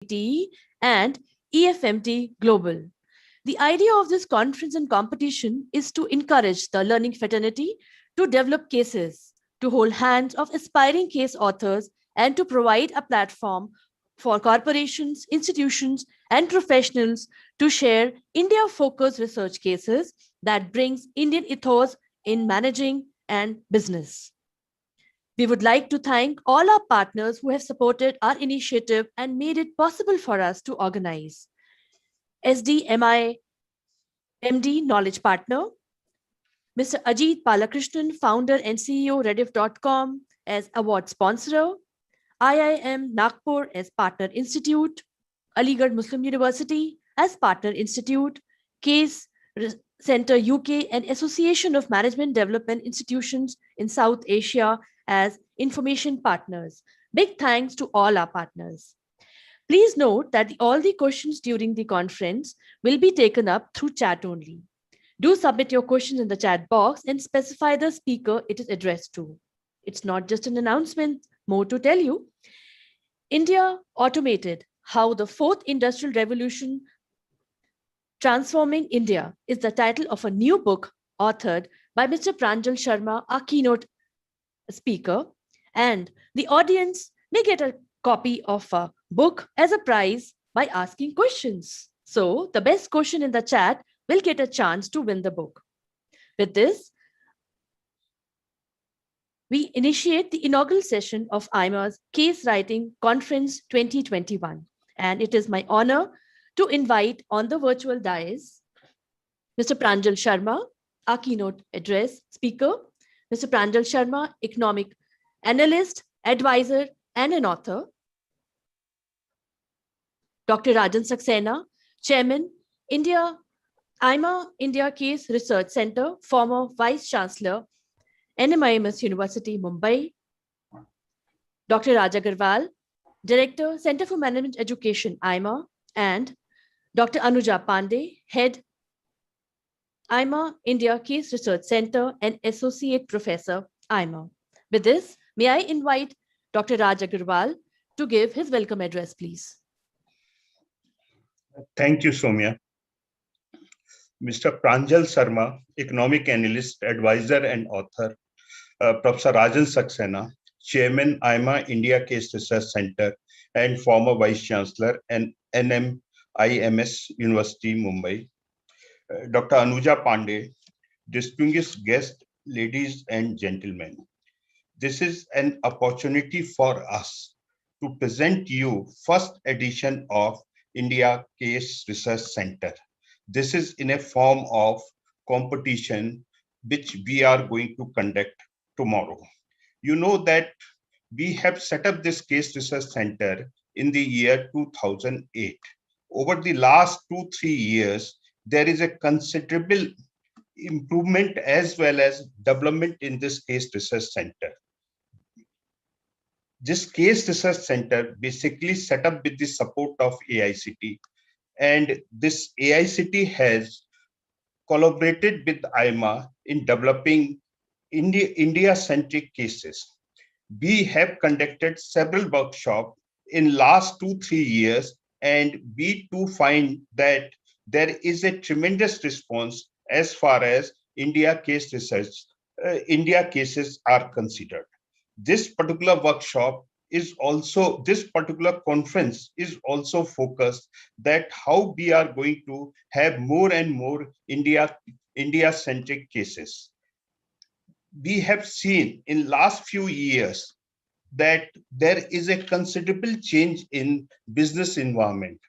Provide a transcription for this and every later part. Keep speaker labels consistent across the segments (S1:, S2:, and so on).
S1: AICTE and EFMD Global. The idea of this conference and competition is to encourage the learning fraternity to develop cases, to hold hands of aspiring case authors, and to provide a platform for corporations, institutions, and professionals to share India-focused research cases that brings Indian ethos in managing and business. We would like to thank all our partners who have supported our initiative and made it possible for us to organize. SDMI MD Knowledge Partner, Mr. Ajit Balakrishnan, founder and CEO Rediff.com as award sponsor, IIM Nagpur as partner institute, Aligarh Muslim University as partner institute, Case Center UK and Association of Management Development Institutions in South Asia as information partners. Big thanks to all our partners. Please note that all the questions during the conference will be taken up through chat only. Do submit your questions in the chat box and specify the speaker it is addressed to. It's not just an announcement, more to tell you. India Automated, How the Fourth Industrial Revolution Transforming India is the title of a new book authored by Mr. Pranjal Sharma, our keynote speaker, and the audience may get a copy of a book as a prize by asking questions. So the best question in the chat will get a chance to win the book. With this, we initiate the inaugural session of AIMA's Case Writing Conference 2021. And it is my honor to invite on the virtual dais Mr. Pranjal Sharma, our keynote address speaker, Mr. Pranjal Sharma, economic analyst, advisor, and an author, Dr. Rajan Saxena, Chairman, AIMA India Case Research Center, former Vice-Chancellor, NMIMS University, Mumbai, Dr. Agrawal, Director, Center for Management Education, AIMA, and Dr. Anuja Pandey, Head, AIMA India Case Research Center and Associate Professor, AIMA. With this, may I invite Dr. Raj Agrawal to give his welcome address, please.
S2: Thank you, Soumya. Mr. Pranjal Sharma, economic analyst, advisor, and author. Professor Rajan Saxena, Chairman, AIMA India Case Research Center and former Vice-Chancellor and NMIMS University, Mumbai. Dr. Anuja Pandey, distinguished guests, ladies and gentlemen. This is an opportunity for us to present you first edition of India Case Research Center. This is in a form of competition which we are going to conduct tomorrow. You know that we have set up this Case Research Center in the year 2008. Over the last 2-3 years, there is a considerable improvement as well as development in this Case Research Center. This Case Research Center basically set up with the support of AICTE, and this AICTE has collaborated with AIMA in developing India-centric cases. We have conducted several workshops in last 2-3 years, and we too find that there is a tremendous response as far as India case research, India cases are considered. This particular workshop is also, this particular conference is also focused that how we are going to have more and more India-centric cases. We have seen in last few years that there is a considerable change in business environment.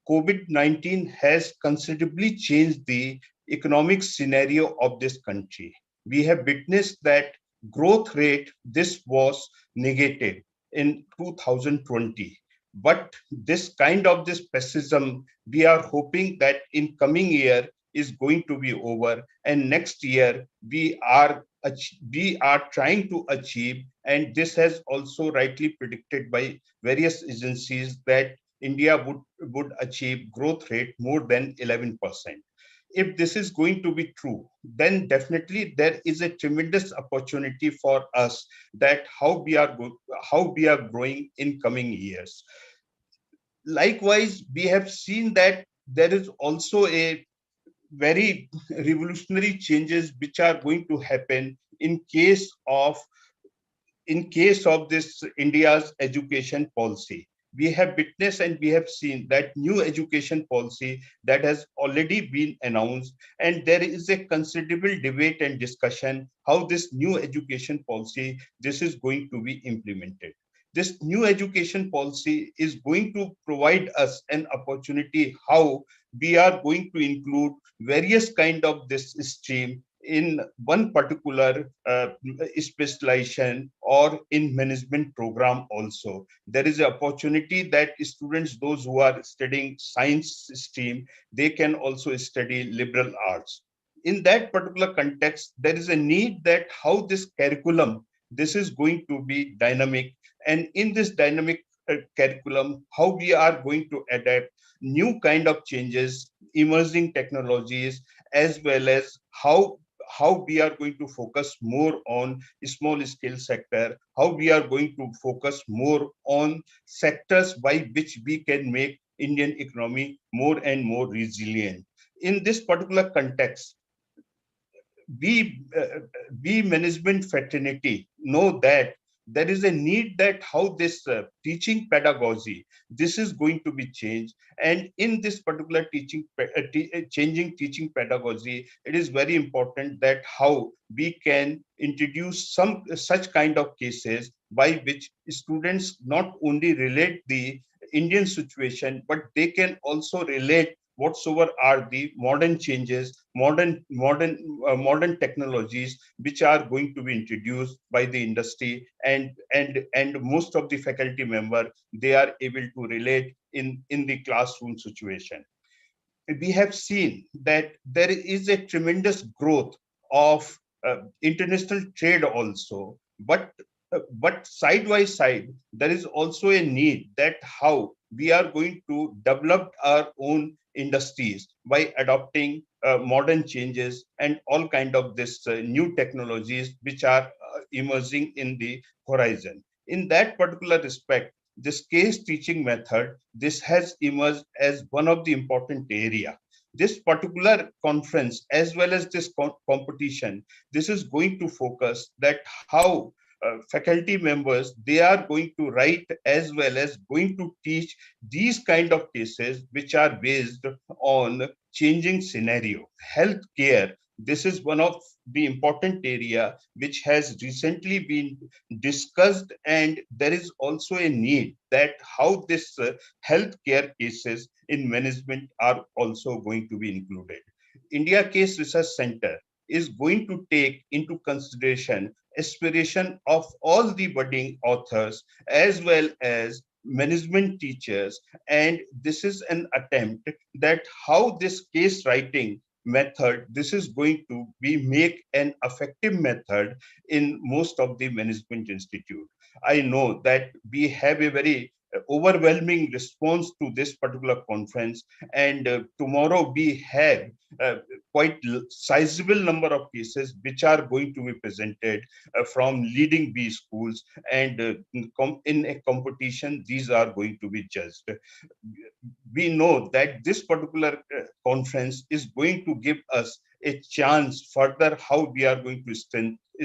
S2: COVID-19 has considerably changed the economic scenario of this country. We have witnessed that growth rate, this was negative in 2020. But this kind of this pessimism, we are hoping that in coming year is going to be over, and next year we are trying to achieve, and this has also rightly predicted by various agencies, that India would achieve growth rate more than 11%. If this is going to be true, then definitely there is a tremendous opportunity for us that how we are growing in coming years. Likewise, we have seen that there is also a very revolutionary changes which are going to happen in case of this India's education policy. We have witnessed and we have seen that new education policy that has already been announced, and there is a considerable debate and discussion how this new education policy this is going to be implemented. This new education policy is going to provide us an opportunity how we are going to include various kind of this stream in one particular specialization or in management program. Also there is an opportunity that students, those who are studying science stream, they can also study liberal arts. In that particular context, there is a need that how this curriculum this is going to be dynamic, and in this dynamic curriculum how we are going to adapt new kind of changes, emerging technologies, as well as how we are going to focus more on small scale sector, how we are going to focus more on sectors by which we can make Indian economy more and more resilient. In this particular context, we management fraternity know that there is a need that how this teaching pedagogy this is going to be changed, and in this particular changing teaching pedagogy, it is very important that how we can introduce some such kind of cases by which students not only relate the Indian situation, but they can also relate whatsoever are the modern changes, modern technologies which are going to be introduced by the industry, and most of the faculty member they are able to relate in the classroom situation. We have seen that there is a tremendous growth of international trade also, but side by side there is also a need that how we are going to develop our own industries by adopting modern changes and all kind of this new technologies which are emerging in the horizon. In that particular respect, this case teaching method this has emerged as one of the important area. This particular conference as well as this competition, this is going to focus that how faculty members they are going to write as well as going to teach these kind of cases which are based on changing scenario. Healthcare, this is one of the important area which has recently been discussed, and there is also a need that how this healthcare cases in management are also going to be included. India Case Research Center is going to take into consideration aspiration of all the budding authors as well as management teachers, and this is an attempt that how this case writing method this is going to be make an effective method in most of the management institute. I know that we have a very overwhelming response to this particular conference, and tomorrow we have quite sizable number of cases which are going to be presented from leading B schools, and in a competition these are going to be judged. We know that this particular conference is going to give us a chance further how we are going to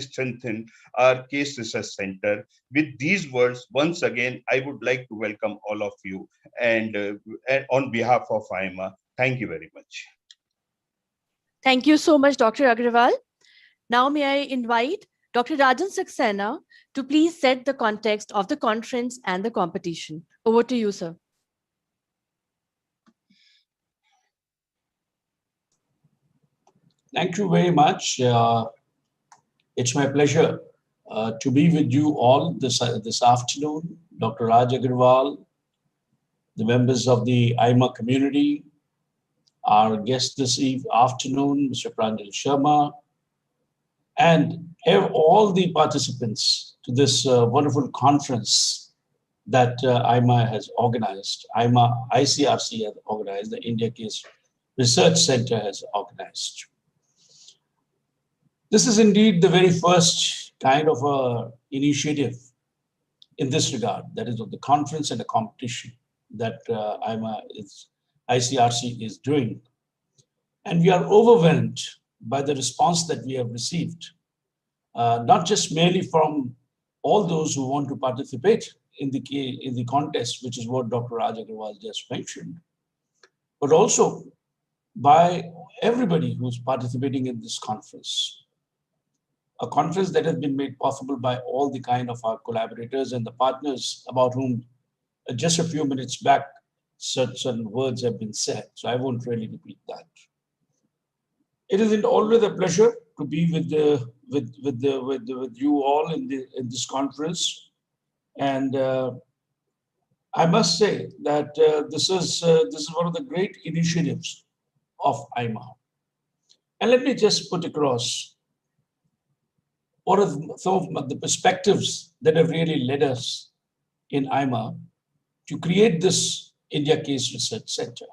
S2: strengthen our case research center. With these words, once again, I would like to welcome all of you, and on behalf of AIMA, thank you very much.
S1: Thank you so much, Dr. Agrawal. Now may I invite Dr. Rajan Saxena to please set the context of the conference and the competition. Over to you, sir.
S3: Thank you very much. It's my pleasure to be with you all this afternoon. Dr. Raj Agrawal, the members of the AIMA community, our guest this afternoon, Mr. Pranjal Sharma, and all the participants to this wonderful conference that AIMA has organized. AIMA ICRC has organized, the India Case Research Center has organized. This is indeed the very first kind of a initiative in this regard, that is of the conference and the competition, that ICRC is doing. And we are overwhelmed by the response that we have received, not just merely from all those who want to participate in the contest, which is what Dr. Raj Agrawal just mentioned, but also by everybody who's participating in this conference. A conference that has been made possible by all the kind of our collaborators and the partners about whom just a few minutes back certain words have been said. So I won't really repeat that. It is always a pleasure to be with you all in this conference, and I must say that this is one of the great initiatives of AIMA. And let me just put across what are some of the perspectives that have really led us in AIMA to create this India Case Research Center.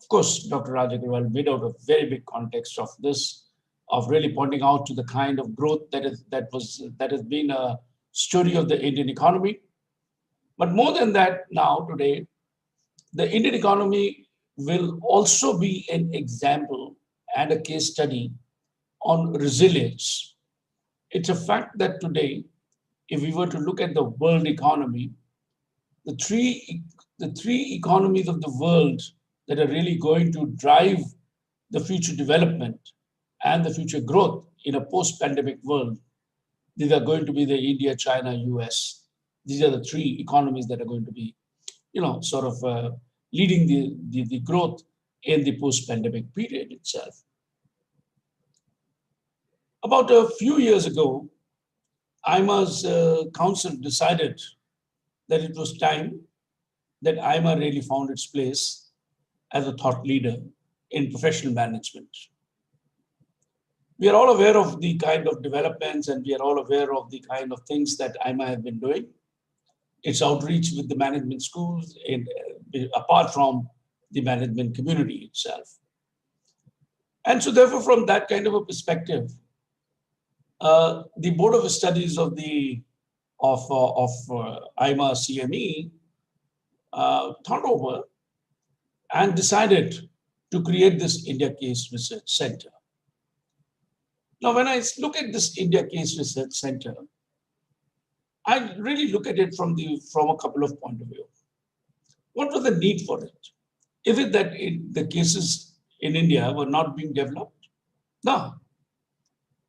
S3: Of course, Dr. Raj Agrawal made out a very big context of this, of really pointing out to the kind of growth that has been a story of the Indian economy. But more than that, now today, the Indian economy will also be an example and a case study on resilience. It's a fact that today, if we were to look at the world economy, the three economies of the world that are really going to drive the future development and the future growth in a post-pandemic world, these are going to be the India, China, US. These are the three economies that are going to be, sort of leading the growth in the post-pandemic period itself. About a few years ago, AIMA's council decided that it was time that AIMA really found its place as a thought leader in professional management. We are all aware of the kind of developments, and we are all aware of the kind of things that AIMA have been doing. Its outreach with the management schools, and apart from the management community itself. And so therefore, from that kind of a perspective, the Board of Studies of AIMA CME thought over and decided to create this India Case Research Center. Now, when I look at this India Case Research Center, I really look at it from a couple of points of view. What was the need for it? Is it that the cases in India were not being developed? No.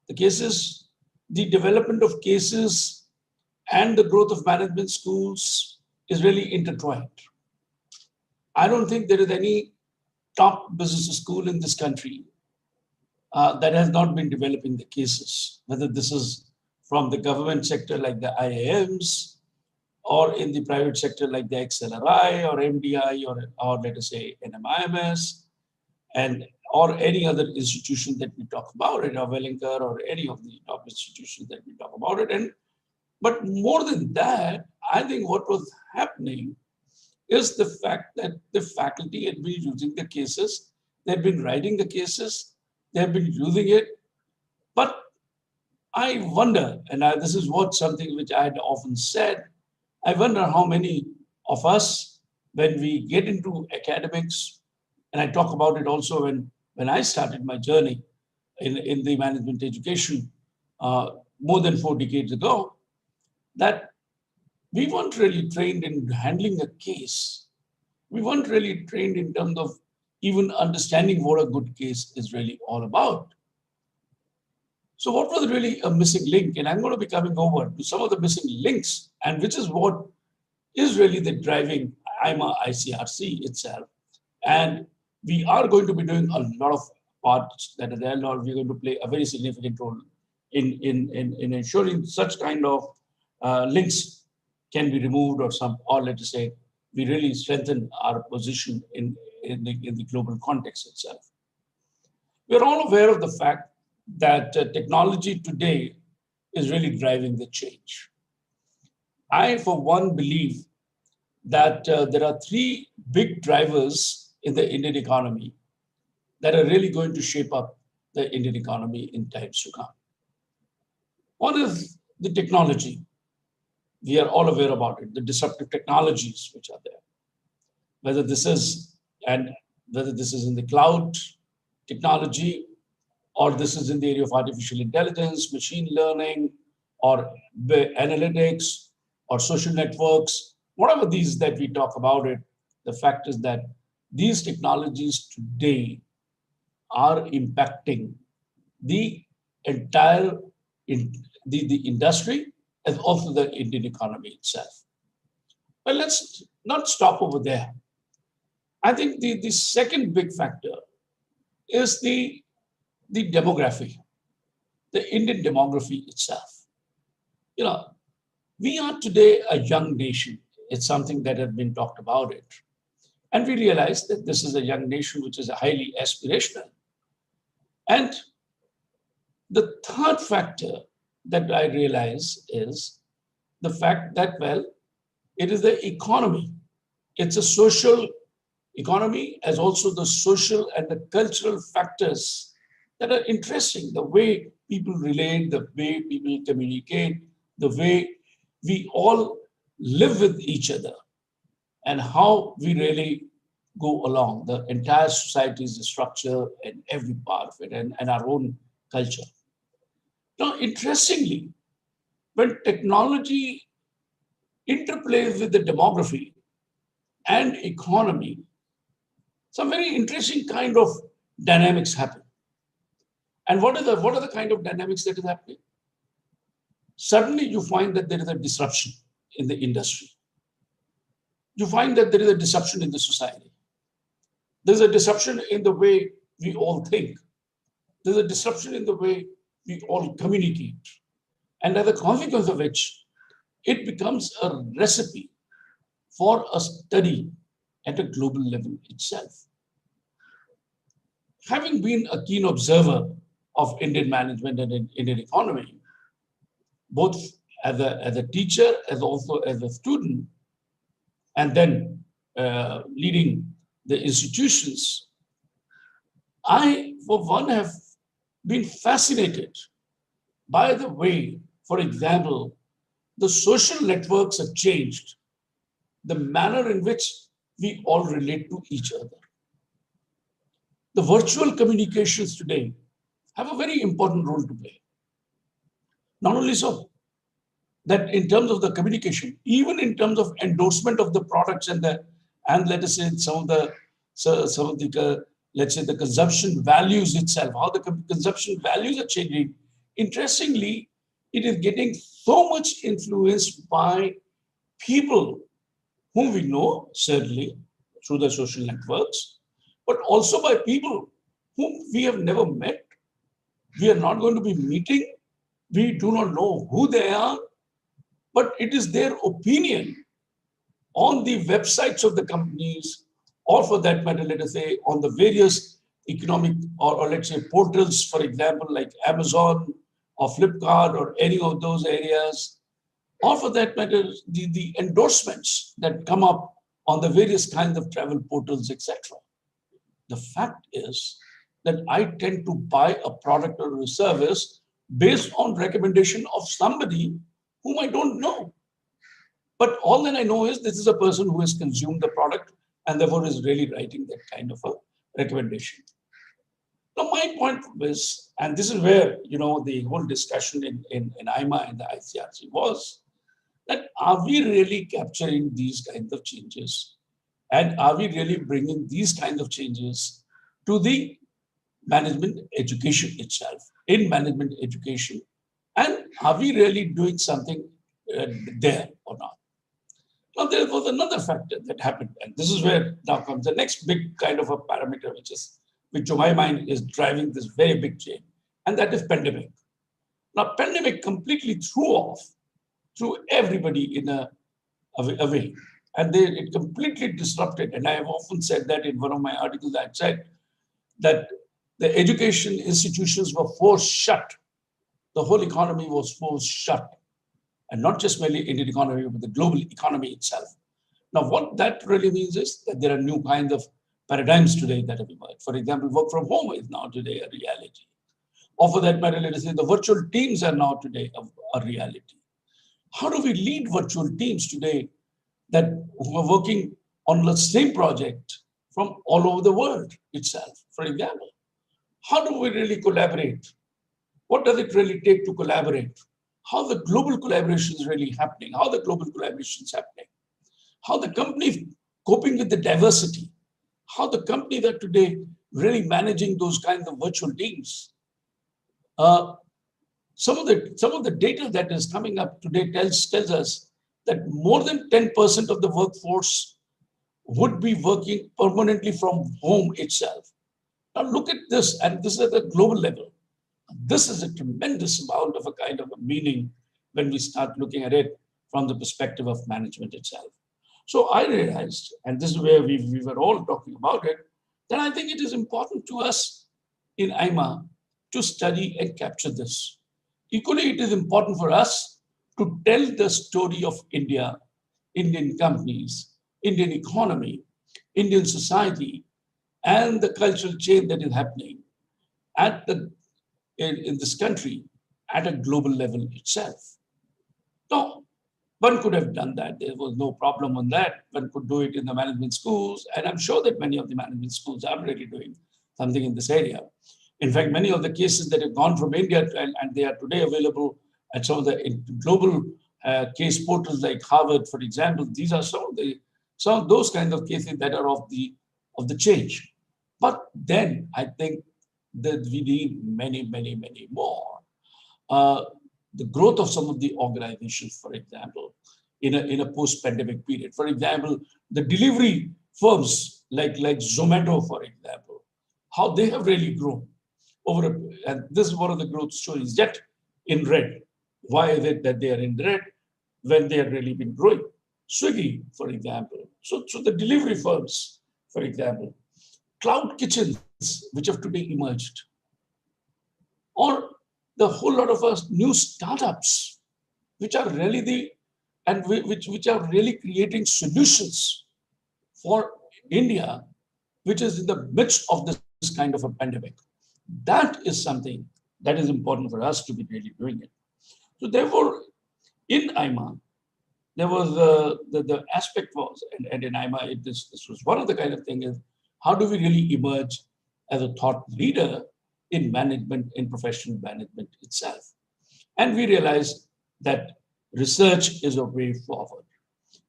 S3: The development of cases and the growth of management schools is really intertwined. I don't think there is any top business school in this country that has not been developing the cases, whether this is from the government sector like the IIMs, or in the private sector like the XLRI or MDI, or let us say NMIMS, or any other institution that we talk about it, or Wellington, or any of the top institutions that we talk about it. But more than that, I think what was happening is the fact that the faculty had been using the cases, they've been writing the cases, they've been using it. But I wonder, and this is something which I had often said, I wonder how many of us, when we get into academics, and I talk about it also when I started my journey in the management education more than 4 decades ago, that we weren't really trained in handling a case. We weren't really trained in terms of even understanding what a good case is really all about. So what was really a missing link? And I'm going to be coming over to some of the missing links, and which is what is really the driving AIMA ICRC itself. And we are going to be doing a lot of parts that are there. Now we're going to play a very significant role in ensuring such kind of links can be removed, or let us say, we really strengthen our position in the global context itself. We're all aware of the fact that technology today is really driving the change. I, for one, believe that there are 3 big drivers in the Indian economy that are really going to shape up the Indian economy in times to come. One is the technology. We are all aware about it, the disruptive technologies which are there. whether this is in the cloud technology, or this is in the area of artificial intelligence, machine learning, or analytics, or social networks, whatever these that we talk about it, the fact is that these technologies today are impacting the entire the industry and also the Indian economy itself. But let's not stop over there. I think the second big factor is the demography, the Indian demography itself. You know, we are today a young nation. It's something that has been talked about it. And we realize that this is a young nation which is highly aspirational. And the third factor that I realize is the fact that, well, it is the economy. It's a social economy as also the social and the cultural factors that are interesting. The way people relate, the way people communicate, the way we all live with each other, and how we really go along. The entire society's structure and every part of it, and our own culture. Now, interestingly, when technology interplays with the demography and economy, some very interesting kind of dynamics happen. And what are the kind of dynamics that is happening? Suddenly you find that there is a disruption in the industry. You find that there is a disruption in the society. There's a disruption in the way we all think. There's a disruption in the way we all communicate. And as a consequence of which, it becomes a recipe for a study at a global level itself. Having been a keen observer of Indian management and Indian economy, both as a teacher, as also as a student, and then leading the institutions, I, for one, have been fascinated by the way, for example, the social networks have changed the manner in which we all relate to each other. The virtual communications today have a very important role to play. Not only so, that in terms of the communication, even in terms of endorsement of the products and let us say some of the let's say the consumption values itself, how the consumption values are changing. Interestingly, it is getting so much influenced by people whom we know, certainly, through the social networks, but also by people whom we have never met. We are not going to be meeting. We do not know who they are, but it is their opinion on the websites of the companies, or for that matter, let us say, on the various economic or let's say portals, for example, like Amazon or Flipkart or any of those areas, or for that matter, the endorsements that come up on the various kinds of travel portals, etc. The fact is that I tend to buy a product or a service based on recommendation of somebody whom I don't know. But all that I know is this is a person who has consumed the product and therefore is really writing that kind of a recommendation. Now, my point was, and this is where, you know, the whole discussion in AIMA and the ICRC was, that are we really capturing these kinds of changes? And are we really bringing these kinds of changes to the management education itself, in management education? And are we really doing something there or not? Now, there was another factor that happened, and this is where now comes the next big kind of a parameter, which to my mind is driving this very big change, and that is pandemic. Now, pandemic completely threw everybody in a way, and it completely disrupted. And I have often said that in one of my articles, I said that the education institutions were forced shut. The whole economy was forced shut. And not just merely Indian economy, but the global economy itself. Now, what that really means is that there are new kinds of paradigms today that have emerged. For example, work from home is now today a reality. Or for that matter, let us say the virtual teams are now today a reality. How do we lead virtual teams today that who are working on the same project from all over the world itself. For example, how do we really collaborate? What does it really take to collaborate? How the global collaboration is really happening? How the global collaboration is happening? How the company coping with the diversity? How the company that today really managing those kinds of virtual teams? Some of the data that is coming up today tells us that more than 10% of the workforce would be working permanently from home itself. Now look at this, and this is at a global level. This is a tremendous amount of a kind of a meaning when we start looking at it from the perspective of management itself. So I realized, and this is where we were all talking about it, that I think it is important to us in AIMA to study and capture this. Equally, it is important for us to tell the story of India, Indian companies, Indian economy, Indian society, and the cultural change that is happening in this country at a global level itself. Now, one could have done that. There was no problem on that. One could do it in the management schools, and I'm sure that many of the management schools are already doing something in this area. In fact, many of the cases that have gone from India and they are today available at some of the global case portals like Harvard, for example, these are some of those kinds of cases that are of the change. But then I think that we need many, many, many more. The growth of some of the organizations, for example, in a post-pandemic period. For example, the delivery firms like Zomato, for example, how they have really grown and this is one of the growth stories, yet in red. Why is it that they are in red when they have really been growing? Swiggy, for example. So the delivery firms, for example, cloud kitchens, which have today emerged, or the whole lot of us new startups, which are really which are really creating solutions for India, which is in the midst of this kind of a pandemic. That is something that is important for us to be really doing it. So therefore, in AIMA, there was the aspect was, and in AIMA, this was one of the kind of thing is, how do we really emerge as a thought leader in management, in professional management itself? And we realized that research is a way forward.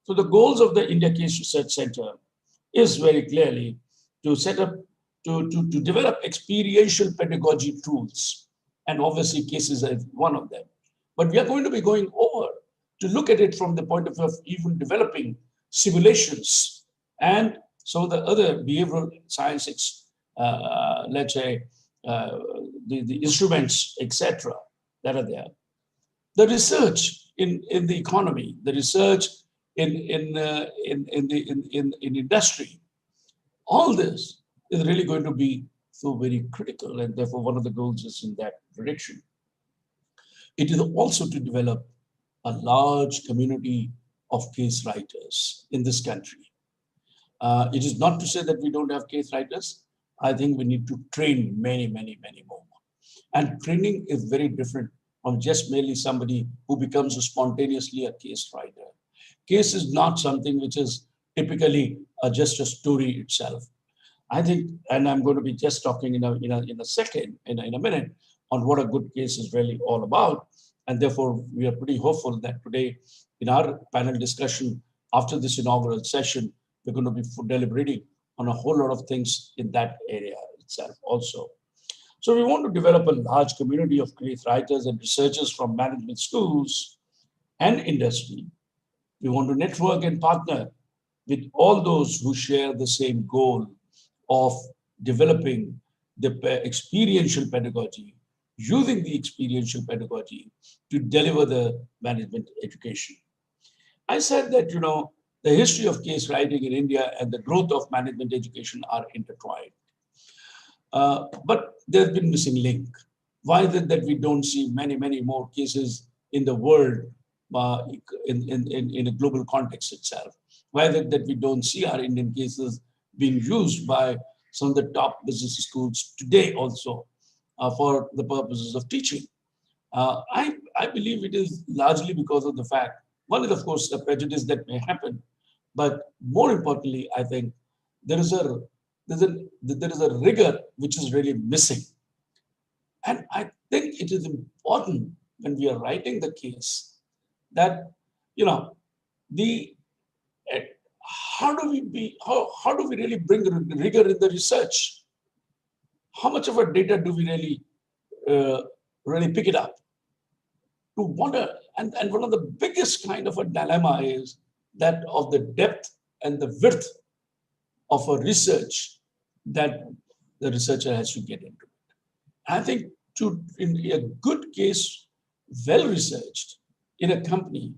S3: So the goals of the India Case Research Center is very clearly to set up, to develop experiential pedagogy tools. And obviously cases is one of them. But we are going to be going over to look at it from the point of view of even developing simulations and some of the other behavioral sciences, let's say, the instruments, etc., that are there. The research in the economy, the research in industry, all this is really going to be so very critical, and therefore one of the goals is in that direction. It is also to develop a large community of case writers in this country. It is not to say that we don't have case writers. I think we need to train many, many, many more. And training is very different from just merely somebody who becomes spontaneously a case writer. Case is not something which is typically just a story itself. I think, and I'm going to be just talking in a second, in a minute, on what a good case is really all about. And therefore, we are pretty hopeful that today, in our panel discussion, after this inaugural session, we're going to be deliberating on a whole lot of things in that area itself also. So we want to develop a large community of case writers and researchers from management schools and industry. We want to network and partner with all those who share the same goal of developing the experiential pedagogy, using the experiential pedagogy to deliver the management education. I said that, the history of case writing in India and the growth of management education are intertwined. But there's been missing link. Why is it that we don't see many, many more cases in the world in a global context itself? Why is it that we don't see our Indian cases being used by some of the top business schools today also for the purposes of teaching? I believe it is largely because of the fact, one is of course the prejudice that may happen But more importantly, I think there is a rigor which is really missing. And I think it is important when we are writing the case that, how do we really bring rigor in the research? How much of our data do we really pick it up? To wonder, and one of the biggest kind of a dilemma is that of the depth and the width of a research that the researcher has to get into. I think in a good case, well researched in a company,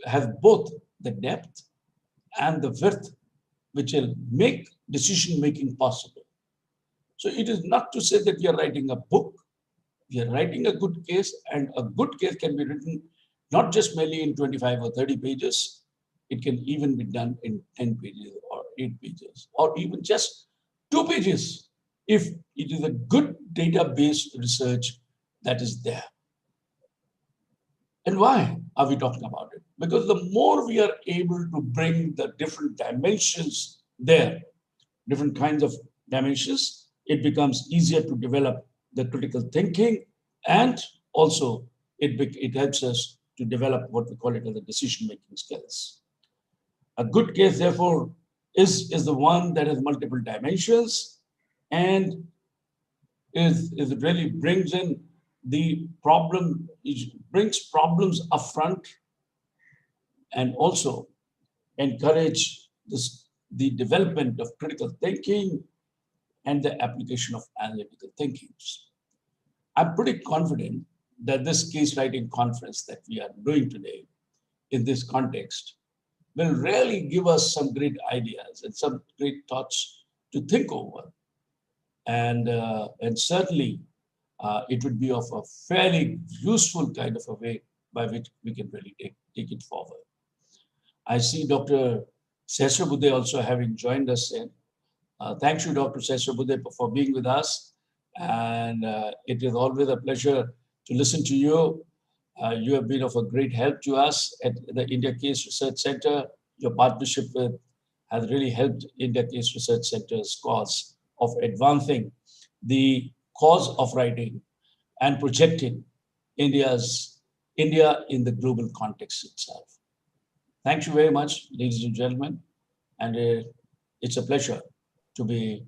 S3: have both the depth and the width, which will make decision making possible. So it is not to say that we are writing a book. We are writing a good case, and a good case can be written not just merely in 25 or 30 pages. It can even be done in 10 pages or 8 pages, or even just 2 pages if it is a good database research that is there. And why are we talking about it? Because the more we are able to bring the different dimensions there, different kinds of dimensions, it becomes easier to develop the critical thinking, and also it helps us to develop what we call it as the decision-making skills. A good case, therefore, is the one that has multiple dimensions and it really brings in the problem, it brings problems upfront, and also encourage the development of critical thinking and the application of analytical thinking. I'm pretty confident that this case writing conference that we are doing today in this context will really give us some great ideas and some great thoughts to think over. And certainly it would be of a fairly useful kind of a way by which we can really take it forward. I see Dr. Sahasrabudhe also having joined us in. Thank you, Dr. Sahasrabudhe, for being with us. And it is always a pleasure to listen to you. You have been of a great help to us at the India Case Research Center. Your partnership has really helped India Case Research Center's cause of advancing the cause of writing and projecting India in the global context itself. Thank you very much, ladies and gentlemen. And it's a pleasure to be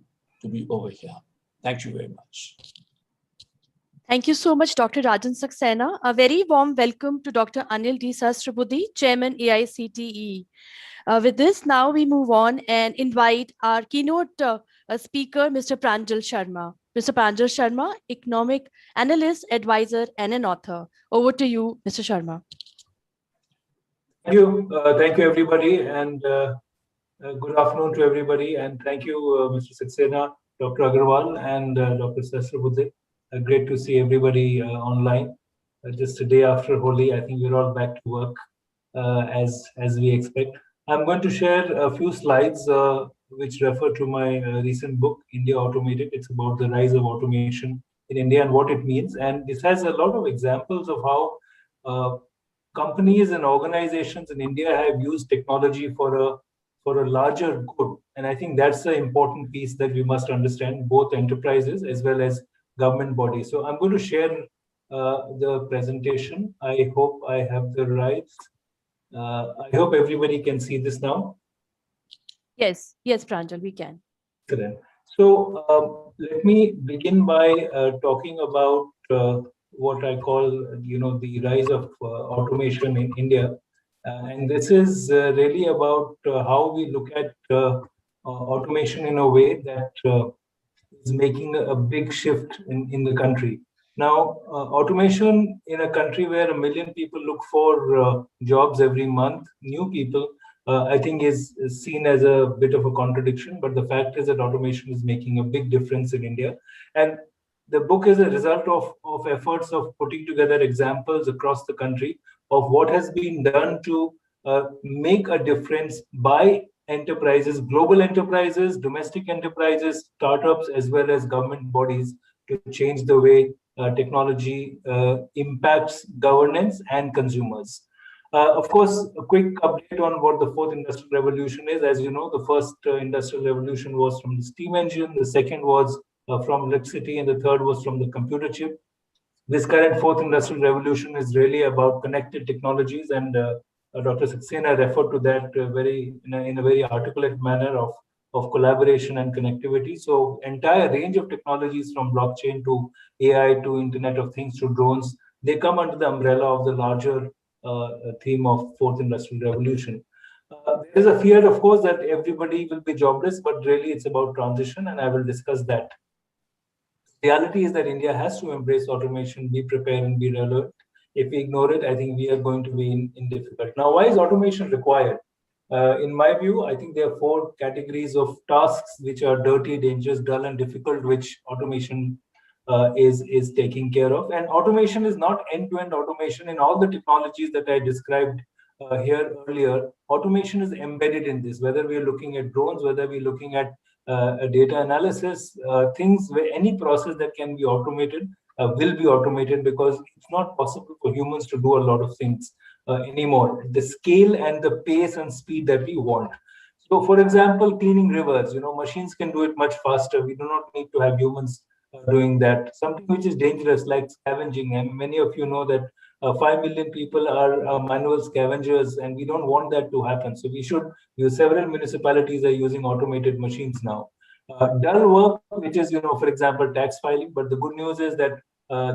S3: over here. Thank you very much.
S1: Thank you so much, Dr. Rajan Saxena. A very warm welcome to Dr. Anil D. Sahasrabudhe, Chairman AICTE. With this, now we move on and invite our keynote speaker, Mr. Pranjal Sharma. Mr. Pranjal Sharma, economic analyst, advisor, and an author. Over to you, Mr. Sharma.
S4: Thank you, everybody, and good afternoon to everybody. And thank you, Mr. Saxena, Dr. Agrawal, and Dr. Sahasrabudhe. Great to see everybody online. Just a day after Holi, I think we're all back to work as we expect. I'm going to share a few slides which refer to my recent book, India Automated. It's about the rise of automation in India and what it means. And this has a lot of examples of how companies and organizations in India have used technology for a larger good. And I think that's the important piece that we must understand, both enterprises as well as government bodies. So I'm going to share the presentation. I hope I have the rights. I hope everybody can see this now.
S1: Yes, Pranjal, we can.
S4: Excellent. So let me begin by talking about what I call, the rise of automation in India. And this is really about how we look at automation in a way that is making a big shift in the country. Now, automation in a country where 1 million people look for jobs every month, new people, I think is seen as a bit of a contradiction. But the fact is that automation is making a big difference in India. And the book is a result of efforts of putting together examples across the country of what has been done to make a difference by enterprises, global enterprises, domestic enterprises, startups, as well as government bodies to change the way technology impacts governance and consumers. Of course, a quick update on what the fourth industrial revolution is. As you know, the first industrial revolution was from the steam engine, the second was from electricity, and the third was from the computer chip. This current fourth industrial revolution is really about connected technologies, and Dr. Saxena referred to that in a very articulate manner of collaboration and connectivity. So entire range of technologies from blockchain to AI to Internet of Things to drones, they come under the umbrella of the larger theme of fourth industrial revolution. There is a fear, of course, that everybody will be jobless, but really it's about transition, and I will discuss that. Reality is that India has to embrace automation, be prepared, and be relevant. If we ignore it, I think we are going to be in difficult. Now, why is automation required? In my view, I think there are four categories of tasks which are dirty, dangerous, dull, and difficult, which automation is taking care of. And automation is not end-to-end automation. In all the technologies that I described here earlier, automation is embedded in this, whether we're looking at drones, whether we're looking at data analysis, things where any process that can be automated will be automated, because it's not possible for humans to do a lot of things anymore. The scale and the pace and speed that we want. So, for example, cleaning rivers, machines can do it much faster. We do not need to have humans doing that. Something which is dangerous, like scavenging, and many of you know that 5 million people are manual scavengers, and we don't want that to happen. So we should use, several municipalities are using automated machines now. Dull work, which is, for example, tax filing. But the good news is that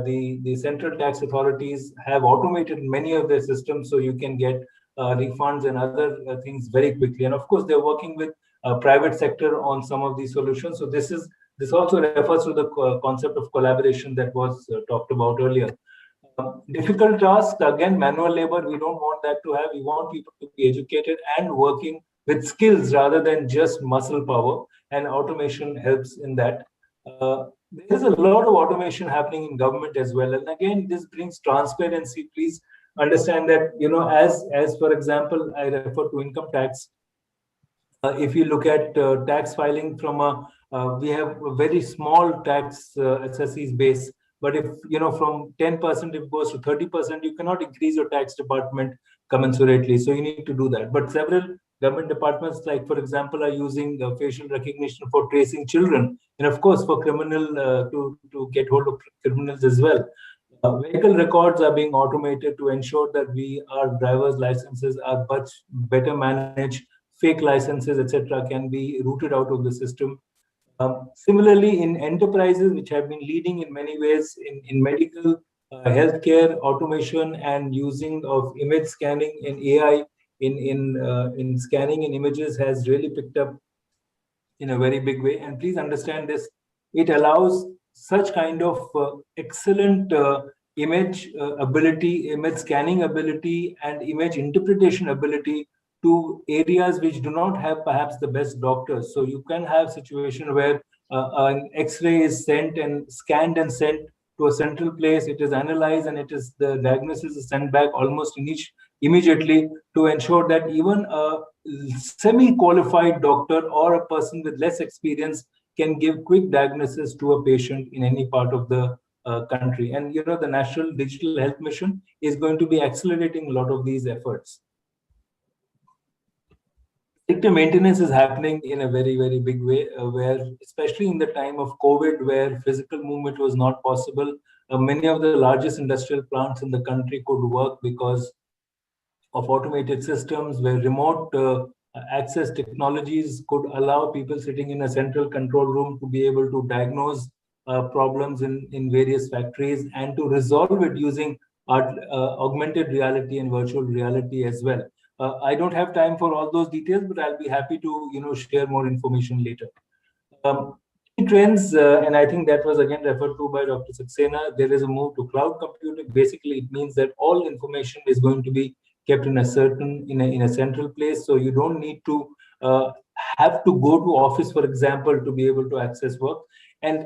S4: the central tax authorities have automated many of their systems, so you can get refunds and other things very quickly. And of course, they're working with private sector on some of these solutions. So this also refers to the concept of collaboration that was talked about earlier. Difficult tasks, again, manual labor, we don't want that to have. We want people to be educated and working with skills rather than just muscle power, and automation helps in that. There's a lot of automation happening in government as well. And again, this brings transparency. Please understand that, as for example, I refer to income tax. If you look at tax filing from we have a very small tax assessees base. But if, from 10%, if it goes to 30%, you cannot increase your tax department commensurately. So you need to do that. But several government departments, like, for example, are using facial recognition for tracing children. And of course, for criminal, to get hold of criminals as well. Vehicle records are being automated to ensure that our driver's licenses are much better managed. Fake licenses, etc., can be rooted out of the system. Similarly, in enterprises which have been leading in many ways in medical, healthcare, automation, and using of image scanning and AI in scanning in images has really picked up in a very big way. And please understand this, it allows such kind of excellent image ability, image scanning ability, and image interpretation ability to areas which do not have perhaps the best doctors. So you can have situation where an X-ray is sent and scanned and sent to a central place. It is analyzed, and the diagnosis is sent back almost immediately, to ensure that even a semi-qualified doctor or a person with less experience can give quick diagnosis to a patient in any part of the country. And the National Digital Health Mission is going to be accelerating a lot of these efforts. Predictive maintenance is happening in a very, very big way, where, especially in the time of COVID, where physical movement was not possible, many of the largest industrial plants in the country could work because of automated systems, where remote access technologies could allow people sitting in a central control room to be able to diagnose problems in various factories and to resolve it using augmented reality and virtual reality as well. I don't have time for all those details, but I'll be happy to share more information later. Key trends, and I think that was again referred to by Dr. Saxena. There is a move to cloud computing. Basically, it means that all information is going to be kept in a central place. So you don't need to have to go to office, for example, to be able to access work. And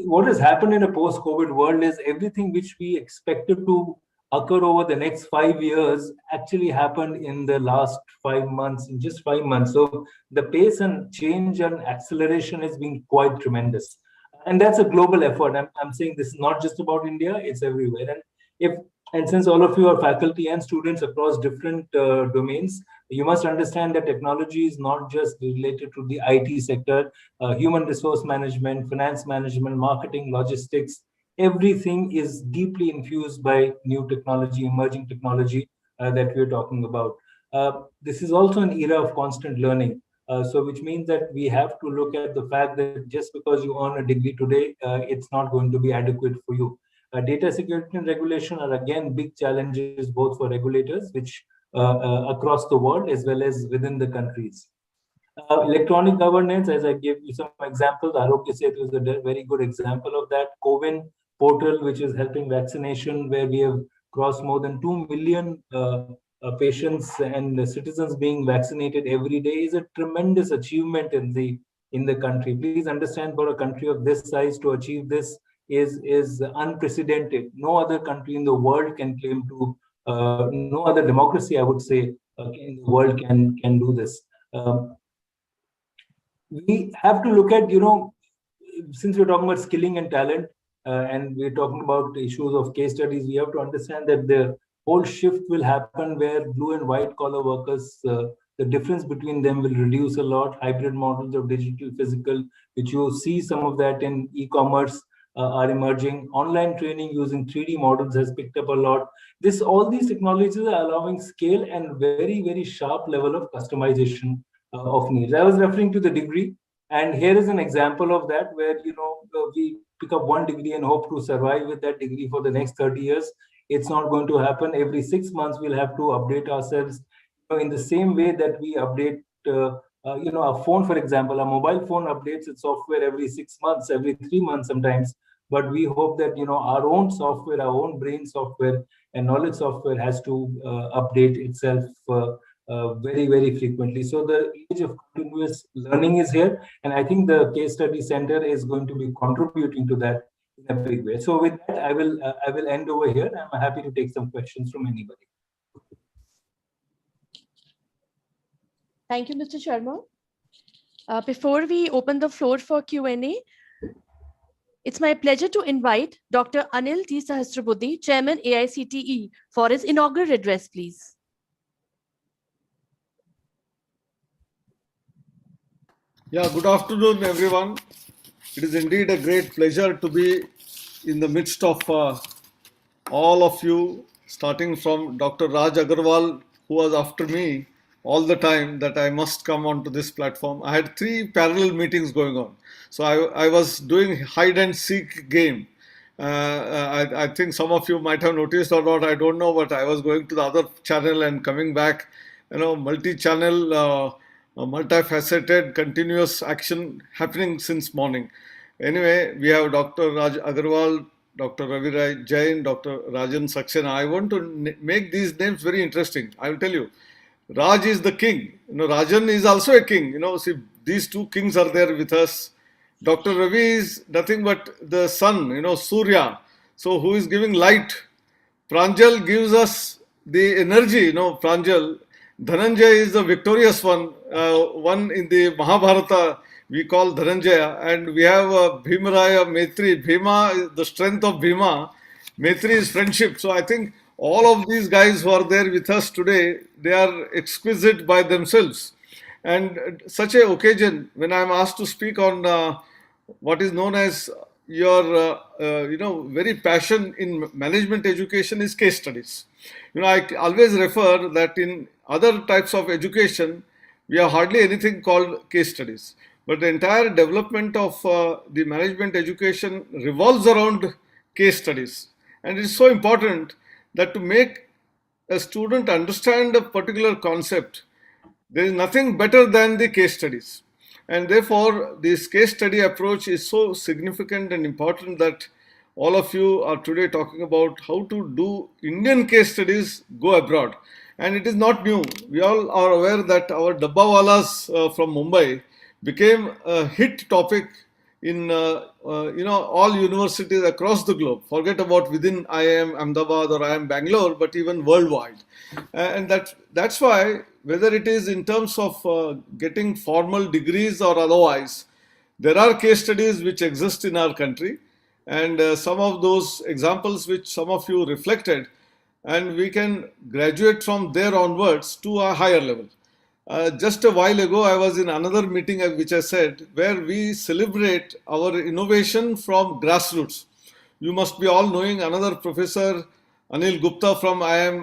S4: what has happened in a post-COVID world is everything which we expected to occur over the next 5 years actually happened in the last 5 months, in just 5 months. So the pace and change and acceleration has been quite tremendous. And that's a global effort. I'm saying this is not just about India, it's everywhere. And if And since all of you are faculty and students across different domains, you must understand that technology is not just related to the IT sector, human resource management, finance management, marketing, logistics. Everything is deeply infused by new technology, emerging technology that we're talking about. This is also an era of constant learning. So which means that we have to look at the fact that just because you earn a degree today, it's not going to be adequate for you. Data security and regulation are again big challenges both for regulators, which across the world as well as within the countries. Electronic governance, as I gave you some examples, Arogya Setu is a very good example of that. CoWIN portal, which is helping vaccination, where we have crossed more than 2 million patients and citizens being vaccinated every day, is a tremendous achievement in the country. Please understand, for a country of this size to achieve this is unprecedented. No other country in the world can claim to, no other democracy, I would say, in the world can do this. We have to look at, since we're talking about skilling and talent, and we're talking about issues of case studies, we have to understand that the whole shift will happen where blue and white collar workers, the difference between them will reduce a lot. Hybrid models of digital, physical, which you see some of that in e-commerce, are emerging. Online training using 3D models has picked up a lot. All these technologies are allowing scale and very, very sharp level of customization of needs. I was referring to the degree, and here is an example of that where we pick up one degree and hope to survive with that degree for the next 30 years. It's not going to happen. Every 6 months we'll have to update ourselves, in the same way that we update a phone, for example. A mobile phone updates its software every 6 months, every 3 months sometimes. But we hope that our own software, our own brain software and knowledge software has to update itself very, very frequently. So the age of continuous learning is here, and I think the Case Study Center is going to be contributing to that in a big way. So with that, I will end over here. I'm happy to take some questions from anybody.
S1: Thank you, Mr. Sharma. Before we open the floor for Q&A, it's my pleasure to invite Dr. Anil T. Sahasrabudhe, Chairman AICTE, for his inaugural address, please.
S5: Yeah, good afternoon, everyone. It is indeed a great pleasure to be in the midst of all of you, starting from Dr. Raj Agrawal, who was after me all the time that I must come onto this platform. I had 3 parallel meetings going on. So I was doing hide and seek game. I think some of you might have noticed or not, I don't know, but I was going to the other channel and coming back, multi-channel, multifaceted, continuous action happening since morning. Anyway, we have Dr. Raj Agrawal, Dr. Ravi Jain, Dr. Rajan Saxena. I want to make these names very interesting. I will tell you, Raj is the king. Rajan is also a king. See, these 2 kings are there with us. Dr. Ravi is nothing but the sun, Surya. So who is giving light? Pranjal gives us the energy, Pranjal. Dhananjay is the victorious one, one in the Mahabharata we call Dhananjaya, and we have Bhimaraya, Metri. Bhima is the strength of Bhima. Metri is friendship. So I think all of these guys who are there with us today, they are exquisite by themselves. And such an occasion, when I am asked to speak on what is known as your, very passion in management education is case studies. I always refer that in other types of education, we have hardly anything called case studies. But the entire development of the management education revolves around case studies. And it is so important that to make a student understand a particular concept, there is nothing better than the case studies. And therefore, this case study approach is so significant and important that all of you are today talking about how to do Indian case studies go abroad. And it is not new. We all are aware that our Dabbawalas from Mumbai became a hit topic in all universities across the globe. Forget about within IIM Ahmedabad or IIM Bangalore, but even worldwide. And that's why, whether it is in terms of getting formal degrees or otherwise, there are case studies which exist in our country. And some of those examples which some of you reflected, and we can graduate from there onwards to a higher level. Just a while ago, I was in another meeting, which I said, where we celebrate our innovation from grassroots. You must be all knowing another professor, Anil Gupta from IIM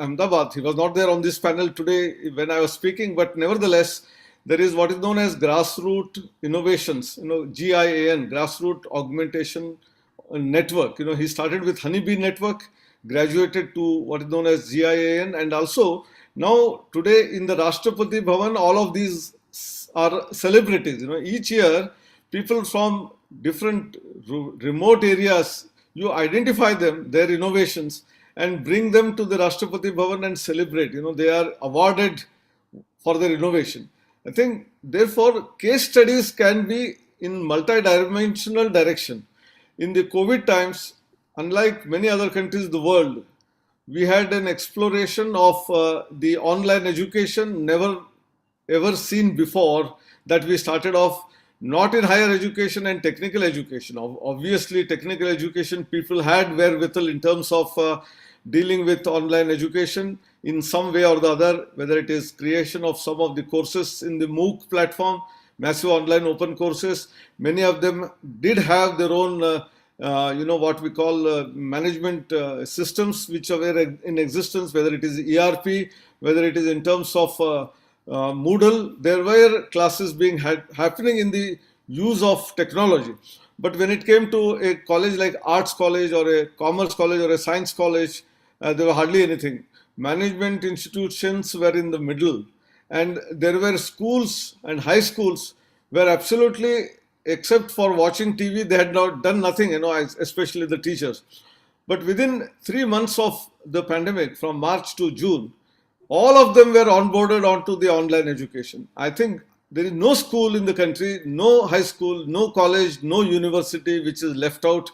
S5: Ahmedabad. He was not there on this panel today when I was speaking, but nevertheless, there is what is known as grassroots innovations, GIAN, Grassroots Augmentation Network. He started with Honeybee Network, graduated to what is known as GIAN, and also now today in the Rashtrapati Bhavan, all of these are celebrities. Each year, people from different remote areas, you identify them, their innovations, and bring them to the Rashtrapati Bhavan and celebrate. They are awarded for their innovation. I think, therefore, case studies can be in multi-dimensional direction. In the COVID times, unlike many other countries in the world, we had an exploration of the online education never ever seen before, that we started off not in higher education and technical education. Obviously, technical education people had wherewithal in terms of dealing with online education in some way or the other, whether it is creation of some of the courses in the MOOC platform, massive online open courses. Many of them did have their own what we call management systems which are in existence, whether it is ERP, whether it is in terms of Moodle. There were classes being happening in the use of technology. But when it came to a college like Arts College or a Commerce College or a Science College, there were hardly anything. Management institutions were in the middle. And there were schools and high schools where absolutely, except for watching TV, they had not done nothing, especially the teachers. But within 3 months of the pandemic, from March to June, all of them were onboarded onto the online education. I think there is no school in the country, no high school, no college, no university which is left out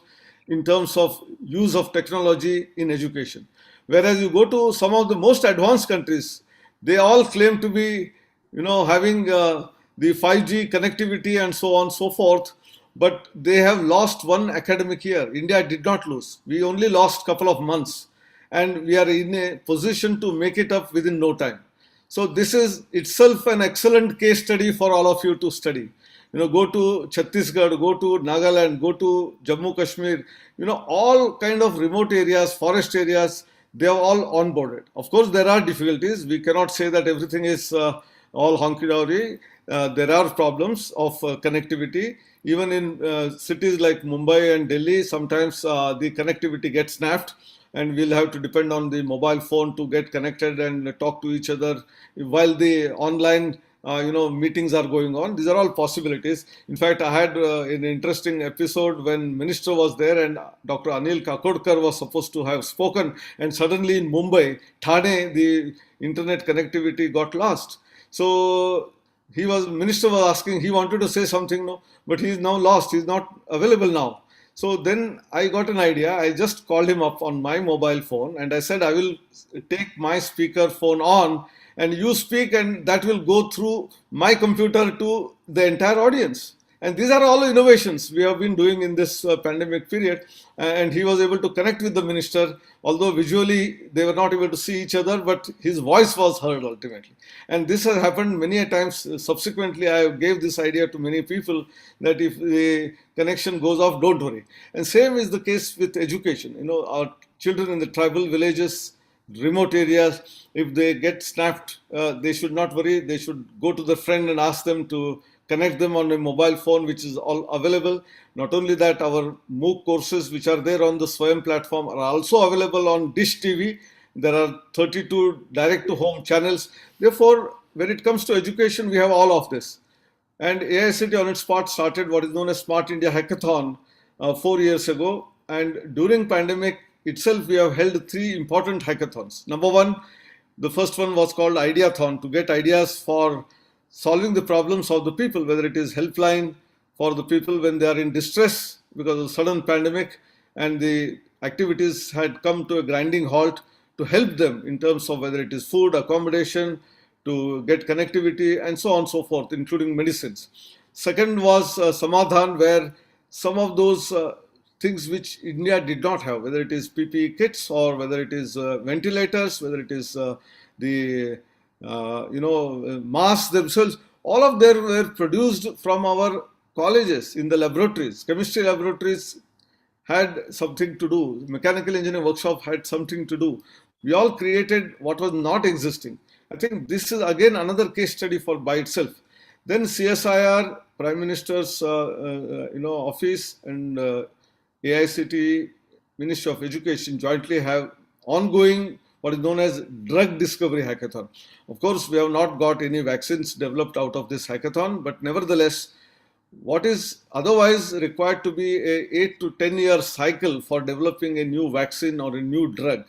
S5: in terms of use of technology in education. Whereas you go to some of the most advanced countries, they all claim to be, having the 5G connectivity and so on and so forth, but they have lost one academic year. India did not lose. We only lost a couple of months, and we are in a position to make it up within no time. So this is itself an excellent case study for all of you to study. Go to Chhattisgarh, go to Nagaland, go to Jammu Kashmir, all kind of remote areas, forest areas, they are all onboarded. Of course, there are difficulties. We cannot say that everything is all hunky-dory. There are problems of connectivity. Even in cities like Mumbai and Delhi, sometimes the connectivity gets snapped, and we'll have to depend on the mobile phone to get connected and talk to each other while the online meetings are going on. These are all possibilities. In fact, I had an interesting episode when Minister was there and Dr. Anil Kakodkar was supposed to have spoken, and suddenly in Mumbai, Thane, the internet connectivity got lost. So Minister was asking, he wanted to say something, but he is now lost. He is not available now. So then I got an idea. I just called him up on my mobile phone and I said, I will take my speaker phone on and you speak, and that will go through my computer to the entire audience. And these are all innovations we have been doing in this pandemic period. And he was able to connect with the minister, although visually they were not able to see each other, but his voice was heard ultimately. And this has happened many a times. Subsequently, I gave this idea to many people that if the connection goes off, don't worry. And same is the case with education. Our children in the tribal villages, remote areas, if they get snapped, they should not worry. They should go to the friend and ask them to connect them on a mobile phone, which is all available. Not only that, our MOOC courses, which are there on the Swayam platform, are also available on Dish TV. There are 32 direct-to-home channels. Therefore, when it comes to education, we have all of this. And AICTE on its part started what is known as Smart India Hackathon 4 years ago. And during pandemic itself, we have held 3 important hackathons. Number one, the first one was called Ideathon, to get ideas for solving the problems of the people, whether it is helpline for the people when they are in distress because of sudden pandemic and the activities had come to a grinding halt, to help them in terms of whether it is food, accommodation, to get connectivity and so on and so forth, including medicines. Second was Samadhan, where some of those things which India did not have, whether it is PPE kits or whether it is ventilators, whether it is the masks themselves. All of them were produced from our colleges in the laboratories. Chemistry laboratories had something to do. Mechanical engineering workshop had something to do. We all created what was not existing. I think this is again another case study by itself. Then CSIR, Prime Minister's office, and AICTE, Ministry of Education jointly have ongoing what is known as drug discovery hackathon. Of course, we have not got any vaccines developed out of this hackathon, but nevertheless, what is otherwise required to be a 8 to 10 year cycle for developing a new vaccine or a new drug,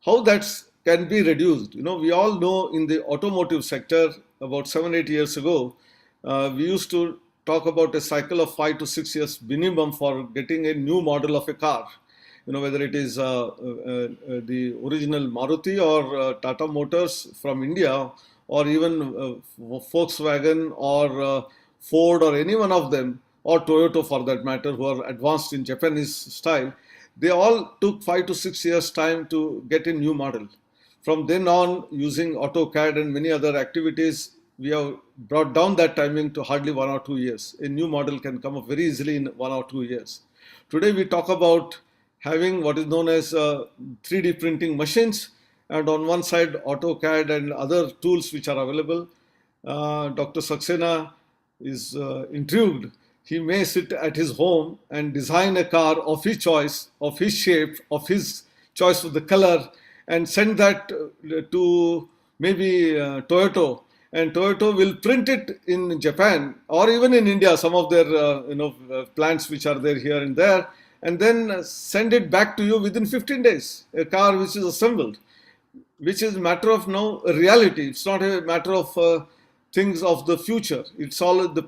S5: how that can be reduced. We all know in the automotive sector about 7-8 years ago, we used to talk about a cycle of 5 to 6 years minimum for getting a new model of a car. Whether it is the original Maruti or Tata Motors from India, or even Volkswagen or Ford or any one of them, or Toyota for that matter, who are advanced in Japanese style, they all took 5 to 6 years time to get a new model. From then on, using AutoCAD and many other activities, we have brought down that timing to hardly 1 or 2 years. A new model can come up very easily in 1 or 2 years. Today we talk about having what is known as 3D printing machines, and on one side AutoCAD and other tools which are available. Dr. Saxena is intrigued. He may sit at his home and design a car of his choice, of his shape, of his choice of the color, and send that to maybe Toyota, and Toyota will print it in Japan or even in India, some of their plants which are there here and there, and then send it back to you within 15 days, a car which is assembled, which is a matter of now a reality. It's not a matter of things of the future. It's all the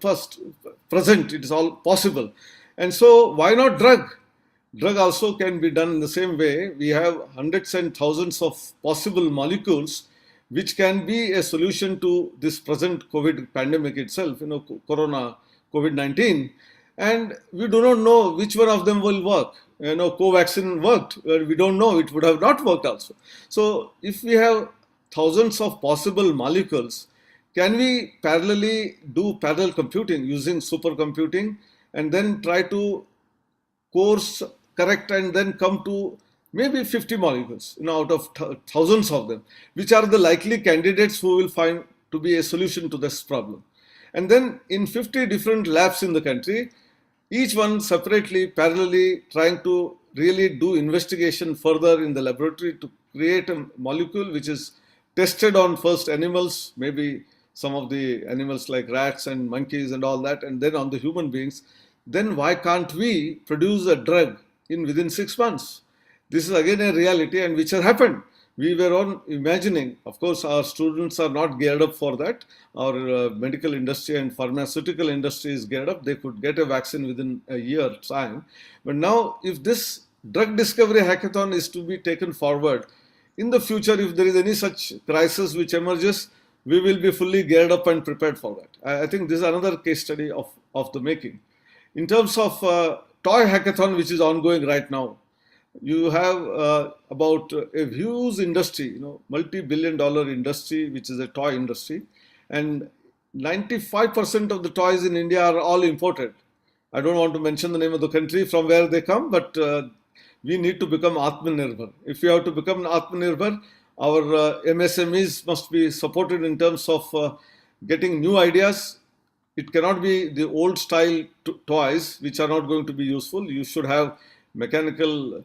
S5: present. It's all possible. And so why not drug? Drug also can be done in the same way. We have hundreds and thousands of possible molecules which can be a solution to this present COVID pandemic itself, Corona, COVID-19. And we do not know which one of them will work. Covaxin worked. We don't know. It would have not worked also. So if we have thousands of possible molecules, can we parallelly do parallel computing using supercomputing and then try to course correct and then come to maybe 50 molecules, out of thousands of them, which are the likely candidates who will find to be a solution to this problem. And then in 50 different labs in the country, each one separately, parallelly trying to really do investigation further in the laboratory to create a molecule which is tested on first animals, maybe some of the animals like rats and monkeys and all that, and then on the human beings. Then why can't we produce a drug within 6 months? This is again a reality, and which has happened. We were on imagining, of course, our students are not geared up for that. Our medical industry and pharmaceutical industry is geared up. They could get a vaccine within a year time. But now, if this drug discovery hackathon is to be taken forward, in the future, if there is any such crisis which emerges, we will be fully geared up and prepared for that. I think this is another case study of the making. In terms of toy hackathon, which is ongoing right now, you have about a huge industry, multi-billion-dollar industry, which is a toy industry, and 95% of the toys in India are all imported. I don't want to mention the name of the country from where they come, but we need to become Atmanirbhar. If we have to become Atmanirbhar, our MSMEs must be supported in terms of getting new ideas. It cannot be the old style toys which are not going to be useful. You should have mechanical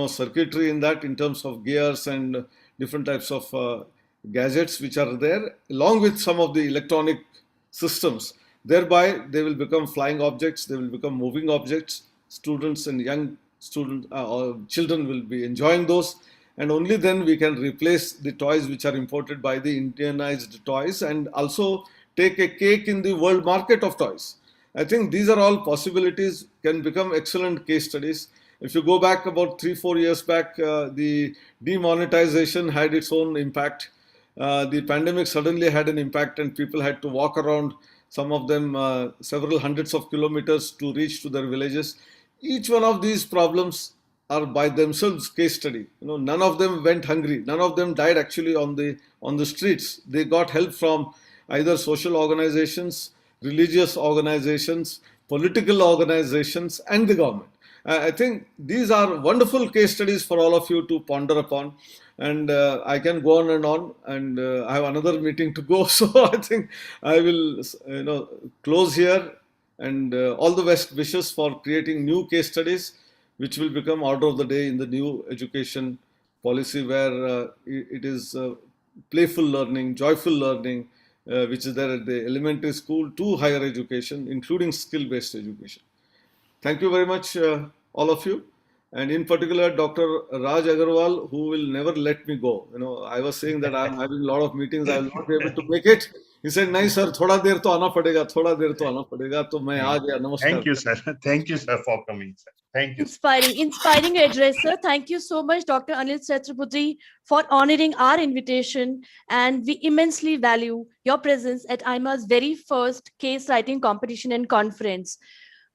S5: circuitry in that, in terms of gears and different types of gadgets which are there, along with some of the electronic systems. Thereby, they will become flying objects, they will become moving objects. Students and young students or children will be enjoying those, and only then we can replace the toys which are imported by the Indianized toys, and also take a cake in the world market of toys. I think these are all possibilities, can become excellent case studies. If you go back about 3-4 years back, the demonetization had its own impact. The pandemic suddenly had an impact, and people had to walk around, some of them several hundreds of kilometers to reach to their villages. each one of these problems are by themselves case study. None of them went hungry. None of them died actually on the streets. They got help from either social organizations, religious organizations, political organizations, and the government. I think these are wonderful case studies for all of you to ponder upon. And I can go on, and I have another meeting to go. So I think I will, close here. And all the best wishes for creating new case studies, which will become order of the day in the new education policy, where it is playful learning, joyful learning, which is there at the elementary school to higher education, including skill-based education. Thank you very much, all of you. And in particular, Dr. Raj Agarwal, who will never let me go. I was saying that I'm having a lot of meetings, I will not be able to make it. He said, "नहीं sir, थोड़ा देर तो आना पड़ेगा, थोड़ा देर तो आना पड़ेगा." तो मैं आ गया. Namaskar.
S2: Thank you, sir. Thank you, sir, for coming, sir. Thank you.
S1: Inspiring address, sir. Thank you so much, Dr. Anil Sahasrabudhe, for honoring our invitation. And we immensely value your presence at AIMA's very first case writing competition and conference.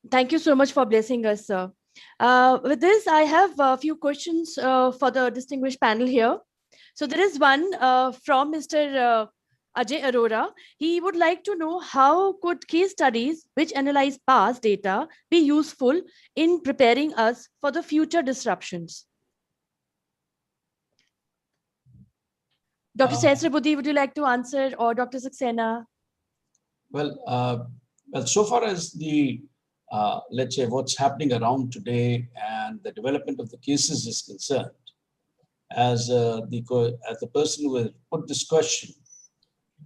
S1: Thank you so much for blessing us, sir. With this, I have a few questions for the distinguished panel here. So there is one from Mr. Ajay Arora. He would like to know, how could case studies which analyze past data be useful in preparing us for the future disruptions? Dr. Sahasrabudhe, would you like to answer, or Dr. Saxena?
S3: Well, so far as the let's say what's happening around today and the development of the cases is concerned, as the person who has put this question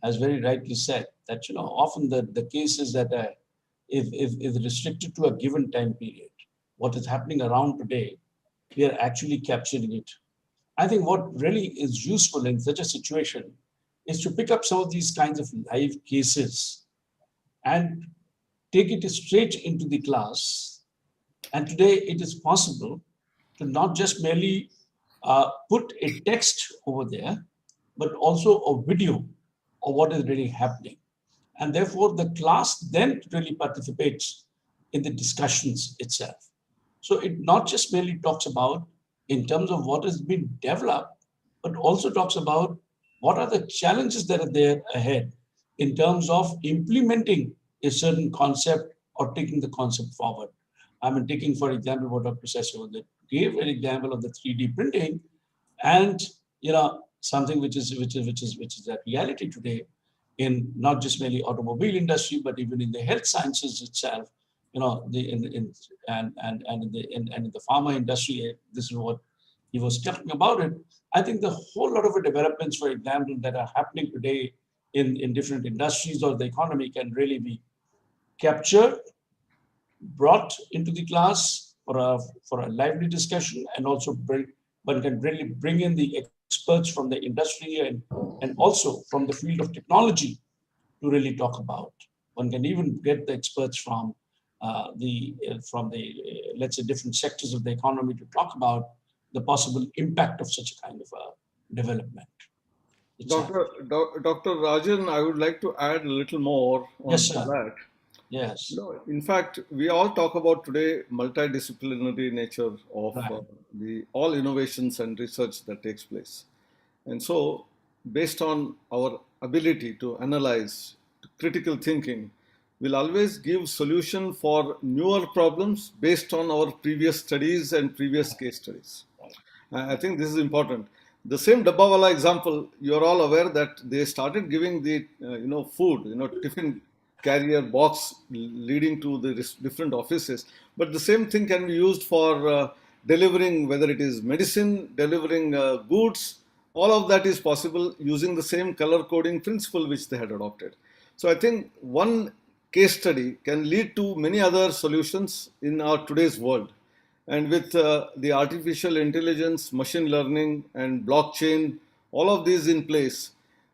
S3: has very rightly said, that often the cases that are if restricted to a given time period, what is happening around today, we are actually capturing it. I think what really is useful in such a situation is to pick up some of these kinds of live cases and take it straight into the class. And today it is possible to not just merely put a text over there, but also a video of what is really happening. And therefore the class then really participates in the discussions itself. So it not just merely talks about in terms of what has been developed, but also talks about what are the challenges that are there ahead in terms of implementing a certain concept or taking the concept forward. I mean, taking, for example, what Dr. Sahasrabudhe gave an example of the 3D printing, and something which is a reality today in not just merely automobile industry, but even in the health sciences itself. In the pharma industry, this is what he was talking about it. I think the whole lot of developments, for example, that are happening today in different industries or the economy can really be captured, brought into the class for a lively discussion, and also one can really bring in the experts from the industry and also from the field of technology to really talk about. One can even get the experts from let's say different sectors of the economy to talk about the possible impact of such a kind of a development.
S5: Dr. Rajan, I would like to add a little more on that.
S3: Yes.
S5: In fact, we all talk about today multidisciplinary nature of all innovations and research that takes place. And so, based on our ability to analyze, critical thinking, will always give solution for newer problems based on our previous studies and previous case studies. I think this is important. The same Dabbawala example, you're all aware that they started giving the food, tiffin carrier box leading to the different offices. But the same thing can be used for delivering, whether it is medicine, delivering goods, all of that is possible using the same color coding principle which they had adopted. So I think one case study can lead to many other solutions in our today's world. And with the artificial intelligence, machine learning, and blockchain, all of these in place,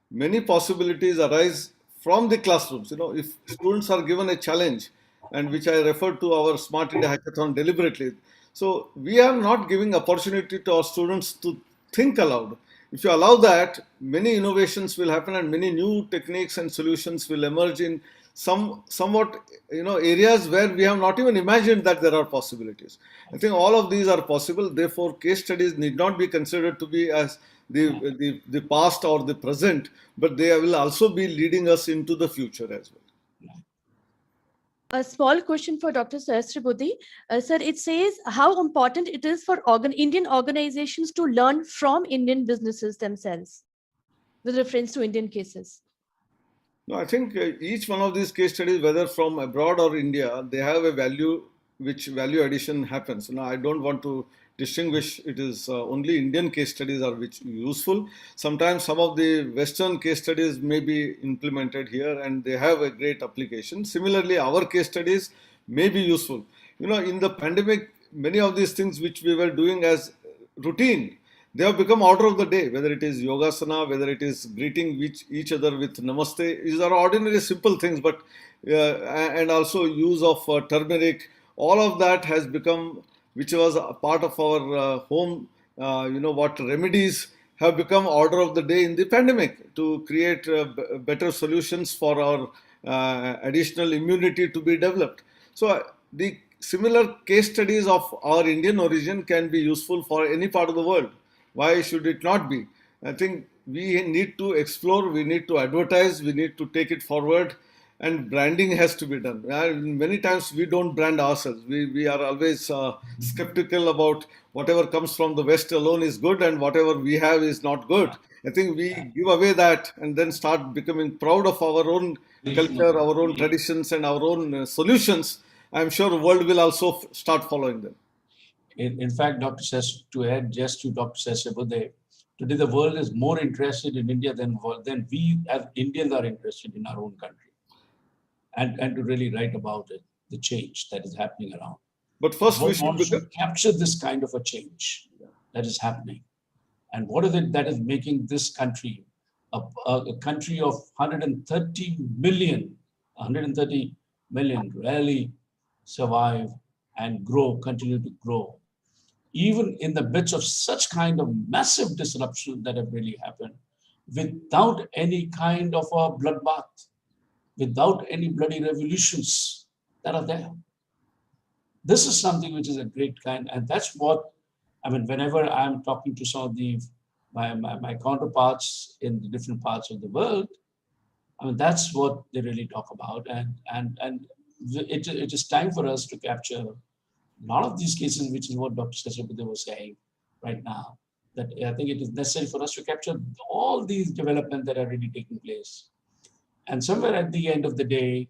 S5: many possibilities arise from the classrooms. If students are given a challenge, and which I referred to our Smart India Hackathon deliberately. So we are not giving opportunity to our students to think aloud. If you allow that, many innovations will happen and many new techniques and solutions will emerge in somewhat areas where we have not even imagined that there are possibilities. I think all of these are possible. Therefore, case studies need not be considered to be as the past or the present, but they will also be leading us into the future as well.
S1: A small question for Dr. Sahasrabudhe. Sir, it says how important it is for Indian organizations to learn from Indian businesses themselves with reference to Indian cases.
S5: No, I think each one of these case studies, whether from abroad or India, they have a value, which value addition happens. Now, I don't want to distinguish it is only Indian case studies are which useful. Sometimes some of the Western case studies may be implemented here and they have a great application. Similarly, our case studies may be useful. In the pandemic, many of these things which we were doing as routine, they have become order of the day, whether it is yogasana, whether it is greeting each other with namaste. These are ordinary simple things, but and also use of turmeric, all of that has become, which was a part of our home, what remedies have become order of the day in the pandemic to create better solutions for our additional immunity to be developed. So the similar case studies of our Indian origin can be useful for any part of the world. Why should it not be? I think we need to explore, we need to advertise, we need to take it forward, and branding has to be done. Many times we don't brand ourselves. We are always skeptical about whatever comes from the West alone is good and whatever we have is not good. I think we give away that and then start becoming proud of our own culture, our own traditions and our own solutions. I'm sure the world will also start following them.
S3: In fact, Dr. Says, to add just to Dr. Sahasrabudhe, today the world is more interested in India than we as Indians are interested in our own country. And to really write about it, the change that is happening around.
S5: But first we should
S3: capture this kind of a change that is happening. And what is it that is making this country a country of 130 million really survive and grow, continue to grow, even in the midst of such kind of massive disruption that have really happened, without any kind of a bloodbath, without any bloody revolutions that are there. This is something which is a great kind, and that's what, whenever I'm talking to some of my counterparts in the different parts of the world, that's what they really talk about, and it is time for us to capture a lot of these cases, which is what Dr. Sahasrabudhe was saying right now, that I think it is necessary for us to capture all these developments that are really taking place. And somewhere at the end of the day,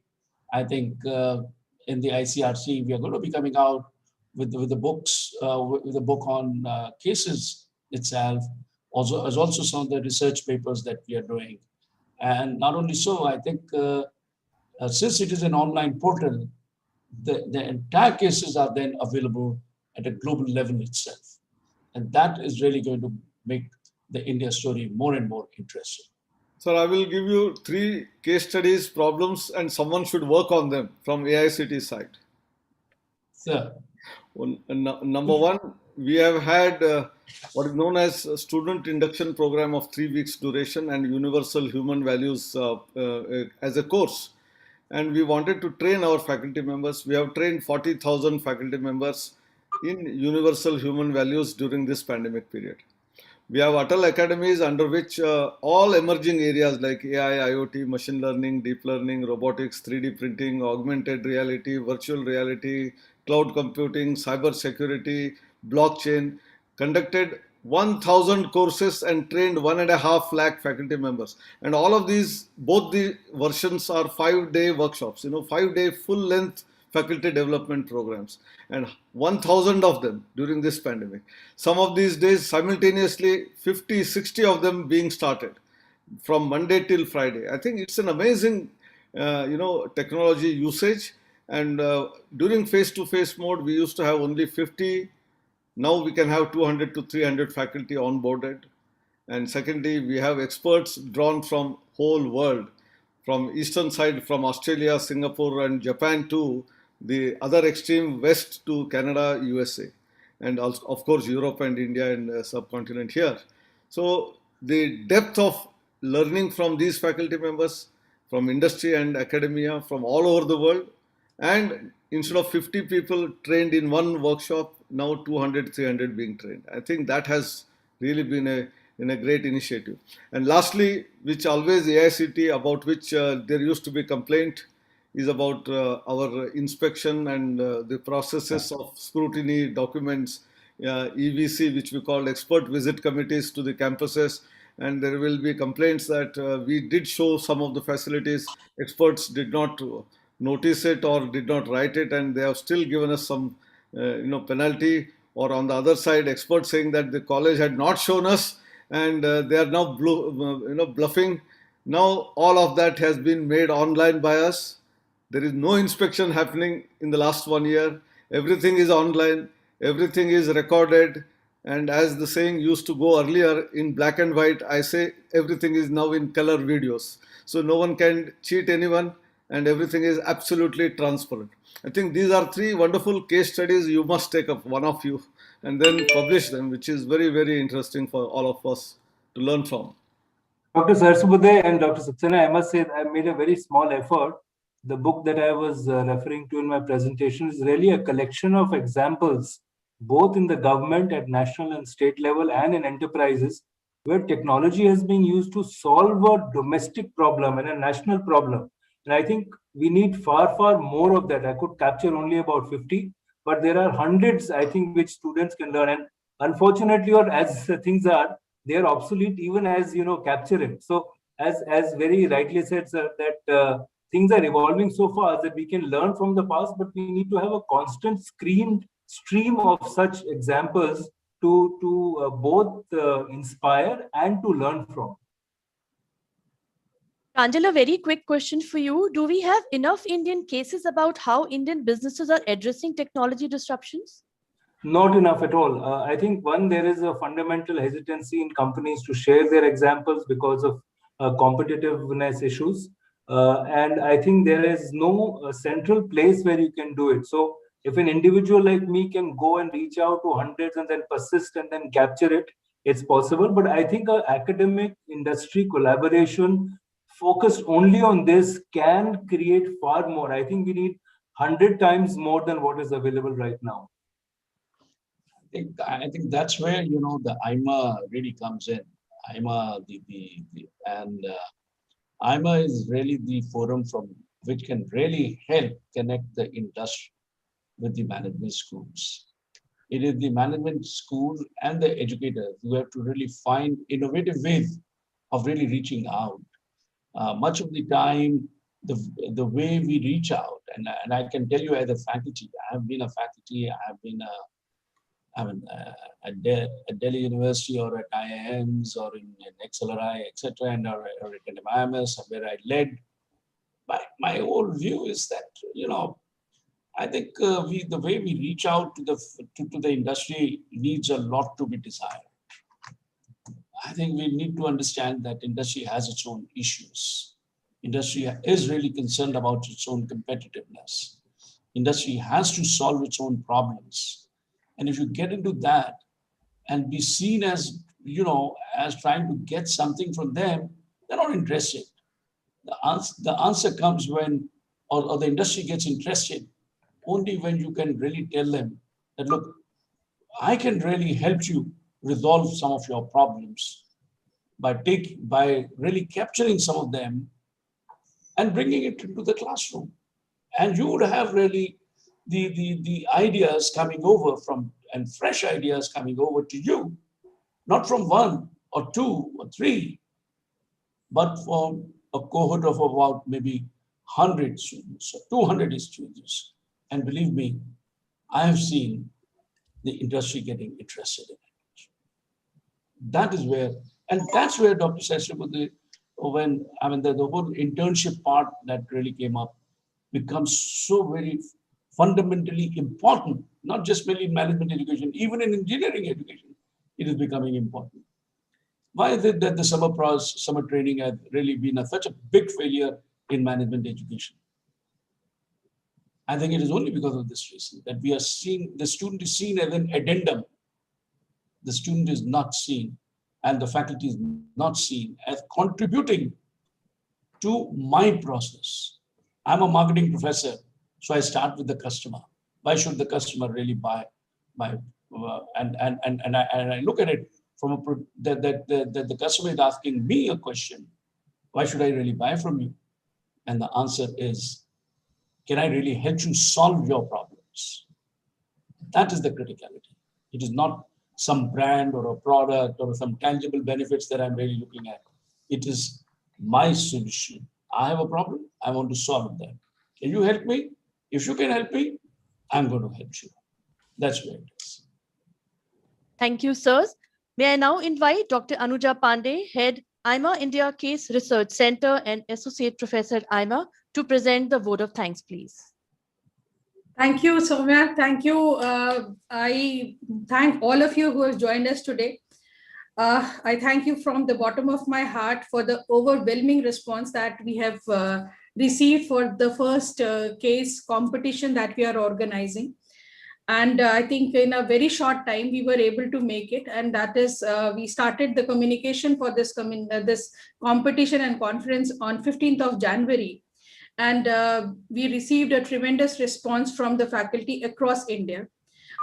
S3: I think in the ICRC, we are going to be coming out with the books, with a book on cases itself, as also some of the research papers that we are doing. And not only so, I think since it is an online portal, the entire cases are then available at a global level itself. And that is really going to make the India story more and more interesting.
S5: Sir, I will give you 3 case studies, problems, and someone should work on them from AICT side.
S3: Sir.
S5: Number 1, we have had what is known as a student induction program of 3 weeks duration and universal human values as a course. And we wanted to train our faculty members. We have trained 40,000 faculty members in universal human values during this pandemic period. We have Atal academies under which all emerging areas like AI, IoT, machine learning, deep learning, robotics, 3D printing, augmented reality, virtual reality, cloud computing, cyber security, blockchain, conducted 1,000 courses and trained 1.5 lakh faculty members. And all of these, both the versions are 5-day workshops, 5-day full-length faculty development programs, and 1,000 of them during this pandemic. Some of these days, simultaneously, 50, 60 of them being started from Monday till Friday. I think it's an amazing, technology usage. And during face-to-face mode, we used to have only 50. Now we can have 200 to 300 faculty onboarded. And secondly, we have experts drawn from whole world, from eastern side, from Australia, Singapore, and Japan to the other extreme west to Canada, USA, and also, of course, Europe and India and subcontinent here. So the depth of learning from these faculty members, from industry and academia from all over the world. And instead of 50 people trained in one workshop, now 200, 300 being trained. I think that has really been a great initiative. And lastly, which always AICTE, about which there used to be complaint, is about our inspection and the processes of scrutiny documents, EVC, which we call expert visit committees to the campuses. And there will be complaints that we did show some of the facilities, experts did not notice it or did not write it, and they have still given us some penalty. Or on the other side, experts saying that the college had not shown us, and they are now bluffing. Now all of that has been made online by us. There is no inspection happening in the last 1 year. Everything is online. Everything is recorded. And as the saying used to go earlier, in black and white, I say everything is now in color videos. So no one can cheat anyone, and everything is absolutely transparent. I think these are 3 wonderful case studies you must take up, one of you, and then publish them, which is very, very interesting for all of us to learn from.
S4: Dr. Sahasrabudhe and Dr. Saxena, I must say I made a very small effort. The book that I was referring to in my presentation is really a collection of examples, both in the government at national and state level and in enterprises, where technology has been used to solve a domestic problem and a national problem. And I think we need far, far more of that. I could capture only about 50, but there are hundreds, I think, which students can learn. And unfortunately, or as things are, they are obsolete even as capturing. So as very rightly said, sir, that things are evolving so fast that we can learn from the past, but we need to have a constant stream of such examples to both inspire and to learn from.
S1: Pranjal, a very quick question for you. Do we have enough Indian cases about how Indian businesses are addressing technology disruptions?
S4: Not enough at all. I think there is a fundamental hesitancy in companies to share their examples because of competitiveness issues. And I think there is no central place where you can do it. So if an individual like me can go and reach out to hundreds and then persist and then capture it, it's possible. But I think an academic industry collaboration focused only on this can create far more. I think we need 100 times more than what is available right now.
S3: I think that's where the AIMA really comes in. AIMA, AIMA is really the forum from which can really help connect the industry with the management schools. It is the management school and the educators who have to really find innovative ways of really reaching out. Much of the time, the way we reach out, and I can tell you as a faculty, I have been a faculty, I have been at Delhi University or at IIMs or in XLRI, etc., and or at NMIMS, where I led. My whole view is that I think the way we reach out to the industry needs a lot to be desired. I think we need to understand that industry has its own issues. Industry is really concerned about its own competitiveness. Industry has to solve its own problems. And if you get into that and be seen as, as trying to get something from them, they're not interested. The answer comes when, or the industry gets interested only when you can really tell them that, look, I can really help you resolve some of your problems by really capturing some of them and bringing it into the classroom. And you would have really the ideas coming over and fresh ideas coming over to you, not from 1 or 2 or 3, but from a cohort of about maybe 100 students or 200 students. And believe me, I have seen the industry getting interested in it. That is where, and that's where Dr. Sahasrabudhe, the whole internship part that really came up becomes so very fundamentally important, not just merely in management education, even in engineering education, it is becoming important. Why is it that the summer training has really been such a big failure in management education? I think it is only because of this reason that we are seeing the student is seen as an addendum. The student is not seen, and the faculty is not seen as contributing to my process. I'm a marketing professor, so I start with the customer. Why should the customer really buy my? And I look at it from the customer is asking me a question. Why should I really buy from you? And the answer is, can I really help you solve your problems? That is the criticality. It is not some brand or a product or some tangible benefits that I'm really looking at. It is my solution. I have a problem. I want to solve that. Can you help me? If you can help me, I'm going to help you. That's where it is.
S1: Thank you, sirs. May I now invite Dr. Anuja Pandey, Head AIMA India Case Research Center and Associate Professor at AIMA, to present the vote of thanks, please.
S6: Thank you, Soumya. Thank you. I thank all of you who have joined us today. I thank you from the bottom of my heart for the overwhelming response that we have received for the first case competition that we are organizing. And I think in a very short time, we were able to make it. And that is, we started the communication for this competition and conference on 15th of January. And we received a tremendous response from the faculty across India.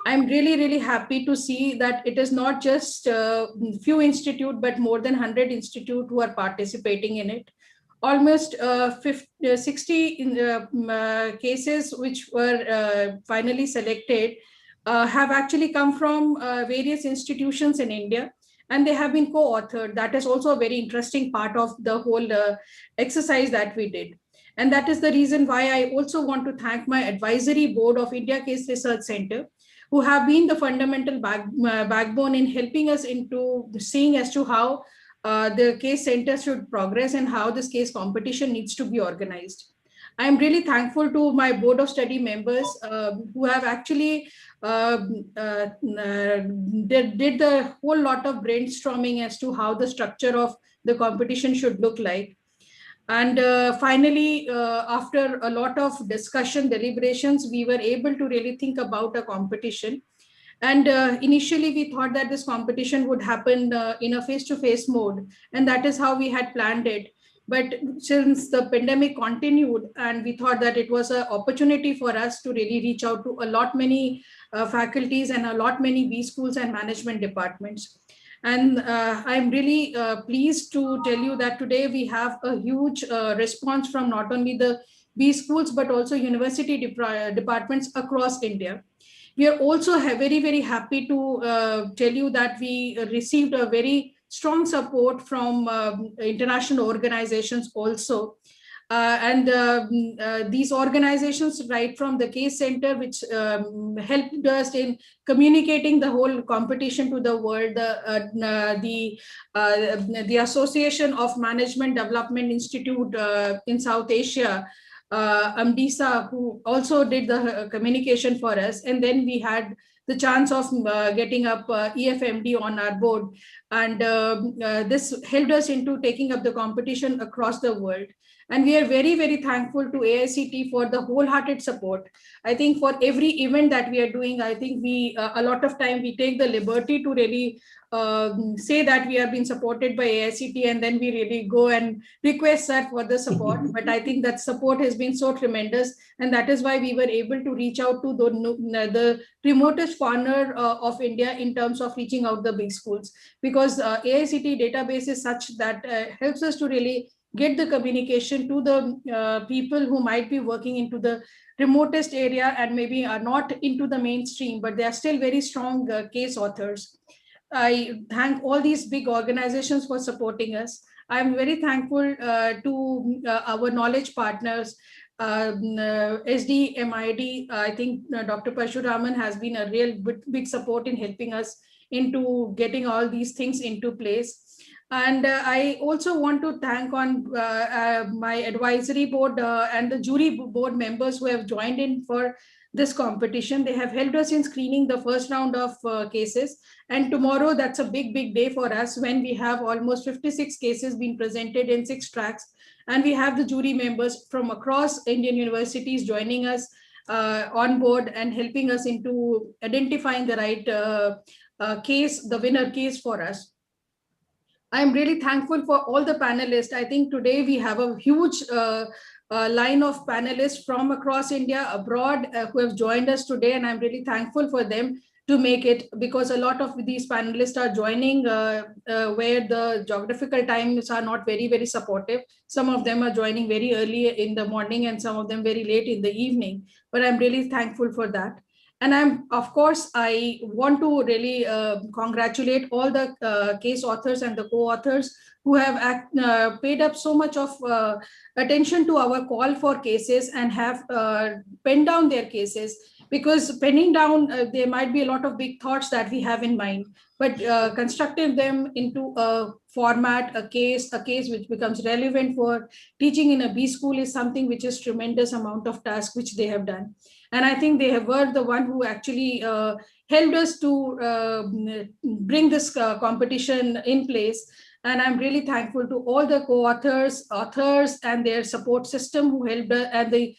S6: I'm really, really happy to see that it is not just a few institutes, but more than 100 institutes who are participating in it. Almost 60 cases which were finally selected have actually come from various institutions in India, and they have been co-authored. That is also a very interesting part of the whole exercise that we did. And that is the reason why I also want to thank my advisory board of India Case Research Center, who have been the fundamental backbone in helping us into seeing as to how the case center should progress and how this case competition needs to be organized. I'm really thankful to my board of study members who have actually did the whole lot of brainstorming as to how the structure of the competition should look like. And finally, after a lot of discussion, deliberations, we were able to really think about a competition. And initially, we thought that this competition would happen in a face-to-face mode, and that is how we had planned it. But since the pandemic continued, and we thought that it was an opportunity for us to really reach out to a lot many faculties and a lot many B schools and management departments. And I'm really pleased to tell you that today we have a huge response from not only the B schools, but also university departments across India. We are also very, very happy to tell you that we received a very strong support from international organizations also. These organizations, right from the case center, which helped us in communicating the whole competition to the world, the Association of Management Development Institute in South Asia, AMDISA, who also did the communication for us. And then we had the chance of getting up EFMD on our board. And this helped us into taking up the competition across the world. And we are very, very thankful to AICTE for the wholehearted support. I think for every event that we are doing, I think we, a lot of time we take the liberty to really say that we are being supported by AICTE, and then we really go and request that for the support. But I think that support has been so tremendous, and that is why we were able to reach out to the remotest corner of India in terms of reaching out the big schools, because AICTE database is such that helps us to really get the communication to the people who might be working into the remotest area and maybe are not into the mainstream, but they are still very strong case authors. I thank all these big organizations for supporting us. I'm very thankful to our knowledge partners, SDMID. I think Dr. Parshuraman has been a real big support in helping us into getting all these things into place. And I also want to thank on my advisory board and the jury board members who have joined in for this competition. They have helped us in screening the first round of cases. And tomorrow, that's a big, big day for us when we have almost 56 cases being presented in 6 tracks. And we have the jury members from across Indian universities joining us on board and helping us into identifying the right case, the winner case for us. I'm really thankful for all the panelists. I think today we have a huge line of panelists from across India, abroad, who have joined us today, and I'm really thankful for them to make it, because a lot of these panelists are joining where the geographical times are not very, very supportive. Some of them are joining very early in the morning and some of them very late in the evening, but I'm really thankful for that. And of course, I want to really congratulate all the case authors and the co-authors who have paid up so much of attention to our call for cases and have penned down their cases. Because penning down, there might be a lot of big thoughts that we have in mind, but constructing them into a format, a case which becomes relevant for teaching in a B school is something which is tremendous amount of task which they have done. And I think they were the one who actually helped us to bring this competition in place. And I'm really thankful to all the co-authors, authors, and their support system who helped, and the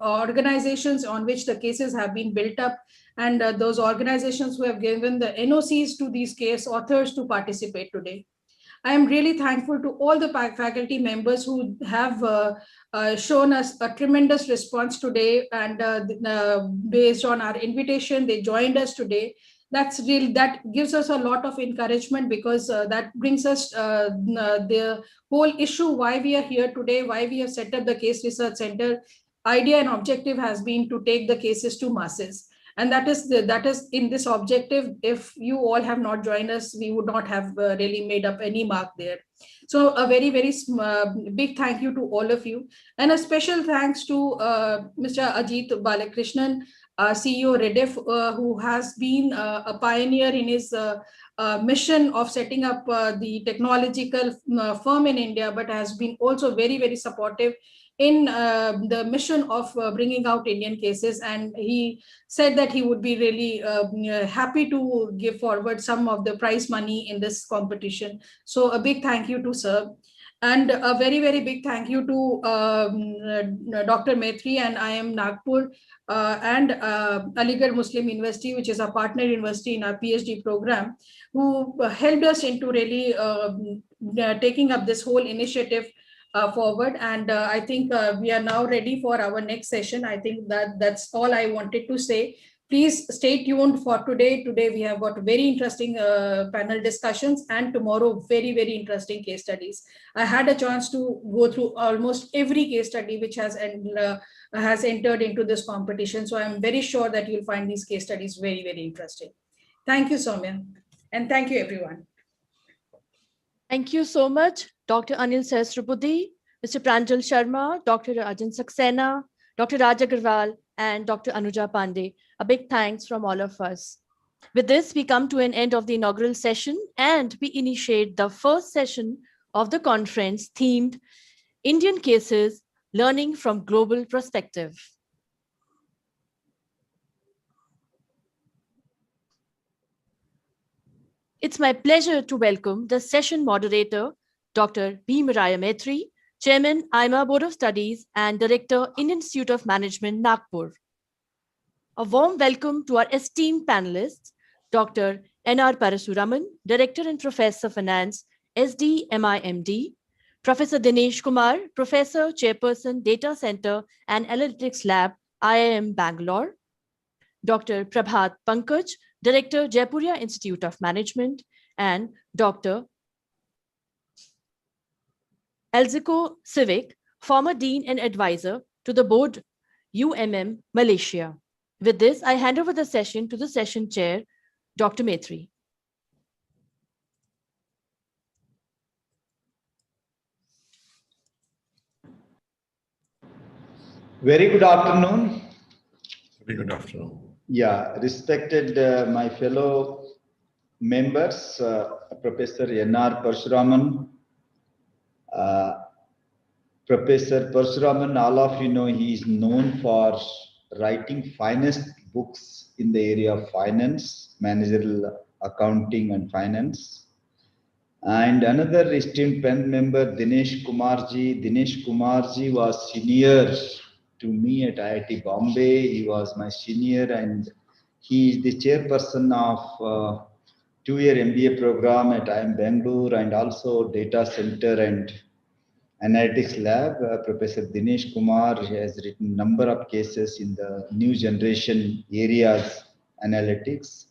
S6: organizations on which the cases have been built up, and those organizations who have given the NOCs to these case authors to participate today. I am really thankful to all the faculty members who have shown us a tremendous response today, and based on our invitation, they joined us today. That gives us a lot of encouragement, because that brings us the whole issue why we are here today, why we have set up the Case Research Center. Idea and objective has been to take the cases to masses. And that is in this objective. If you all have not joined us, we would not have really made up any mark there. So a very, very big thank you to all of you. And a special thanks to Mr. Ajit Balakrishnan, CEO Rediff, who has been a pioneer in his mission of setting up the technological firm in India, but has been also very, very supportive in the mission of bringing out Indian cases. And he said that he would be really happy to give forward some of the prize money in this competition. So a big thank you to Sir. And a very, very big thank you to Dr. Metri and IIM Nagpur and Aligarh Muslim University, which is our partner university in our PhD program, who helped us into really taking up this whole initiative forward. And I think we are now ready for our next session. I think that's all I wanted to say. Please stay tuned for today. Today we have got very interesting panel discussions, and tomorrow very, very interesting case studies. I had a chance to go through almost every case study which has entered into this competition. So I'm very sure that you'll find these case studies very, very interesting. Thank you, Soumya. And thank you, everyone.
S1: Thank you so much, Dr. Anil Sahasrabudhe, Mr. Pranjal Sharma, Dr. Rajan Saxena, Dr. Raj Agrawal, and Dr. Anuja Pandey. A big thanks from all of us. With this, we come to an end of the inaugural session, and we initiate the first session of the conference themed Indian Cases, Learning from Global Perspective. It's my pleasure to welcome the session moderator, Dr. Bhimaraya Metri, Chairman, AIMA Board of Studies and Director, Indian Institute of Management, Nagpur. A warm welcome to our esteemed panelists, Dr. N.R. Parasuraman, Director and Professor of Finance, SDMIMD, Professor Dinesh Kumar, Professor, Chairperson, Data Center and Analytics Lab, IIM Bangalore, Dr. Prabhat Pankaj, Director, Jaipuria Institute of Management, and Dr. Zeljko Sevic, former Dean and Advisor to the Board UMM Malaysia. With this, I hand over the session to the session chair, Dr. Metri.
S7: Very good afternoon.
S8: Very good afternoon.
S7: Yeah, respected my fellow members, Professor N.R. Parasuraman. Professor Parasuraman, all of you know, he is known for writing finest books in the area of finance, managerial accounting and finance. And another esteemed panel member, Dinesh Kumarji. Dinesh Kumarji was senior to me at IIT Bombay. He was my senior, and he is the chairperson of 2-year MBA program at IIM Bangalore, and also data center and analytics lab. Professor Dinesh Kumar has written number of cases in the new generation areas analytics.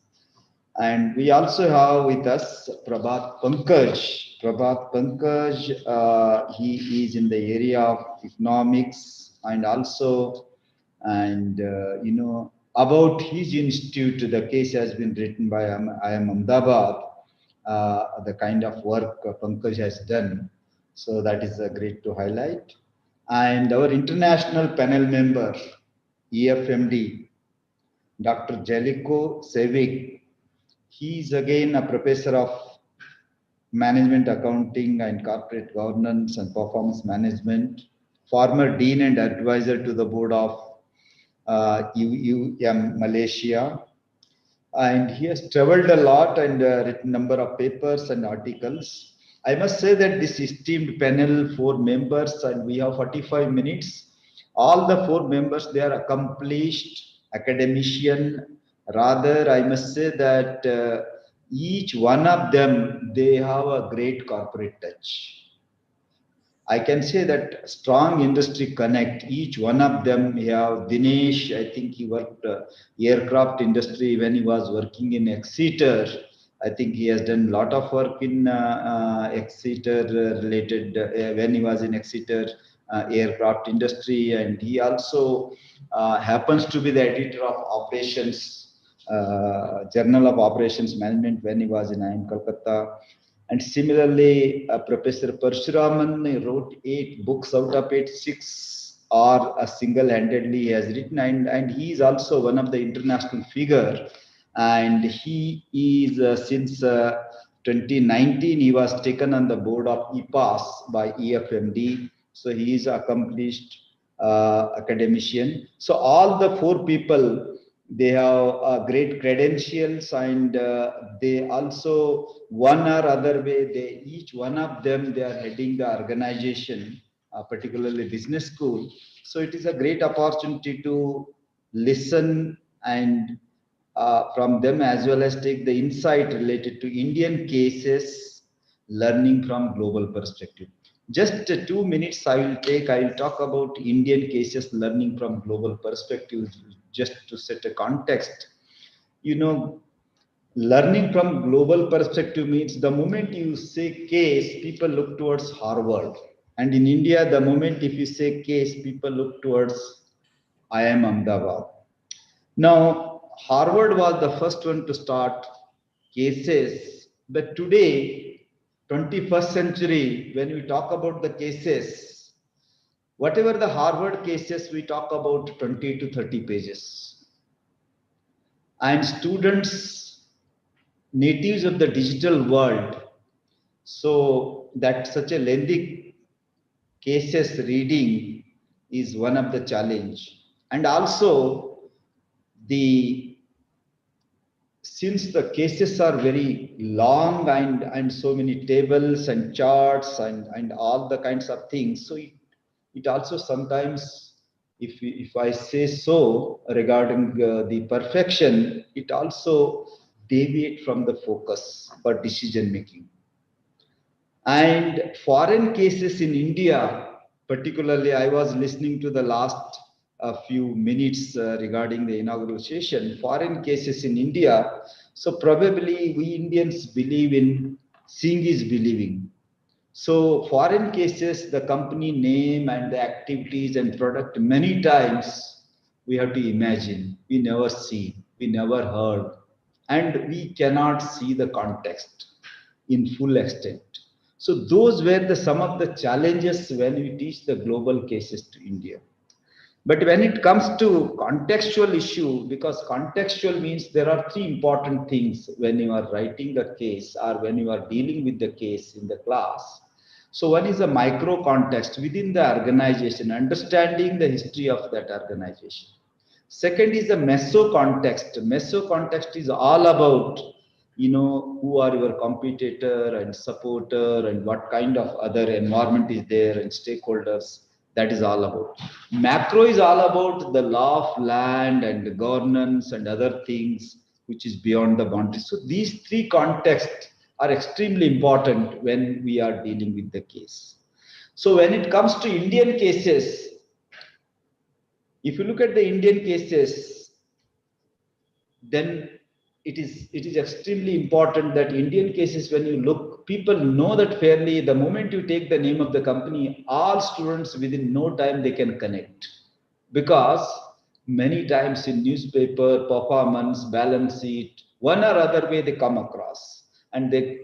S7: And we also have with us Prabhat Pankaj. Prabhat Pankaj, he is in the area of economics and also, about his institute, the case has been written by IIM Ahmedabad, the kind of work Pankaj has done. So that is great to highlight. And our international panel member, EFMD, Dr. Zeljko Sevic. He is again a professor of management accounting and corporate governance and performance management, former dean and advisor to the board of UMM Malaysia. And he has traveled a lot and written number of papers and articles. I must say that this esteemed panel, 4 members, and we have 45 minutes. All the 4 members, they are accomplished academician. Rather, I must say that each one of them, they have a great corporate touch. I can say that strong industry connect. Each one of them have Dinesh. I think he worked aircraft industry when he was working in Exeter. I think he has done a lot of work in Exeter related when he was in Exeter aircraft industry, and he also happens to be the editor of operations, Journal of Operations Management when he was in IIM Kolkata. And similarly, Professor Parshuraman wrote 8 books, out of 8, 6 are single-handedly he has written, and he is also one of the international figure. And he is since 2019 he was taken on the board of ethos by EFMD. So he is accomplished academician. So all the 4 people, they have great credentials, and they also one or other way, they each one of them, they are heading the organization, particularly business school. So it is a great opportunity to listen and from them, as well as take the insight related to Indian cases, learning from global perspective. Just 2 minutes I will take. I will talk about Indian cases, learning from global perspective, just to set a context. Learning from global perspective means the moment you say case, people look towards Harvard. And in India, the moment if you say case, people look towards IIM Ahmedabad. Now, Harvard was the first one to start cases, but today, 21st century, when we talk about the cases, whatever the Harvard cases, we talk about 20 to 30 pages. And students, natives of the digital world, so that such a lengthy cases reading is one of the challenge. And also, since the cases are very long and so many tables and charts and all the kinds of things, so it also sometimes, if I say so regarding the perfection, it also deviate from the focus for decision making. And foreign cases in India, particularly, I was listening to the last few minutes regarding the inaugural session, foreign cases in India. So probably we Indians believe in seeing is believing. So foreign cases, the company name and the activities and product, many times we have to imagine, we never see, we never heard, and we cannot see the context in full extent. So those were some of the challenges when we teach the global cases to India. But when it comes to contextual issue, because contextual means there are 3 important things when you are writing a case or when you are dealing with the case in the class. So one is a micro context within the organization, understanding the history of that organization. Second is the meso context. Meso context is all about, who are your competitor and supporter and what kind of other environment is there and stakeholders. That is all about. Macro is all about the law of land and the governance and other things which is beyond the boundary. So these three contexts are extremely important when we are dealing with the case. So when it comes to Indian cases, if you look at the Indian cases, then it is extremely important that Indian cases, when you look, people know that fairly. The moment you take the name of the company, all students within no time they can connect, because many times in newspaper, performance, balance sheet, one or other way they come across, and they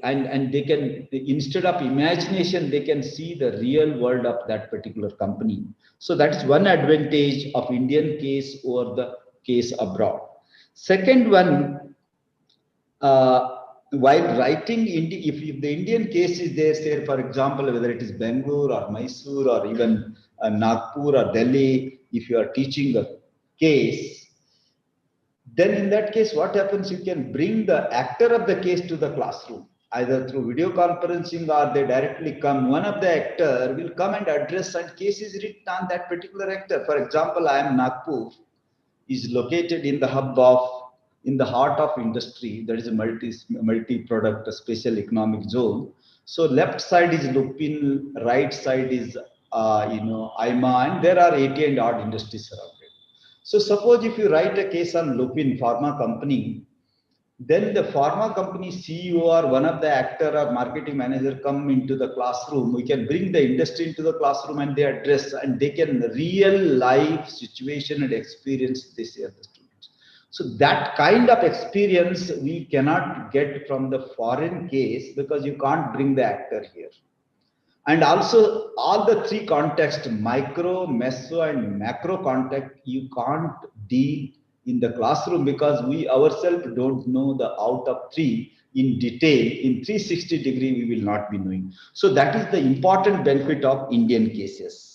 S7: can, instead of imagination, they can see the real world of that particular company. So that is one advantage of Indian case over the case abroad. Second one, while writing, if the Indian case is there, say for example, whether it is Bangalore or Mysore or even Nagpur or Delhi, if you are teaching a case, then in that case, what happens? You can bring the actor of the case to the classroom, either through video conferencing or they directly come. One of the actor will come and address, and case is written on that particular actor. For example, IIM Nagpur is located in the hub of, in the heart of industry. There is a multi-product, special economic zone. So left side is Lupin, right side is AIMA, and there are 80 and odd industries surrounded. So suppose if you write a case on Lupin pharma company, then the pharma company CEO or one of the actor or marketing manager come into the classroom. We can bring the industry into the classroom and they address, and they can real life situation and experience they share the students. So that kind of experience we cannot get from the foreign case, because you can't bring the actor here. And also all the three contexts, micro, meso and macro context, you can't deal in the classroom, because we ourselves don't know the out of three in detail. In 360 degree, we will not be knowing. So that is the important benefit of Indian cases.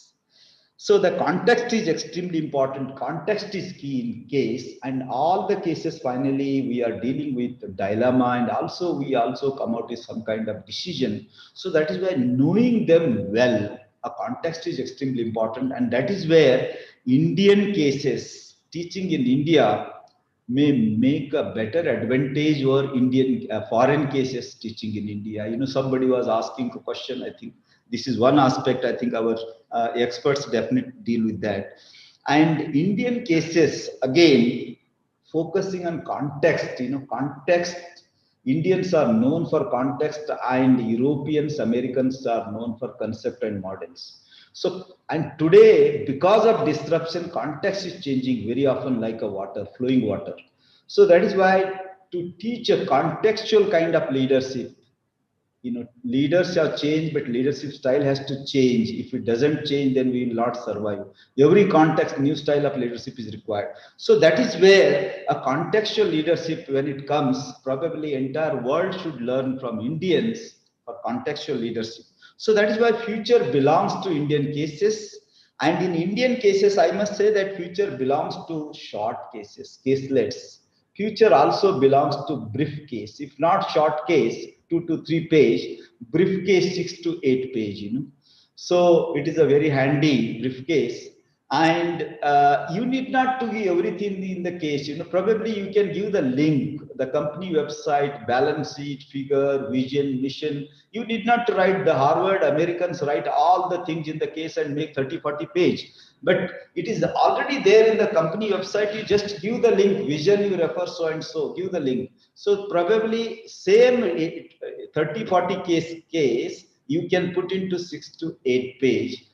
S7: So the context is extremely important. Context is key in case, and all the cases finally we are dealing with dilemma, and also we also come out with some kind of decision. So that is why knowing them well, a context is extremely important, and that is where Indian cases, teaching in India, may make a better advantage over Indian foreign cases teaching in India. Somebody was asking a question. I think this is one aspect. I think our experts definitely deal with that. And Indian cases, again, focusing on context. Context. Indians are known for context, and Europeans, Americans are known for concept and models. So, and today, because of disruption, context is changing very often like a water, flowing water. So that is why to teach a contextual kind of leadership, leaders have changed, but leadership style has to change. If it doesn't change, then we will not survive. Every context, new style of leadership is required. So that is where a contextual leadership, when it comes, probably entire world should learn from Indians for contextual leadership. So that is why future belongs to Indian cases. And in Indian cases, I must say that future belongs to short cases, caselets. Future also belongs to brief case. If not short case, 2 to 3 page, brief case 6 to 8 page. So it is a very handy brief case. And you need not to give everything in the case. Probably you can give the link, the company website, balance sheet, figure, vision, mission. You need not to write the Harvard. Americans write all the things in the case and make 30-40 page. But it is already there in the company website. You just give the link, vision, you refer so and so, give the link. So probably same 30-40 case, you can put into 6 to 8 page.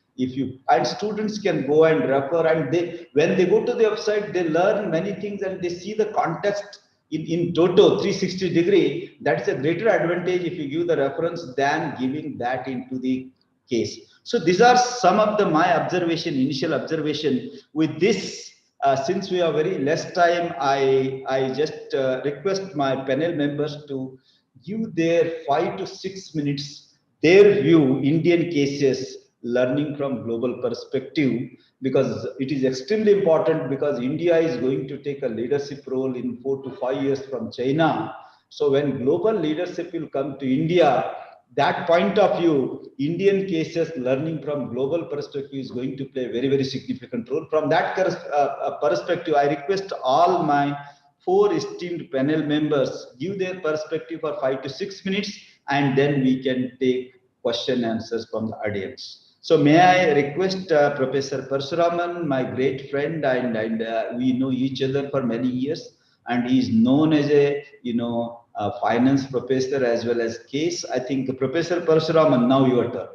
S7: And students can go and refer, and when they go to the website, they learn many things and they see the context in total 360 degree. That is a greater advantage if you give the reference than giving that into the case. So these are some of my initial observation. With this, since we have very less time, I just request my panel members to give their 5 to 6 minutes, their view, Indian cases, learning from global perspective, because it is extremely important, because India is going to take a leadership role in 4 to 5 years from China. So when global leadership will come to India, that point of view, Indian cases learning from global perspective is going to play a very, very significant role. From that perspective, I request all my 4 esteemed panel members give their perspective for 5 to 6 minutes, and then we can take question answers from the audience. So may I request Professor Parshuraman, my great friend, and we know each other for many years, and he is known as a finance professor as well as case. I think Professor Parshuraman, now your turn.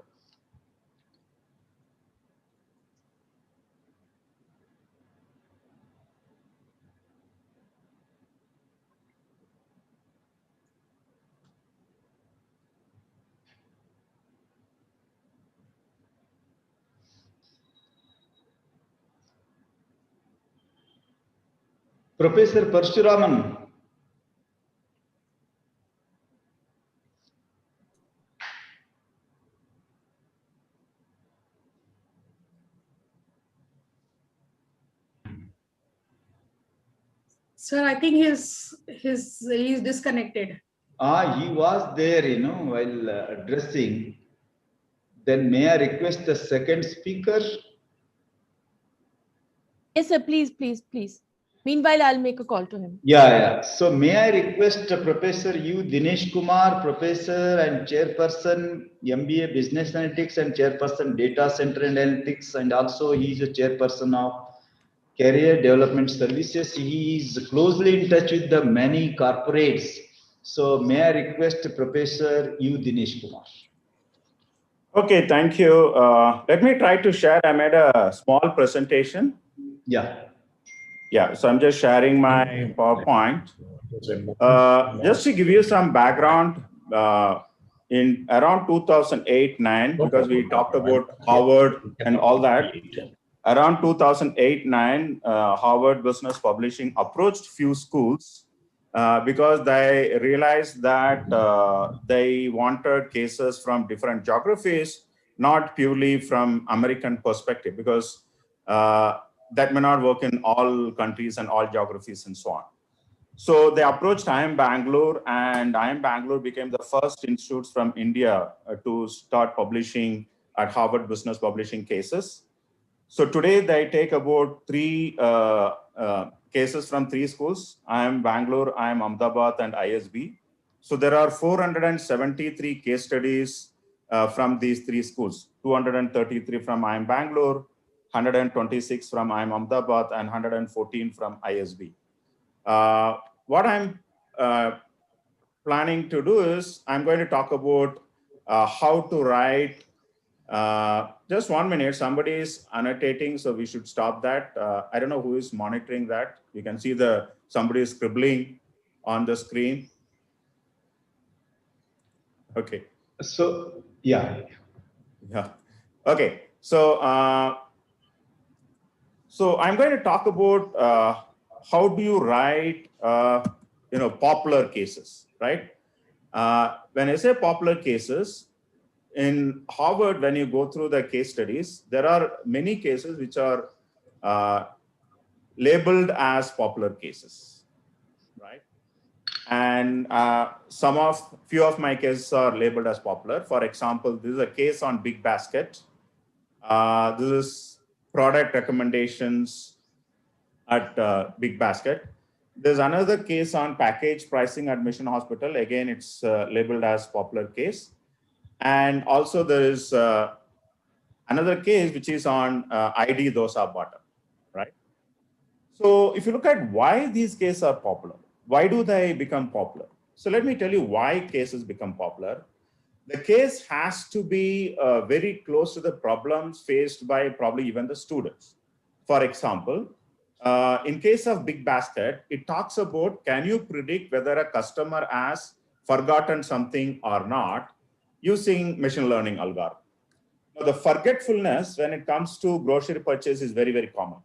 S7: Professor Parshuraman.
S6: Sir, I think he's disconnected.
S7: He was there, while addressing. Then may I request the second speaker?
S1: Yes, sir. Please. Meanwhile, I'll make a call to him.
S7: Yeah. So may I request Professor Dinesh Kumar, Professor and Chairperson, MBA Business Analytics and Chairperson Data Center Analytics, and also he is a Chairperson of Career Development Services. He is closely in touch with the many corporates. So may I request Professor Dinesh Kumar?
S9: Okay, thank you. Let me try to share. I made a small presentation. Yeah, so I'm just sharing my PowerPoint. Just to give you some background, in around 2008-9, because we talked about Harvard and all that, around 2008-9, Harvard Business Publishing approached few schools because they realized that they wanted cases from different geographies, not purely from American perspective, because that may not work in all countries and all geographies and so on. So they approached IIM Bangalore, and IIM Bangalore became the first institute from India to start publishing at Harvard Business Publishing cases. So today they take about 3 cases from 3 schools: IIM Bangalore, IIM Ahmedabad, and ISB. So there are 473 case studies from these 3 schools: 233 from IIM Bangalore, 126 from IIM Ahmedabad, and 114 from ISB. What I'm planning to do is I'm going to talk about how to write. Just 1 minute, somebody is annotating, so we should stop that. I don't know who is monitoring that. You can see somebody is scribbling on the screen. Okay.
S7: So, yeah.
S9: Okay. So I'm going to talk about how do you write, popular cases, right? When I say popular cases, in Harvard, when you go through the case studies, there are many cases which are labeled as popular cases, right? And few of my cases are labeled as popular. For example, this is a case on Big Basket. This is product recommendations at Big Basket. There's another case on package pricing at Mission Hospital. Again, it's labeled as popular case. And also there is another case which is on ID dosa butter, right? So if you look at why these cases are popular, why do they become popular? So let me tell you why cases become popular. The case has to be very close to the problems faced by probably even the students. For example, in case of Big Basket, it talks about, can you predict whether a customer has forgotten something or not using machine learning algorithm? Now, the forgetfulness when it comes to grocery purchase is very, very common.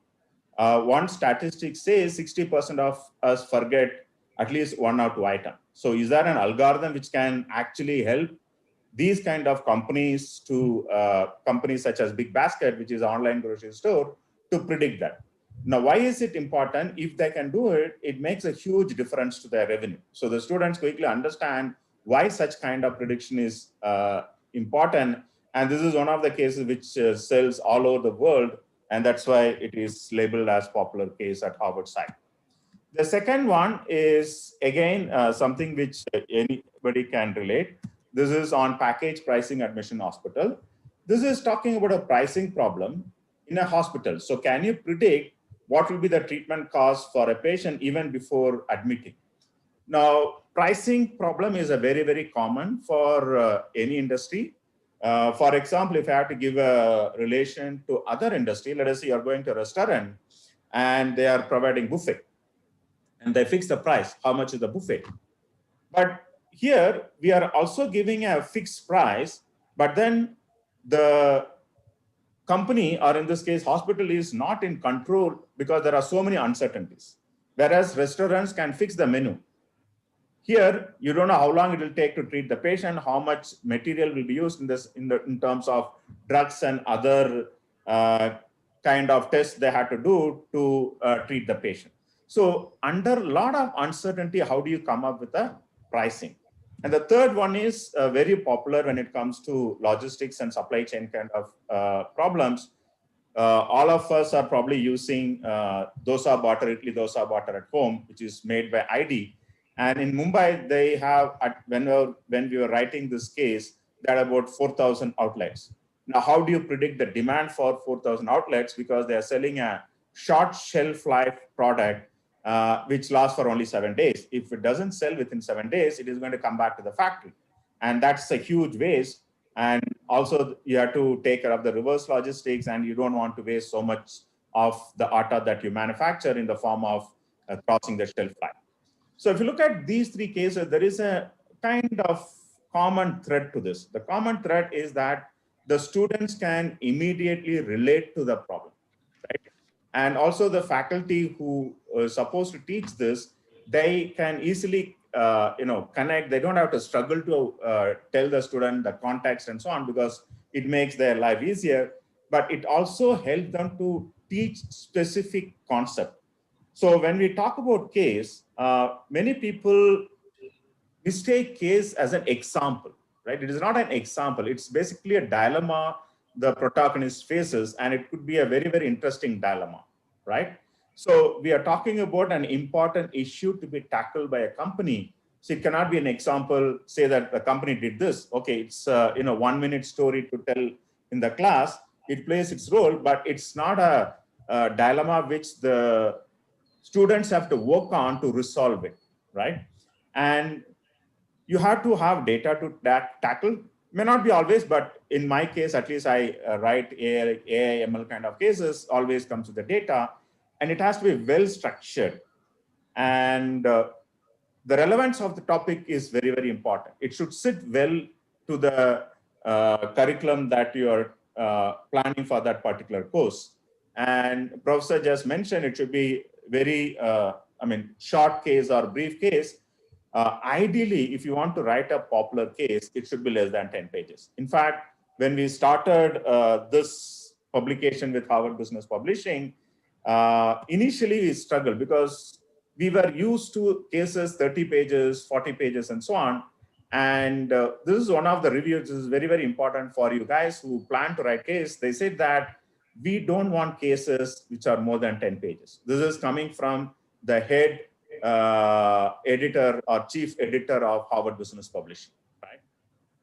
S9: One statistic says 60% of us forget at least 1 or 2 items. So is there an algorithm which can actually help these kind of companies companies such as Big Basket, which is an online grocery store, to predict that? Now, why is it important? If they can do it, it makes a huge difference to their revenue. So the students quickly understand why such kind of prediction is important. And this is one of the cases which sells all over the world. And that's why it is labeled as popular case at Harvard site. The second one is, again, something which anybody can relate. This is on package pricing admission hospital. This is talking about a pricing problem in a hospital. So can you predict what will be the treatment cost for a patient even before admitting? Now, pricing problem is a very, very common for any industry. For example, if I have to give a relation to other industry, let us say you're going to a restaurant and they are providing buffet and they fix the price. How much is the buffet? But here we are also giving a fixed price, but then the company, or in this case, hospital, is not in control because there are so many uncertainties. Whereas restaurants can fix the menu. Here, you don't know how long it will take to treat the patient, how much material will be used in terms of drugs and other kind of tests they had to do to treat the patient. So under a lot of uncertainty, how do you come up with a pricing? And the third one is very popular when it comes to logistics and supply chain kind of problems. All of us are probably using dosa butter, idli dosa butter at home, which is made by ID. And in Mumbai, they have, when we were writing this case, there are about 4,000 outlets. Now, how do you predict the demand for 4,000 outlets? Because they are selling a short shelf life product, which lasts for only 7 days. If it doesn't sell within 7 days, it is going to come back to the factory. And that's a huge waste. And also, you have to take care of the reverse logistics, and you don't want to waste so much of the atta that you manufacture in the form of crossing the shelf life. So if you look at these three cases, there is a kind of common thread to this. The common thread is that the students can immediately relate to the problem, right? And also the faculty who are supposed to teach this, they can easily connect. They don't have to struggle to tell the student the context and so on, because it makes their life easier, but it also helps them to teach specific concept. So when we talk about case, many people mistake case as an example, right? It is not an example. It's basically a dilemma the protagonist faces, and it could be a very, very interesting dilemma, right? So we are talking about an important issue to be tackled by a company. So it cannot be an example, say that the company did this. Okay, it's a 1 minute story to tell in the class. It plays its role, but it's not a dilemma which the students have to work on to resolve it, right? And you have to have data to tackle. May not be always, but in my case, at least I write AI, ML kind of cases, always comes with the data, and it has to be well structured. And the relevance of the topic is very, very important. It should sit well to the curriculum that you are planning for that particular course. And Professor just mentioned it should be very, short case or brief case. Ideally, if you want to write a popular case, it should be less than 10 pages. In fact, when we started this publication with Harvard Business Publishing, initially we struggled because we were used to cases 30 pages, 40 pages, and so on. And this is one of the reviews. This is very, very important for you guys who plan to write case. They said that we don't want cases which are more than 10 pages. This is coming from the head editor or chief editor of Harvard Business Publishing, right?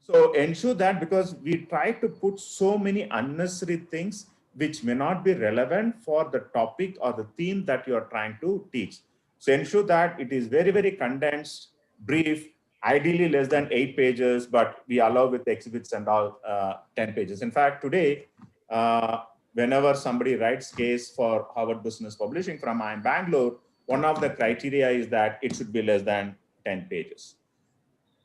S9: So ensure that, because we try to put so many unnecessary things which may not be relevant for the topic or the theme that you are trying to teach. So ensure that it is very, very condensed, brief, ideally less than 8 pages, but we allow with exhibits and all 10 pages. In fact, today, whenever somebody writes case for Harvard Business Publishing from IIM Bangalore, one of the criteria is that it should be less than 10 pages.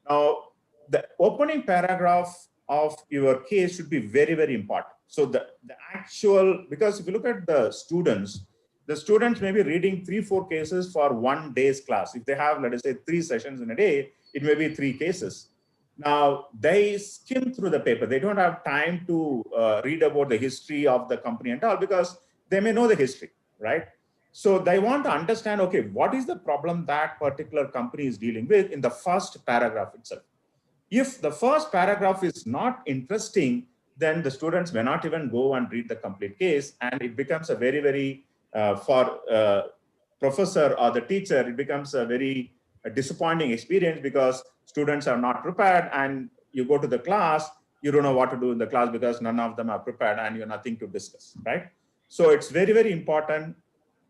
S9: Now, the opening paragraph of your case should be very, very important. So the actual, because if you look at the students may be reading 3-4 cases for 1 day's class. If they have, let us say, 3 sessions in a day, it may be 3 cases. Now, they skim through the paper. They don't have time to read about the history of the company and all, because they may know the history, right? So they want to understand, okay, what is the problem that particular company is dealing with in the first paragraph itself. If the first paragraph is not interesting, then the students may not even go and read the complete case, and it becomes a very, very, for professor or the teacher, it becomes a very disappointing experience because students are not prepared, and you go to the class, you don't know what to do in the class because none of them are prepared and you have nothing to discuss, right? So it's very, very important.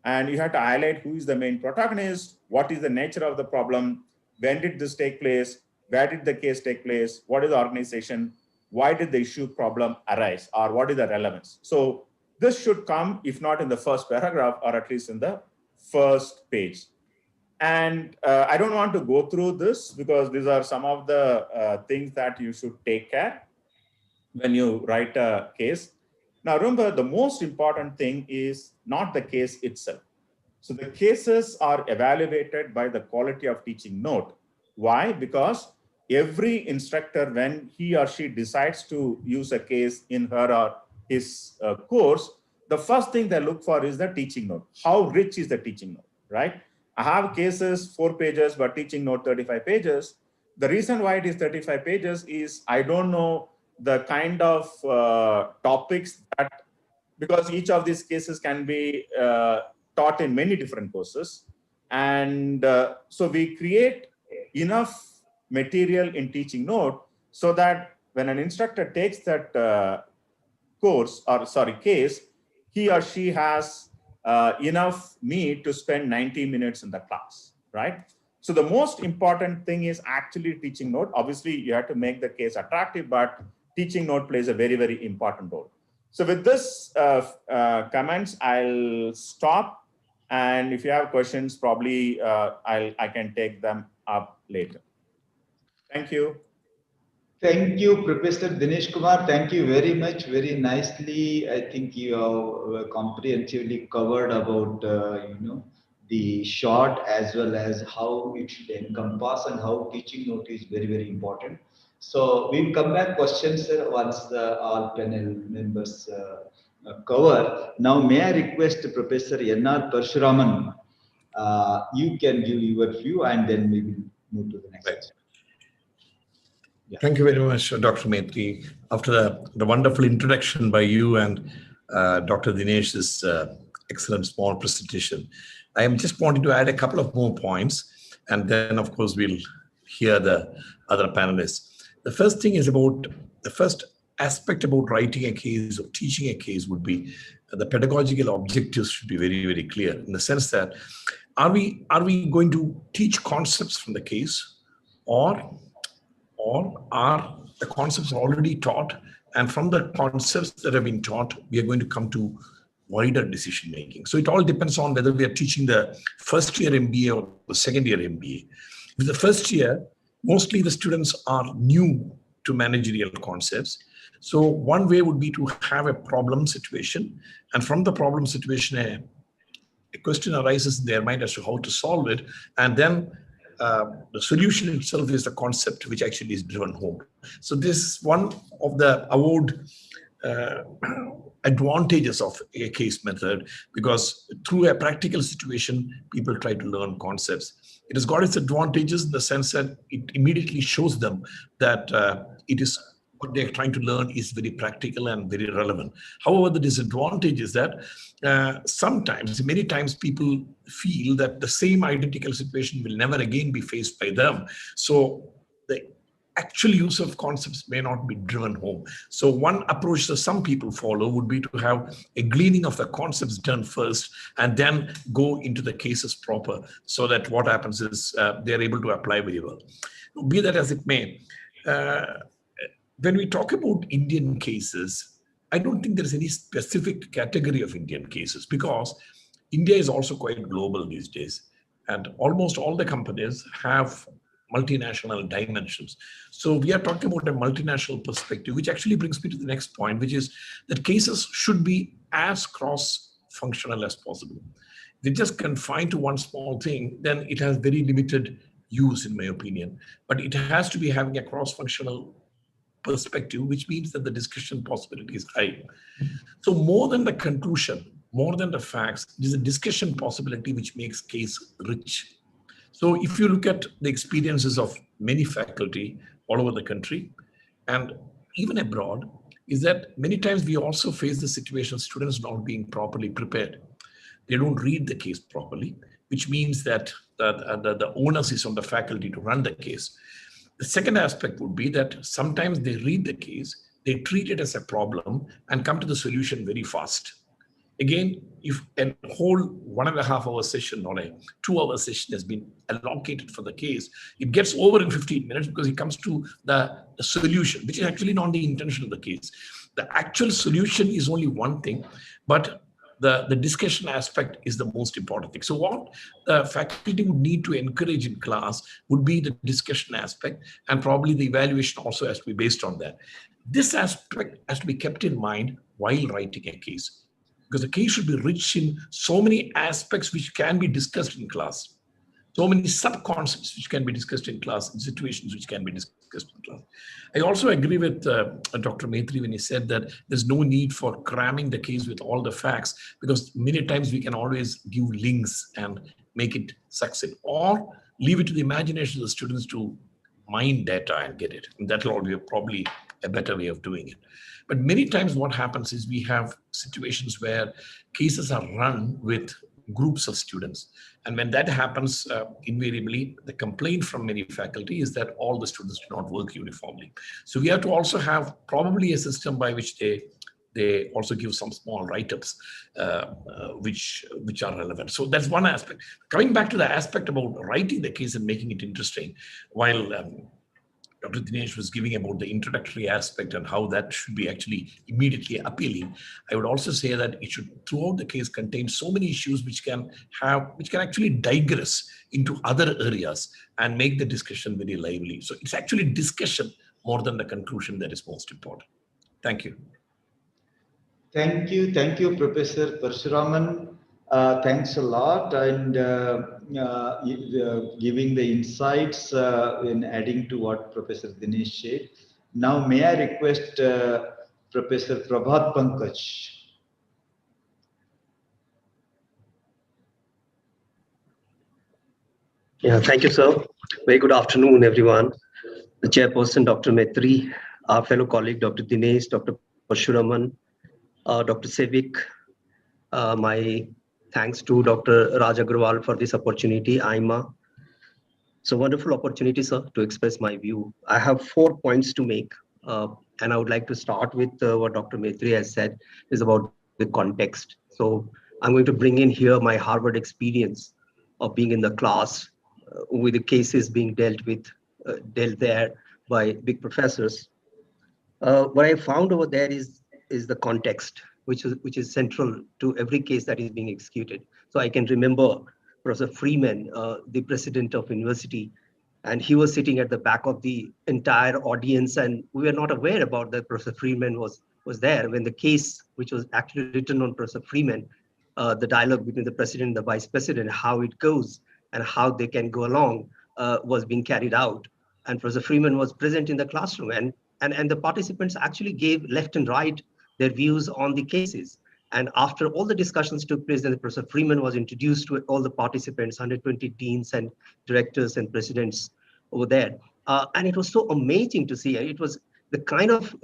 S9: And you have to highlight who is the main protagonist, what is the nature of the problem, when did this take place, where did the case take place, what is the organization, why did the issue problem arise, or what is the relevance. So this should come, if not in the first paragraph, or at least in the first page. And I don't want to go through this because these are some of the things that you should take care when you write a case. Now, remember, the most important thing is not the case itself. So the cases are evaluated by the quality of teaching note. Why? Because every instructor, when he or she decides to use a case in her or his course, the first thing they look for is the teaching note. How rich is the teaching note, right? I have cases 4 pages, but teaching note 35 pages. The reason why it is 35 pages is I don't know the kind of topics that, because each of these cases can be taught in many different courses. And so we create enough material in teaching note so that when an instructor takes that case, he or she has enough meat to spend 90 minutes in the class, right? So the most important thing is actually teaching note. Obviously, you have to make the case attractive, but teaching note plays a very, very important role. So with this comments, I'll stop. And if you have questions, probably I can take them up later. Thank you.
S7: Thank you, Professor Dinesh Kumar. Thank you very much. Very nicely. I think you have comprehensively covered about, the short as well as how it should encompass and how teaching note is very, very important. So we'll come back questions once all panel members cover. Now, may I request Professor N.R. Parshuraman, you can give your view and then we will move to the next.
S8: Right. Yeah. Thank you very much, Dr. Metri. After the wonderful introduction by you and Dr. Dinesh's excellent small presentation, I am just wanting to add a couple of more points, and then of course we'll hear the other panelists. The first thing is about the first aspect about writing a case or teaching a case would be the pedagogical objectives should be very, very clear in the sense that are we going to teach concepts from the case, or are the concepts already taught, and from the concepts that have been taught, we are going to come to wider decision making. So it all depends on whether we are teaching the first year MBA or the second year MBA. With the first year, mostly the students are new to managerial concepts. So one way would be to have a problem situation, and from the problem situation, a question arises in their mind as to how to solve it, and then the solution itself is the concept which actually is driven home. So this is one of the award advantages of a case method, because through a practical situation, people try to learn concepts. It has got its advantages in the sense that it immediately shows them that it is what they're trying to learn is very practical and very relevant. However, the disadvantage is that many times people feel that the same identical situation will never again be faced by them. So the actual use of concepts may not be driven home. So one approach that some people follow would be to have a gleaning of the concepts done first and then go into the cases proper, so that what happens is they're able to apply very well. Be that as it may, when we talk about Indian cases, I don't think there is any specific category of Indian cases, because India is also quite global these days, and almost all the companies have multinational dimensions. So we are talking about a multinational perspective, which actually brings me to the next point, which is that cases should be as cross-functional as possible. If they just confine to one small thing, then it has very limited use, in my opinion. But it has to be having a cross-functional perspective, which means that the discussion possibility is high. So more than the conclusion, more than the facts, it is a discussion possibility which makes case rich. So if you look at the experiences of many faculty all over the country and even abroad, is that many times we also face the situation of students not being properly prepared. They don't read the case properly. which means that the onus is on the faculty to run the case. The second aspect would be that sometimes they read the case, they treat it as a problem and come to the solution very fast. Again, if a whole 1.5 hour session or a 2-hour session has been allocated for the case, it gets over in 15 minutes because it comes to the solution, which is actually not the intention of the case. The actual solution is only one thing, but the discussion aspect is the most important thing. So what the faculty would need to encourage in class would be the discussion aspect, and probably the evaluation also has to be based on that. This aspect has to be kept in mind while writing a case, because the case should be rich in so many aspects which can be discussed in class, so many sub-concepts which can be discussed in class, and situations which can be discussed in class. I also agree with Dr. Metri when he said that there's no need for cramming the case with all the facts, because many times we can always give links and make it succinct, or leave it to the imagination of the students to mine data and get it. And that will be probably a better way of doing it. But many times what happens is we have situations where cases are run with groups of students. And when that happens, invariably, the complaint from many faculty is that all the students do not work uniformly. So we have to also have probably a system by which they also give some small write-ups which are relevant. So that's one aspect. Coming back to the aspect about writing the case and making it interesting, while Dr. Dinesh was giving about the introductory aspect and how that should be actually immediately appealing, I would also say that it should, throughout the case, contain so many issues which can actually digress into other areas and make the discussion very lively. So it's actually discussion more than the conclusion that is most important. Thank you.
S7: Thank you, Professor Parshuraman. Thanks a lot, and giving the insights in adding to what Professor Dinesh said. Now, may I request Professor Prabhat Pankaj?
S10: Yeah, thank you, sir. Very good afternoon, everyone. The Chairperson, Dr. Metri, our fellow colleague, Dr. Dinesh, Dr. Parshuraman, Dr. Sevic, my thanks to Dr. Raj Agrawal for this opportunity, AIMA. So wonderful opportunity, sir, to express my view. I have 4 points to make, and I would like to start with what Dr. Metri has said is about the context. So I'm going to bring in here my Harvard experience of being in the class with the cases being dealt there by big professors. What I found over there is the context, which is central to every case that is being executed. So I can remember Professor Freeman, the president of university, and he was sitting at the back of the entire audience, and we were not aware about that Professor Freeman was there when the case, which was actually written on Professor Freeman, the dialogue between the president and the vice president, how it goes and how they can go along, was being carried out. And Professor Freeman was present in the classroom, and the participants actually gave left and right their views on the cases. And after all the discussions took place, then Professor Freeman was introduced to all the participants, 120 deans and directors and presidents over there. And it was so amazing to see. It was the kind of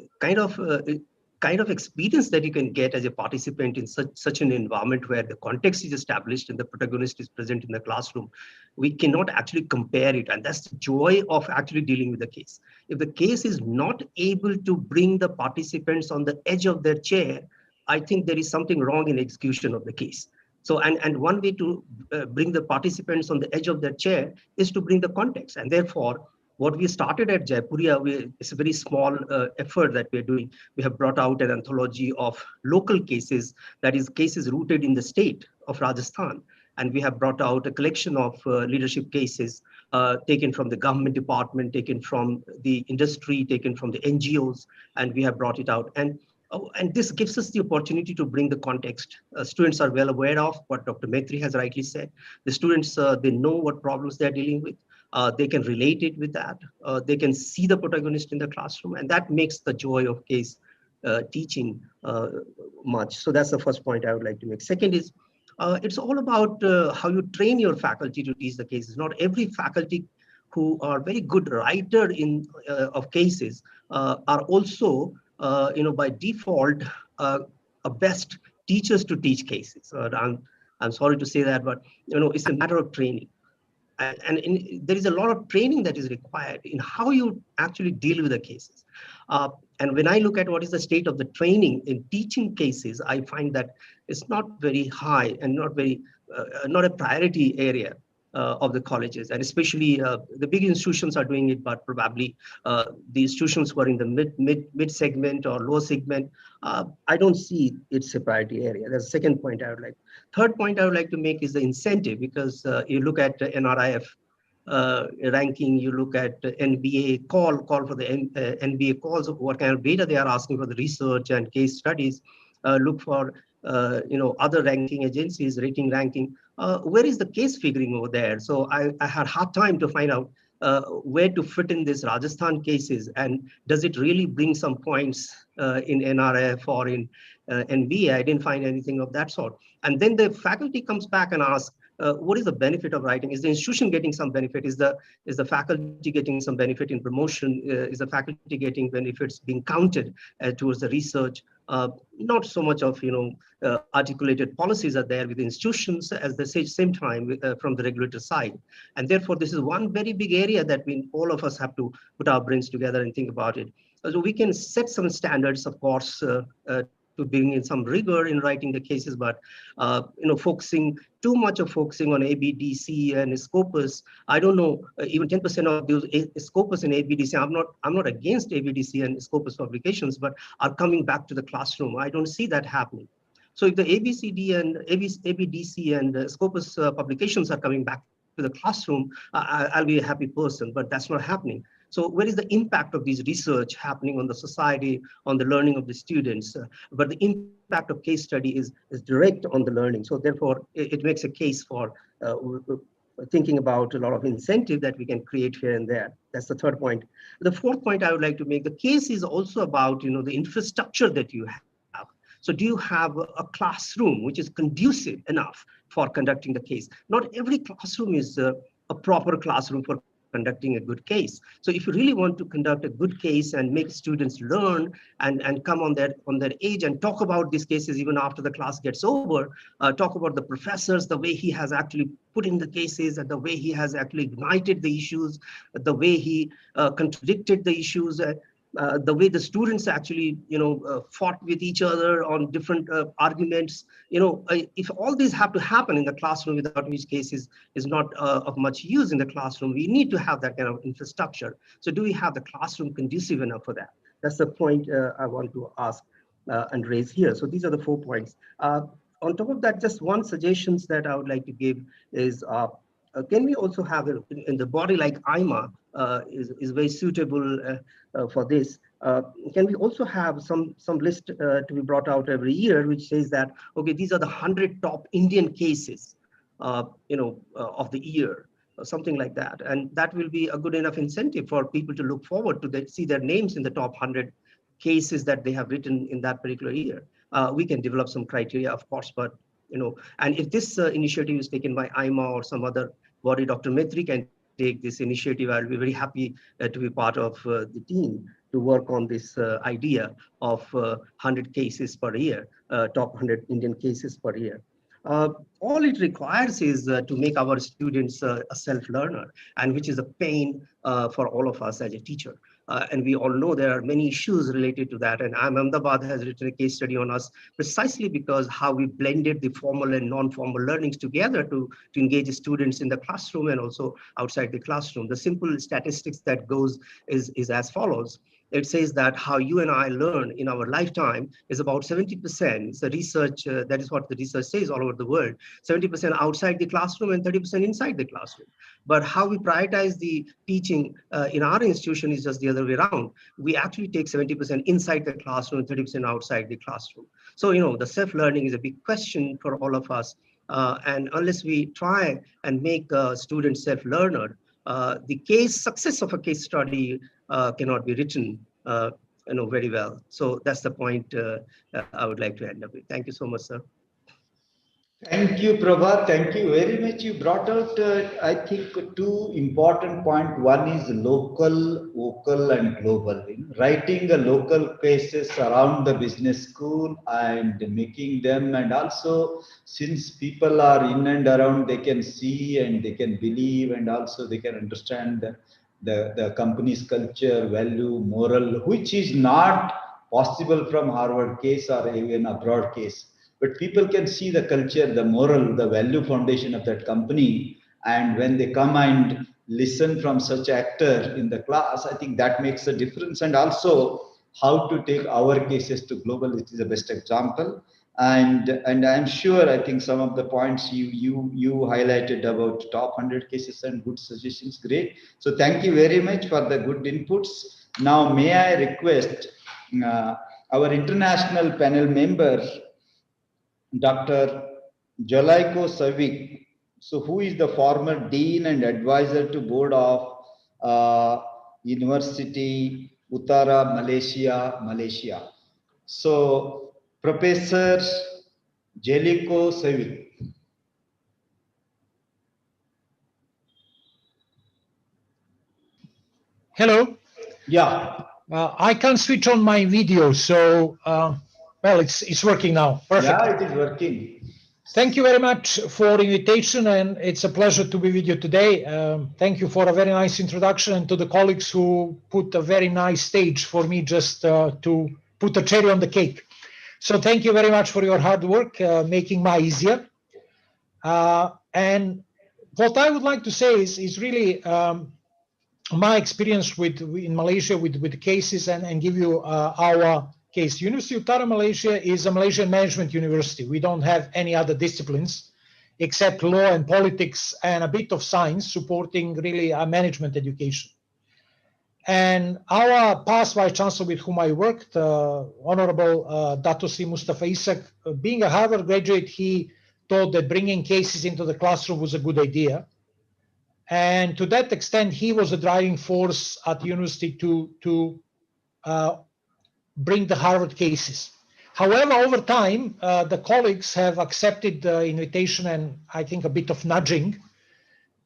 S10: experience that you can get as a participant in such an environment where the context is established and the protagonist is present in the classroom. We cannot actually compare it. And that's the joy of actually dealing with the case. If the case is not able to bring the participants on the edge of their chair, I think there is something wrong in execution of the case. So, and one way to bring the participants on the edge of their chair is to bring the context. And therefore, what we started at Jaipuria, it's a very small effort that we're doing. We have brought out an anthology of local cases, that is cases rooted in the state of Rajasthan. And we have brought out a collection of leadership cases taken from the government department, taken from the industry, taken from the NGOs, and we have brought it out. And this gives us the opportunity to bring the context. Students are well aware of what Dr. Metri has rightly said. The students, they know what problems they're dealing with. They can relate it with that. They can see the protagonist in the classroom, and that makes the joy of case teaching much. So that's the first point I would like to make. Second is, it's all about how you train your faculty to teach the cases. Not every faculty who are very good writer of cases are also, by default, best teachers to teach cases. I'm sorry to say that, but it's a matter of training. And there is a lot of training that is required in how you actually deal with the cases. And when I look at what is the state of the training in teaching cases, I find that it's not very high and not a priority area of the colleges, and especially the big institutions are doing it, but probably the institutions who are in the mid segment or low segment, I don't see it's a priority area. That's the second point I would like. Third point I would like to make is the incentive, because you look at NRIF ranking, you look at NBA call for the NBA calls, what kind of data they are asking for the research and case studies. Look for other ranking agencies, ranking. Where is the case figuring over there? So I had hard time to find out where to fit in this Rajasthan cases, and does it really bring some points in NRF or in NBA? I didn't find anything of that sort. And then the faculty comes back and asks, what is the benefit of writing? Is the institution getting some benefit? Is the faculty getting some benefit in promotion? Is the faculty getting benefits being counted towards the research? Not so much of articulated policies are there with institutions at the same time from the regulator side. And therefore, this is one very big area that all of us have to put our brains together and think about it. So we can set some standards, of course, to bring in some rigor in writing the cases, but focusing on ABDC and Scopus. I don't know, even 10% of those Scopus and ABDC, I'm not against ABDC and Scopus publications, but are coming back to the classroom. I don't see that happening. So if the ABCD and ABDC and Scopus publications are coming back to the classroom, I'll be a happy person, but that's not happening. So where is the impact of these research happening on the society, on the learning of the students? But the impact of case study is direct on the learning. So therefore, it makes a case for thinking about a lot of incentive that we can create here and there. That's the third point. The fourth point I would like to make, the case is also about the infrastructure that you have. So do you have a classroom which is conducive enough for conducting the case? Not every classroom is a proper classroom for conducting a good case. So if you really want to conduct a good case and make students learn and come on their age and talk about these cases even after the class gets over, talk about the professors, the way he has actually put in the cases, and the way he has actually ignited the issues, the way he contradicted the issues, the way the students actually, fought with each other on different arguments. If all these have to happen in the classroom, without which case is not of much use in the classroom, we need to have that kind of infrastructure. So do we have the classroom conducive enough for that? That's the point I want to ask and raise here. So these are the 4 points. On top of that, just one suggestions that I would like to give is, can we also have in the body like AIMA is very suitable for this. Can we also have some list to be brought out every year, which says that, okay, these are the 100 top Indian cases, of the year, or something like that. And that will be a good enough incentive for people to look forward to see their names in the top 100 cases that they have written in that particular year. We can develop some criteria, of course, but and if this initiative is taken by AIMA or some other body, Dr. Metri can take this initiative. I'll be very happy to be part of the team to work on this idea of 100 cases per year, top 100 Indian cases per year. All it requires is to make our students a self-learner, and which is a pain for all of us as a teacher. And we all know there are many issues related to that. And IIM Ahmedabad has written a case study on us precisely because how we blended the formal and non-formal learnings together to engage students in the classroom and also outside the classroom. The simple statistics that goes is as follows. It says that how you and I learn in our lifetime is about 70%. It's a research, that is what the research says all over the world, 70% outside the classroom and 30% inside the classroom. But how we prioritize the teaching in our institution is just the other way around. We actually take 70% inside the classroom and 30% outside the classroom. So, the self-learning is a big question for all of us. And unless we try and make students self-learner, the success of a case study cannot be written very well. So that's the point I would like to end up with. Thank you so much, sir.
S7: Thank you, Prabha. Thank you very much. You brought out, I think, two important points. One is local, vocal, and global. Writing the local cases around the business school and making them, and also since people are in and around, they can see and they can believe, and also they can understand the company's culture, value, moral, which is not possible from Harvard case or even abroad case. But people can see the culture, the moral, the value foundation of that company. And when they come and listen from such actor in the class, I think that makes a difference. And also how to take our cases to global, it is the best example. And I'm sure, I think some of the points you highlighted about top 100 cases and good suggestions, great. So thank you very much for the good inputs. Now, may I request our international panel member, Dr. Zeljko Sevic, so who is the former dean and advisor to board of University Uttara Malaysia. So Professor Zeljko Sevic.
S11: Hello.
S7: Yeah.
S11: I can't switch on my video, so well, it's working now. Perfect.
S7: Yeah, it is working.
S11: Thank you very much for the invitation, and it's a pleasure to be with you today. Thank you for a very nice introduction, and to the colleagues who put a very nice stage for me just to put a cherry on the cake. So thank you very much for your hard work, making my easier. And what I would like to say is really my experience in Malaysia with the cases and give you our case. University of Uttara Malaysia is a Malaysian management university. We don't have any other disciplines except law and politics and a bit of science supporting really a management education. And our past Vice-Chancellor with whom I worked, Honorable Dato Sri Mustafa Isak, being a Harvard graduate, he thought that bringing cases into the classroom was a good idea. And to that extent, he was a driving force at the university to bring the Harvard cases. However, over time, the colleagues have accepted the invitation and I think a bit of nudging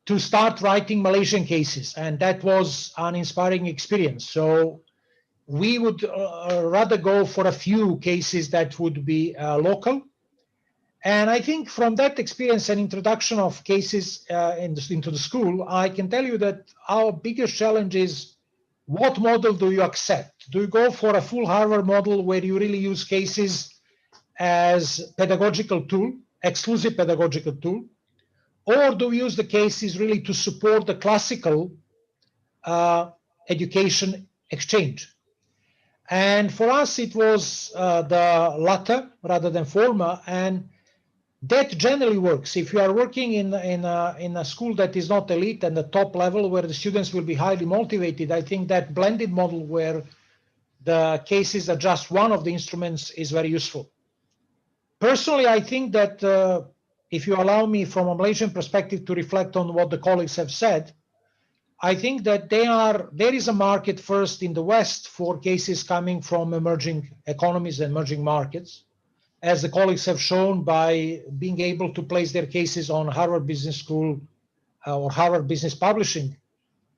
S11: to start writing Malaysian cases. And that was an inspiring experience. So we would rather go for a few cases that would be local. And I think from that experience and introduction of cases into the school, I can tell you that our biggest challenge is what model do you accept? Do you go for a full Harvard model where you really use cases as pedagogical tool, exclusive pedagogical tool? Or do you use the cases really to support the classical education exchange? And for us, it was the latter rather than former. And that generally works. If you are working in a school that is not elite and the top level where the students will be highly motivated, I think that blended model where the cases are just one of the instruments is very useful. Personally, I think that if you allow me from a Malaysian perspective to reflect on what the colleagues have said, I think that there is a market first in the West for cases coming from emerging economies and emerging markets, as the colleagues have shown by being able to place their cases on Harvard Business School or Harvard Business Publishing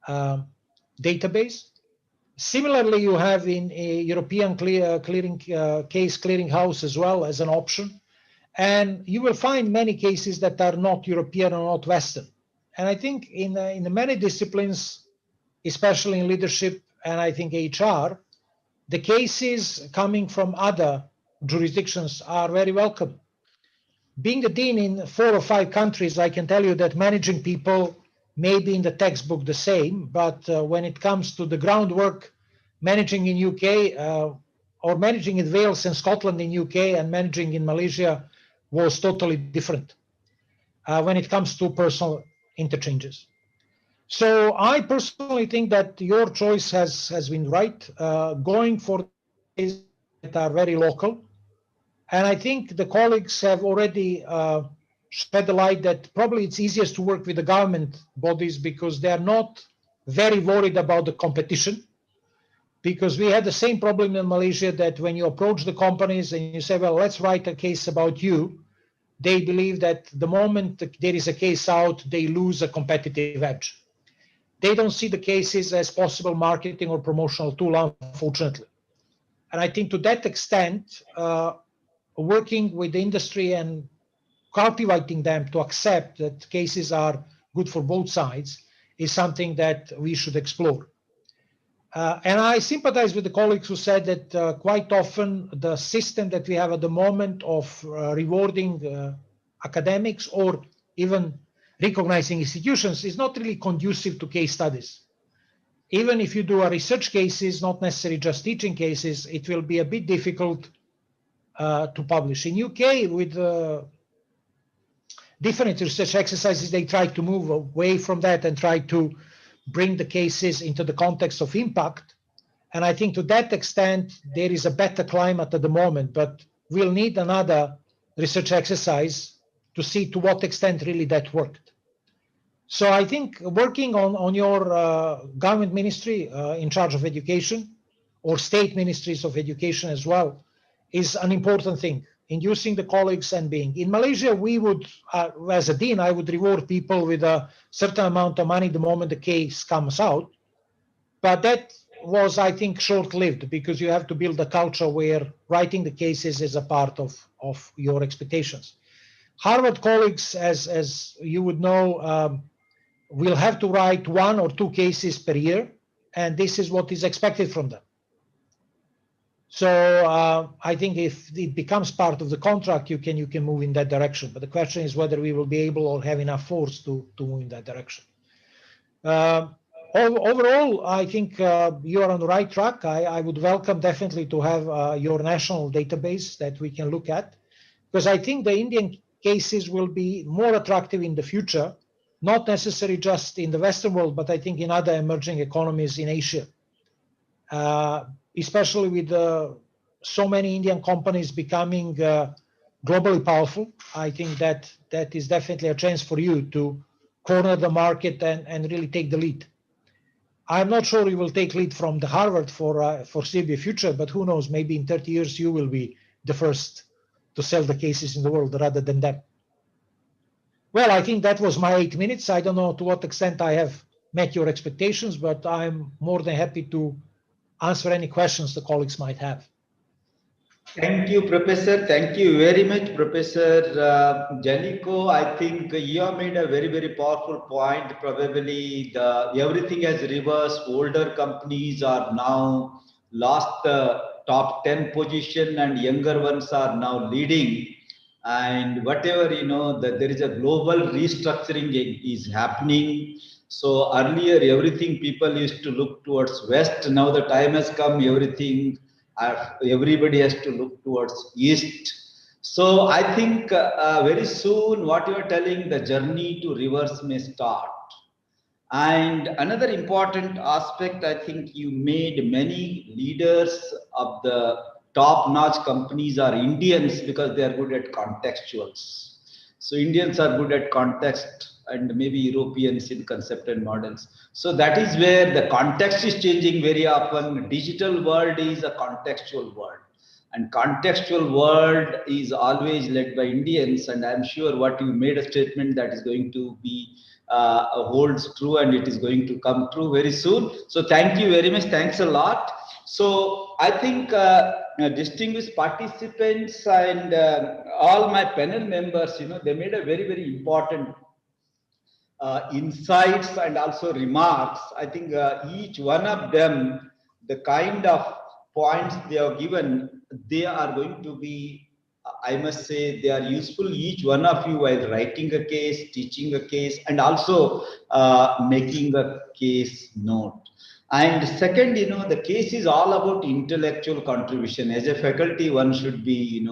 S11: database. Similarly, you have in a European case clearinghouse as well as an option. And you will find many cases that are not European or not Western. And I think in the many disciplines, especially in leadership and I think HR, the cases coming from other jurisdictions are very welcome. Being the dean in 4 or 5 countries, I can tell you that managing people may be in the textbook the same, but when it comes to the groundwork, managing in UK or managing in Wales and Scotland in UK and managing in Malaysia was totally different when it comes to personal interchanges. So I personally think that your choice has been right, going for cases that are very local. And I think the colleagues have already shed the light that probably it's easiest to work with the government bodies because they are not very worried about the competition. Because we had the same problem in Malaysia that when you approach the companies and you say, well, let's write a case about you, they believe that the moment there is a case out, they lose a competitive edge. They don't see the cases as possible marketing or promotional tool, unfortunately. And I think to that extent, working with the industry and cultivating them to accept that cases are good for both sides is something that we should explore. And I sympathize with the colleagues who said that quite often the system that we have at the moment of rewarding academics or even recognizing institutions is not really conducive to case studies. Even if you do a research cases, not necessarily just teaching cases, it will be a bit difficult to publish. In UK, with different research exercises, they try to move away from that and try to bring the cases into the context of impact. And I think to that extent, there is a better climate at the moment, but we'll need another research exercise to see to what extent really that worked. So I think working on your government ministry in charge of education or state ministries of education as well is an important thing. Inducing the colleagues and being. In Malaysia, we would, as a dean, I would reward people with a certain amount of money the moment the case comes out. But that was, I think, short-lived because you have to build a culture where writing the cases is a part of your expectations. Harvard colleagues, as you would know, will have to write 1 or 2 cases per year, and this is what is expected from them. So I think if it becomes part of the contract, you can move in that direction. But the question is whether we will be able or have enough force to move in that direction. Overall, I think you are on the right track. I would welcome definitely to have your national database that we can look at, because I think the Indian cases will be more attractive in the future, not necessarily just in the Western world, but I think in other emerging economies in Asia. Especially with so many Indian companies becoming globally powerful, I think that is definitely a chance for you to corner the market and really take the lead. I'm not sure you will take lead from the Harvard for foreseeable future, but who knows, maybe in 30 years you will be the first to sell the cases in the world rather than them. Well, I think that was my 8 minutes. I don't know to what extent I have met your expectations, but I'm more than happy to answer any questions the colleagues might have.
S7: Thank you, Professor. Thank you very much, Professor Zeljko. I think you have made a very, very powerful point. Probably everything has reversed. Older companies are now lost the top 10 position and younger ones are now leading. And whatever, that there is a global restructuring is happening. So earlier, everything people used to look towards West. Now the time has come, everybody has to look towards East. So I think very soon, what you are telling, the journey to reverse may start. And another important aspect, I think you made many leaders of the top-notch companies are Indians because they are good at contextuals. So Indians are good at context and maybe Europeans in concept and models. So that is where the context is changing very often. Digital world is a contextual world. And contextual world is always led by Indians. And I'm sure what you made a statement that is going to be holds true and it is going to come true very soon. So thank you very much. Thanks a lot. So I think distinguished participants and all my panel members, they made a very, very important insights and also remarks. I think each one of them, the kind of points they have given, they are going to be, I must say, they are useful, each one of you, while writing a case, teaching a case, and also making a case note. And second, the case is all about intellectual contribution. As a faculty, one should be,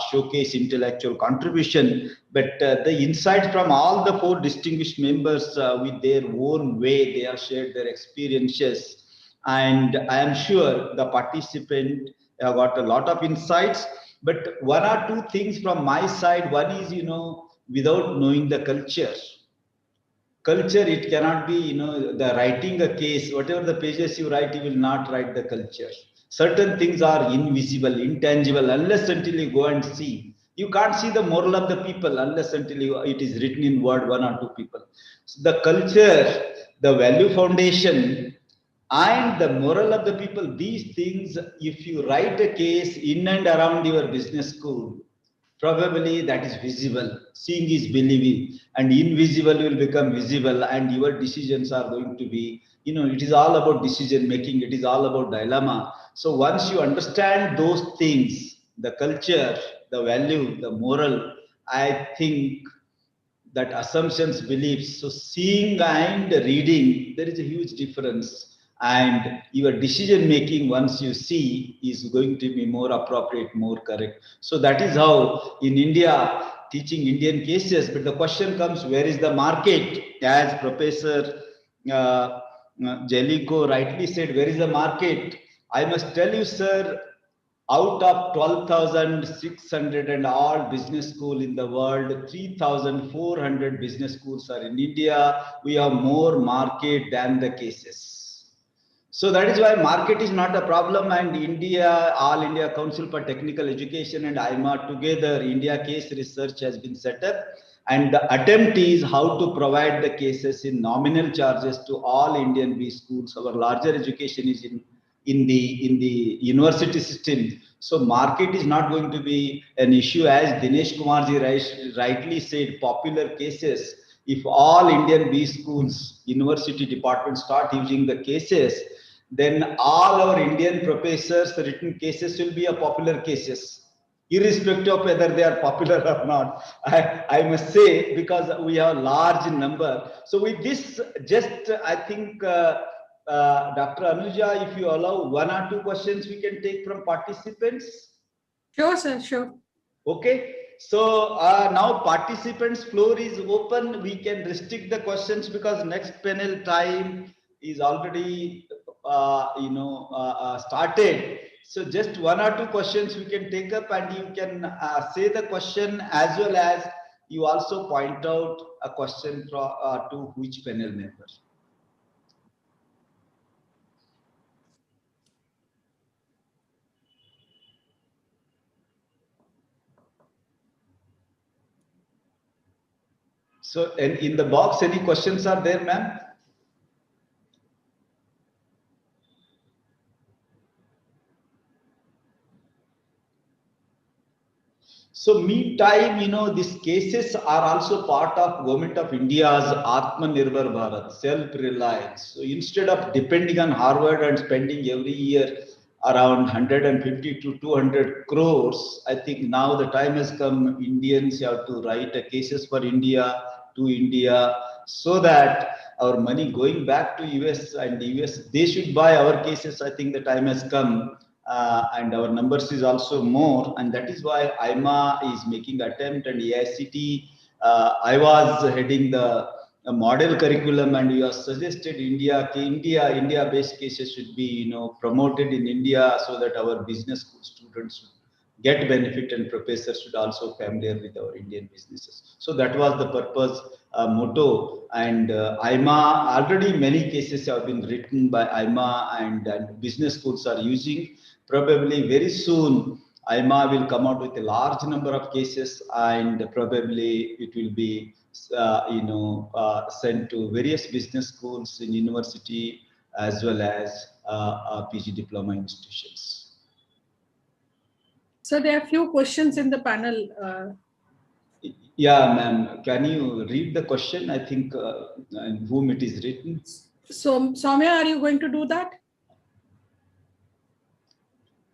S7: showcase intellectual contribution. But the insights from all the 4 distinguished members with their own way, they have shared their experiences. And I am sure the participant have got a lot of insights. But 1 or 2 things from my side. One is, without knowing the culture, it cannot be, the writing a case, whatever the pages you write, you will not write the culture. Certain things are invisible, intangible, unless until you go and see. You can't see the moral of the people unless until it is written in word, one or two people. So the culture, the value foundation, and the moral of the people, these things, if you write a case in and around your business school, probably that is visible. Seeing is believing, and invisible will become visible, and your decisions are going to be, it is all about decision making. It is all about dilemma. So once you understand those things, the culture, the value, the moral, I think that assumptions, beliefs. So seeing and reading, there is a huge difference. And your decision making, once you see, is going to be more appropriate, more correct. So that is how in India, teaching Indian cases. But the question comes, where is the market? As Professor Zeljko rightly said, where is the market? I must tell you, sir, out of 12,600 and all business schools in the world, 3,400 business schools are in India. We have more market than the cases. So that is why market is not a problem, and India, All India Council for Technical Education and AIMA together, India Case Research has been set up. And the attempt is how to provide the cases in nominal charges to all Indian B schools. Our larger education is in the university system. So market is not going to be an issue, as Dinesh Kumarji rightly said, popular cases. If all Indian B schools, university departments start using the cases, then all our Indian professors' written cases will be a popular cases, irrespective of whether they are popular or not. I must say, because we have a large number. So with this, just I think, Dr. Anuja, if you allow one or two questions we can take from participants.
S6: Sure, sir, sure.
S7: Okay. So now participants' floor is open. We can restrict the questions because next panel time is already started. So just one or two questions we can take up, and you can say the question, as well as you also point out a question to which panel member. So, and in the box, any questions are there, ma'am? So meantime, these cases are also part of Government of India's Atmanirbhar Bharat, self-reliance. So instead of depending on Harvard and spending every year around 150 to 200 crores, I think now the time has come, Indians have to write cases for India, to India, so that our money going back to US and US, they should buy our cases. I think the time has come. And our numbers is also more, and that is why AIMA is making attempt, and AICTE. I was heading the model curriculum, and we have suggested India-based cases should be promoted in India, so that our business school students should get benefit, and professors should also familiar with our Indian businesses. So that was the purpose, motto. And AIMA, already many cases have been written by AIMA, and business schools are using. Probably very soon, AIMA will come out with a large number of cases, and probably it will be, sent to various business schools in university as well as PG diploma institutions.
S6: So there are a few questions in the panel.
S7: Yeah, ma'am. Can you read the question? I think and whom it is written.
S6: So, Soumya, are you going to do that?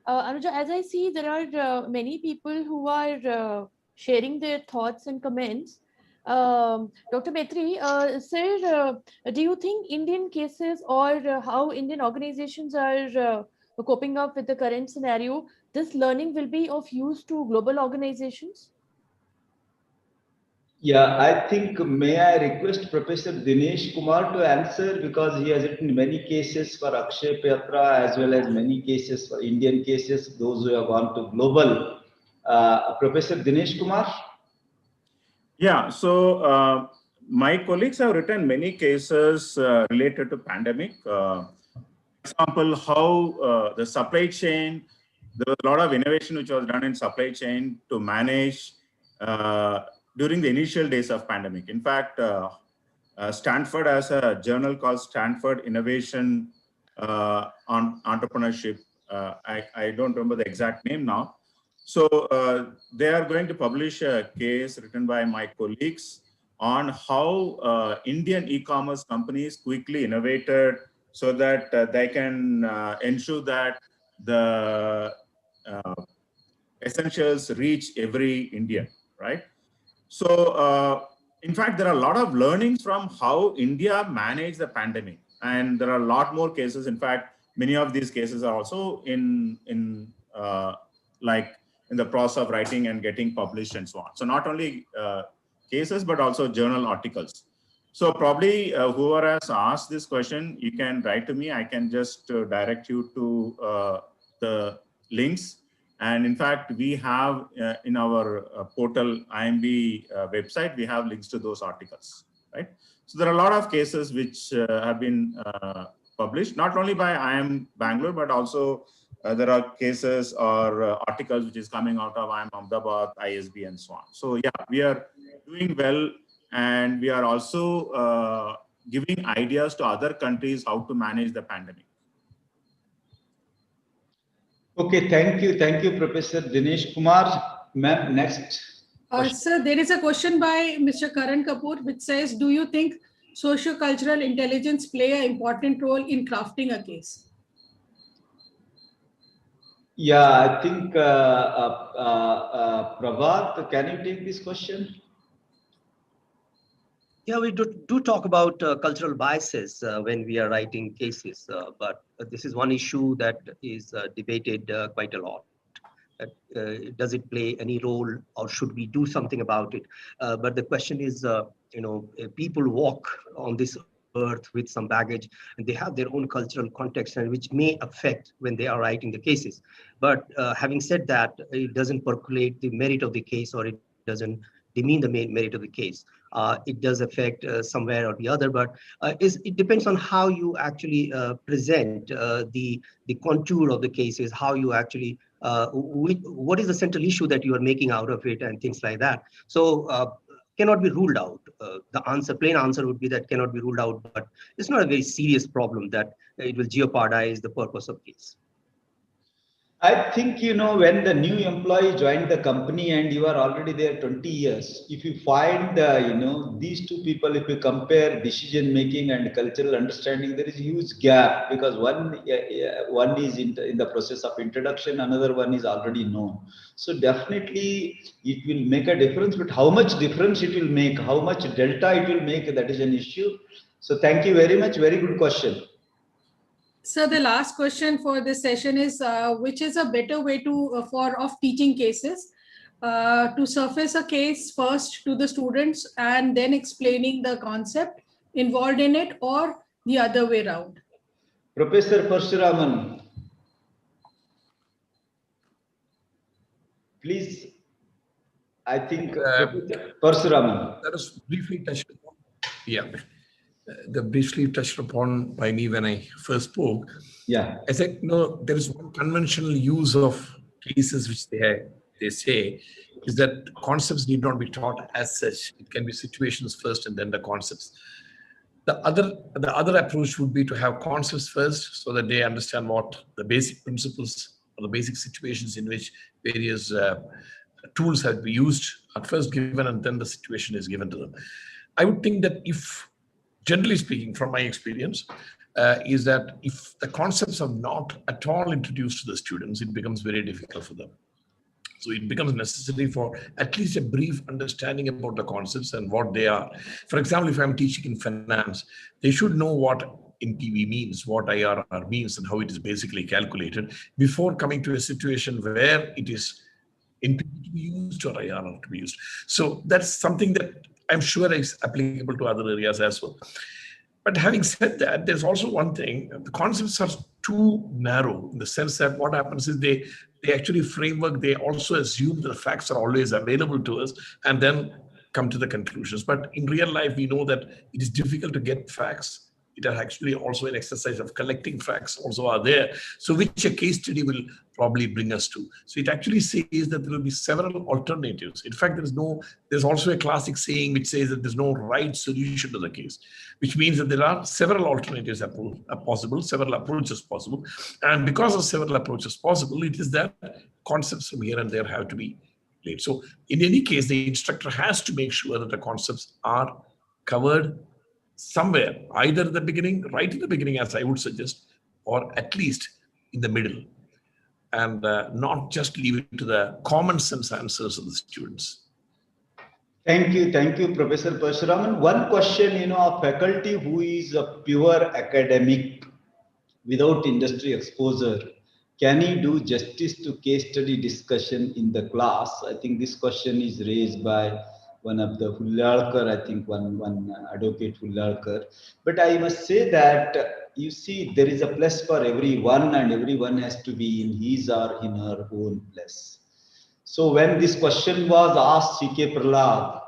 S1: Anuja, as I see, there are many people who are sharing their thoughts and comments. Dr. Metri, sir, do you think Indian cases or how Indian organizations are coping up with the current scenario, this learning will be of use to global organizations?
S7: Yeah, I think, may I request Professor Dinesh Kumar to answer, because he has written many cases for Akshay Patra as well as many cases for Indian cases, those who have gone to global. Professor Dinesh Kumar?
S9: Yeah, so my colleagues have written many cases related to pandemic. Example, how the supply chain there was a lot of innovation which was done in supply chain to manage during the initial days of pandemic. In fact, Stanford has a journal called Stanford Innovation on Entrepreneurship. I don't remember the exact name now. So they are going to publish a case written by my colleagues on how Indian e-commerce companies quickly innovated so that they can ensure that the essentials reach every Indian, right? So in fact, there are a lot of learnings from how India managed the pandemic. And there are a lot more cases. In fact, many of these cases are also in the process of writing and getting published and so on. So not only cases, but also journal articles. So probably whoever has asked this question, you can write to me. I can just direct you to the links. And in fact, we have in our portal IIMB website, we have links to those articles, right? So there are a lot of cases which have been published, not only by IIM Bangalore, but also there are cases or articles which is coming out of IIM Ahmedabad, ISB, and so on. So yeah, we are doing well, and we are also giving ideas to other countries how to manage the pandemic.
S7: Okay, thank you, Professor Dinesh. Kumar, ma'am, next.
S6: Sir, there is a question by Mr. Karan Kapoor, which says, do you think socio-cultural intelligence play an important role in crafting a case?
S7: Yeah, I think Prabhat, can you take this question?
S10: Yeah, we do talk about cultural biases when we are writing cases, but this is one issue that is debated quite a lot. Does it play any role, or should we do something about it? But the question is, people walk on this earth with some baggage, and they have their own cultural context, and which may affect when they are writing the cases. But having said that, it doesn't percolate the merit of the case, or it doesn't demean the main merit of the case. It does affect somewhere or the other, but it depends on how you actually present the contour of the cases, how you actually, what is the central issue that you are making out of it, and things like that. So cannot be ruled out. The plain answer would be that cannot be ruled out, but it's not a very serious problem that it will jeopardize the purpose of case.
S7: I think, when the new employee joined the company and you are already there 20 years, if you find, these two people, if you compare decision making and cultural understanding, there is a huge gap, because one is in the process of introduction, another one is already known. So definitely it will make a difference, but how much difference it will make, how much delta it will make, that is an issue. So thank you very much. Very good question.
S6: So the last question for this session is, which is a better way of teaching cases, to surface a case first to the students and then explaining the concept involved in it, or the other way around?
S7: Professor Parshuraman, please. I think Parshuraman.
S8: That was briefly touched upon. Yeah. The briefly touched upon by me when I first spoke.
S7: Yeah.
S8: I said, there is one conventional use of cases which they say is that concepts need not be taught as such. It can be situations first and then the concepts. The other approach would be to have concepts first, so that they understand what the basic principles or the basic situations in which various tools have been used at first given, and then the situation is given to them. I would think that generally speaking, from my experience, is that if the concepts are not at all introduced to the students, it becomes very difficult for them. So it becomes necessary for at least a brief understanding about the concepts and what they are. For example, if I'm teaching in finance, they should know what NPV means, what IRR means, and how it is basically calculated before coming to a situation where it is NPV to be used or IRR to be used. So that's something that I'm sure is applicable to other areas as well. But having said that, there's also one thing: the concepts are too narrow, in the sense that what happens is they actually framework, they also assume that the facts are always available to us and then come to the conclusions. But in real life, we know that it is difficult to get facts It is actually also an exercise of collecting facts also are there. So which a case study will probably bring us to. So it actually says that there will be several alternatives. In fact, there's also a classic saying which says that there's no right solution to the case, which means that there are several alternatives possible, several approaches possible. And because of several approaches possible, it is that concepts from here and there have to be played. So in any case, the instructor has to make sure that the concepts are covered somewhere, either at the beginning, right in the beginning, as I would suggest, or at least in the middle, and not just leave it to the common sense answers of the students.
S7: Thank you, Professor Parshuraman. One question, a faculty who is a pure academic without industry exposure, can he do justice to case study discussion in the class? I think this question is raised by one of the Hullalkar, I think one advocate Hullalkar. But I must say that, you see, there is a place for everyone, and everyone has to be in his or in her own place. So when this question was asked, C.K. Prahlad,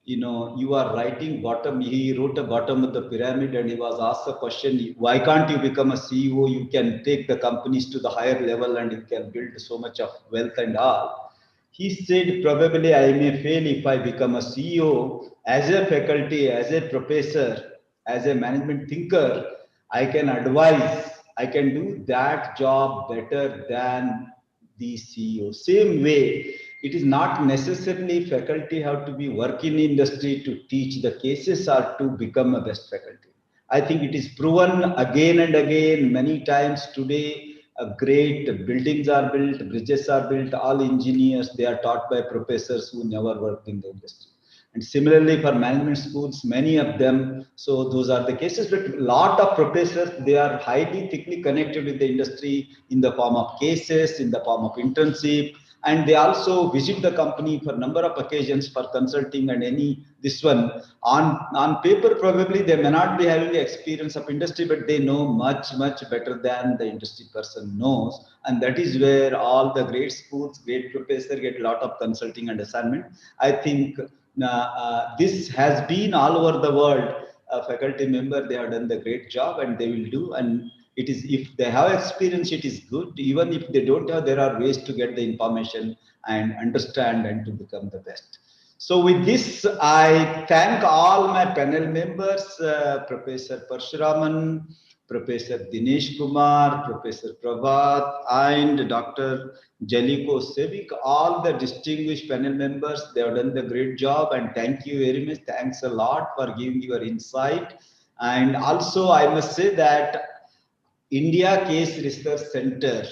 S7: you are writing bottom, he wrote a bottom of the pyramid, and he was asked a question, why can't you become a CEO? You can take the companies to the higher level and you can build so much of wealth and all. He said, probably I may fail if I become a CEO. As a faculty, as a professor, as a management thinker, I can advise, I can do that job better than the CEO. Same way, it is not necessarily faculty have to be working in industry to teach the cases or to become a best faculty. I think it is proven again and again, many times today. Great buildings are built, bridges are built, all engineers, they are taught by professors who never worked in the industry. And similarly for management schools, many of them, so those are the cases, but a lot of professors, they are highly thickly connected with the industry in the form of cases, in the form of internship, and they also visit the company for a number of occasions for consulting and this one. On paper, probably they may not be having the experience of industry, but they know much, much better than the industry person knows. And that is where all the great schools, great professors get a lot of consulting and assignment. I think this has been all over the world. A faculty member, they have done the great job and they will do. And it is, if they have experience, it is good. Even if they don't have, there are ways to get the information and understand and to become the best. So with this, I thank all my panel members, Professor Parshuraman, Professor Dinesh Kumar, Professor Prabhat, and Dr. Zeljko Sevic, all the distinguished panel members. They have done the great job, and thank you very much. Thanks a lot for giving your insight. And also, I must say that India Case Research Center,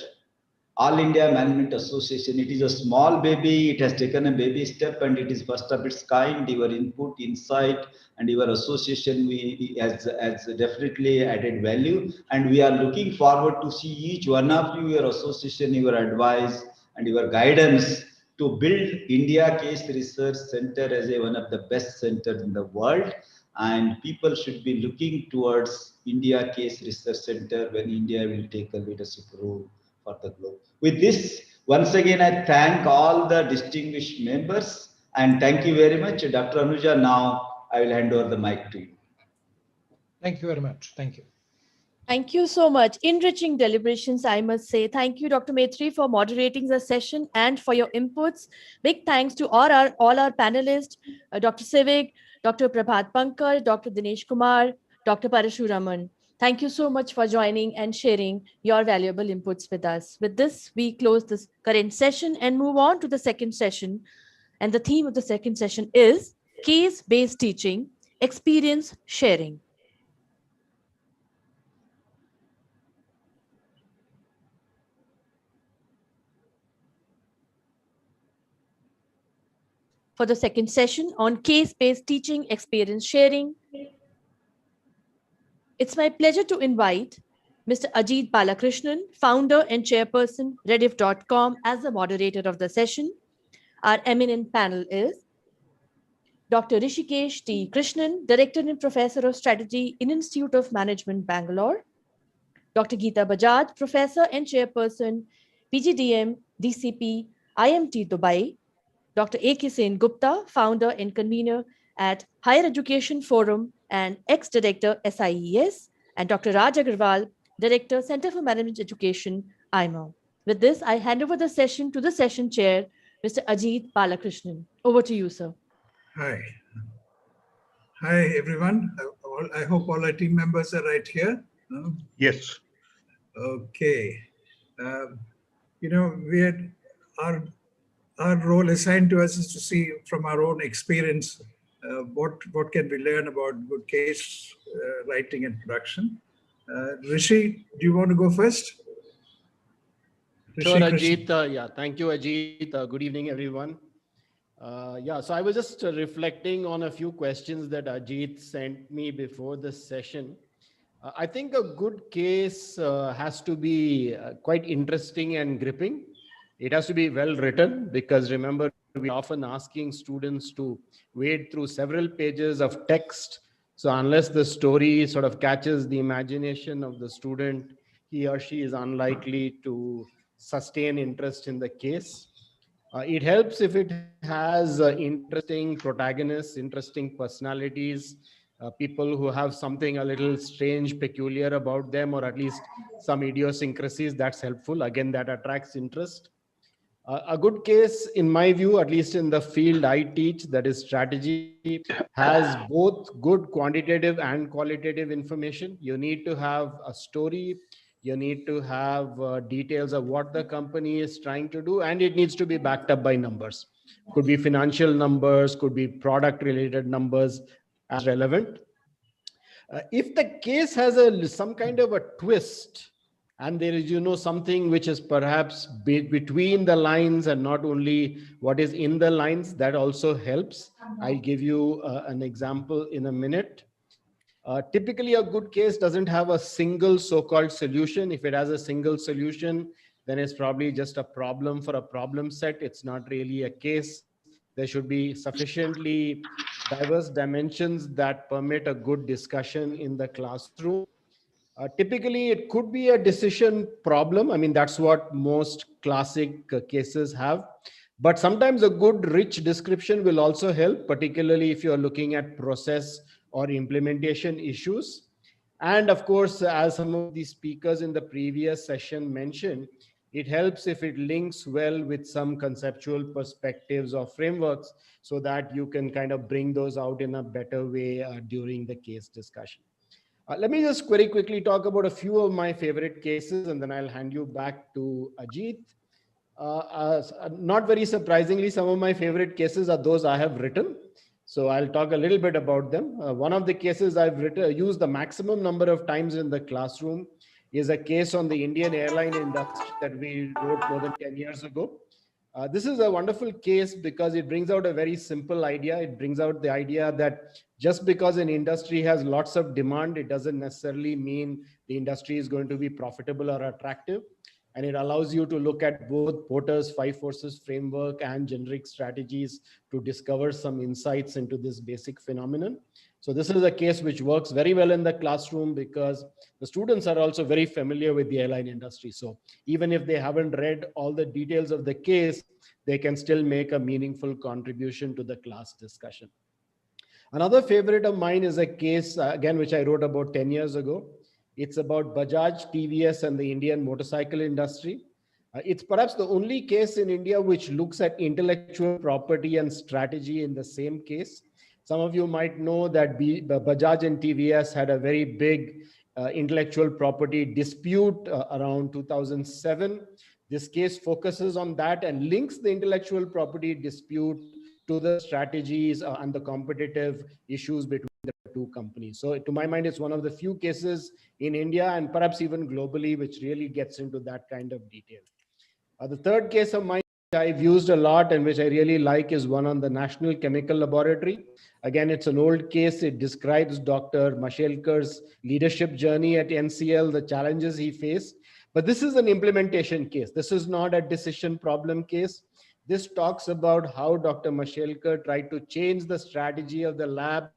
S7: All India Management Association, it is a small baby. It has taken a baby step and it is first of its kind. Your input, insight, and your association has definitely added value. And we are looking forward to see each one of you, your association, your advice, and your guidance to build India Case Research Center as one of the best centers in the world. And people should be looking towards India Case Research Center when India will take a leadership role for the globe. With this, once again, I thank all the distinguished members and thank you very much. Dr. Anuja, now I will hand over the mic to you.
S11: Thank you very much. Thank you.
S1: Thank you so much. Enriching deliberations, I must say. Thank you, Dr. Metri, for moderating the session and for your inputs. Big thanks to all our panelists, Dr. Sevic, Dr. Prabhat Pankaj, Dr. Dinesh Kumar, Dr. Parashuraman. Thank you so much for joining and sharing your valuable inputs with us. With this, we close this current session and move on to the second session. And the theme of the second session is case-based teaching, experience sharing. For the second session on case-based teaching, experience sharing, it's my pleasure to invite Mr. Ajit Balakrishnan, founder and chairperson, Rediff.com, as the moderator of the session. Our eminent panel is Dr. Rishikesh T. Krishnan, Director and Professor of Strategy in Institute of Management, Bangalore. Dr. Geeta Bajaj, Professor and Chairperson, PGDM, DCP, IMT Dubai. Dr. A.K. Sen Gupta, founder and convener at Higher Education Forum, and ex-Director SIES, and Dr. Raj Agrawal, Director, Center for Management Education, AIMA. With this, I hand over the session to the session chair, Mr. Ajit Balakrishnan. Over to you, sir.
S12: Hi. Hi, everyone. I hope all our team members are right here.
S2: Yes.
S12: Okay. You know, we had our role assigned to us is to see from our own experience what can we learn about good case writing and production. Rishi, do you want to go first?
S13: Sure, Ajit. Yeah, thank you, Ajit. Good evening, everyone. Yeah, so I was just reflecting on a few questions that Ajit sent me before this session. I think a good case has to be quite interesting and gripping. It has to be well written because remember, we're often asking students to wade through several pages of text. So unless the story sort of catches the imagination of the student, he or she is unlikely to sustain interest in the case. It helps if it has interesting protagonists, interesting personalities, people who have something a little strange, peculiar about them, or at least some idiosyncrasies. That's helpful. Again, that attracts interest. A good case, in my view, at least in the field I teach, that is strategy, has both good quantitative and qualitative information. You need to have a story. You need to have details of what the company is trying to do, and it needs to be backed up by numbers. Could be financial numbers, could be product-related numbers as relevant. If the case has some kind of a twist, and there is, something which is perhaps between the lines and not only what is in the lines, that also helps. I'll give you an example in a minute. Typically, a good case doesn't have a single so-called solution. If it has a single solution, then it's probably just a problem for a problem set. It's not really a case. There should be sufficiently diverse dimensions that permit a good discussion in the classroom. Typically, it could be a decision problem. I mean, that's what most classic cases have. But sometimes a good, rich description will also help, particularly if you're looking at process or implementation issues. And of course, as some of the speakers in the previous session mentioned, it helps if it links well with some conceptual perspectives or frameworks so that you can kind of bring those out in a better way during the case discussion. Let me just very quickly talk about a few of my favorite cases, and then I'll hand you back to Ajit. Not very surprisingly, some of my favorite cases are those I have written. So I'll talk a little bit about them. One of the cases I've used the maximum number of times in the classroom is a case on the Indian airline industry that we wrote more than 10 years ago. This is a wonderful case because it brings out a very simple idea. It brings out the idea that just because an industry has lots of demand, it doesn't necessarily mean the industry is going to be profitable or attractive. And it allows you to look at both Porter's 5 forces framework and generic strategies to discover some insights into this basic phenomenon. So this is a case which works very well in the classroom because the students are also very familiar with the airline industry. So even if they haven't read all the details of the case, they can still make a meaningful contribution to the class discussion. Another favorite of mine is a case, again, which I wrote about 10 years ago. It's about Bajaj, TVS, and the Indian motorcycle industry. It's perhaps the only case in India which looks at intellectual property and strategy in the same case. Some of you might know that Bajaj and TVS had a very big intellectual property dispute around 2007. This case focuses on that and links the intellectual property dispute to the strategies and the competitive issues between the two companies. So to my mind, it's one of the few cases in India and perhaps even globally, which really gets into that kind of detail. The third case of mine I've used a lot and which I really like is one on the National Chemical Laboratory. Again, it's an old case. It describes Dr. Mashelkar's leadership journey at NCL, the challenges he faced. But this is an implementation case. This is not a decision problem case. This talks about how Dr. Mashelkar tried to change the strategy of the lab,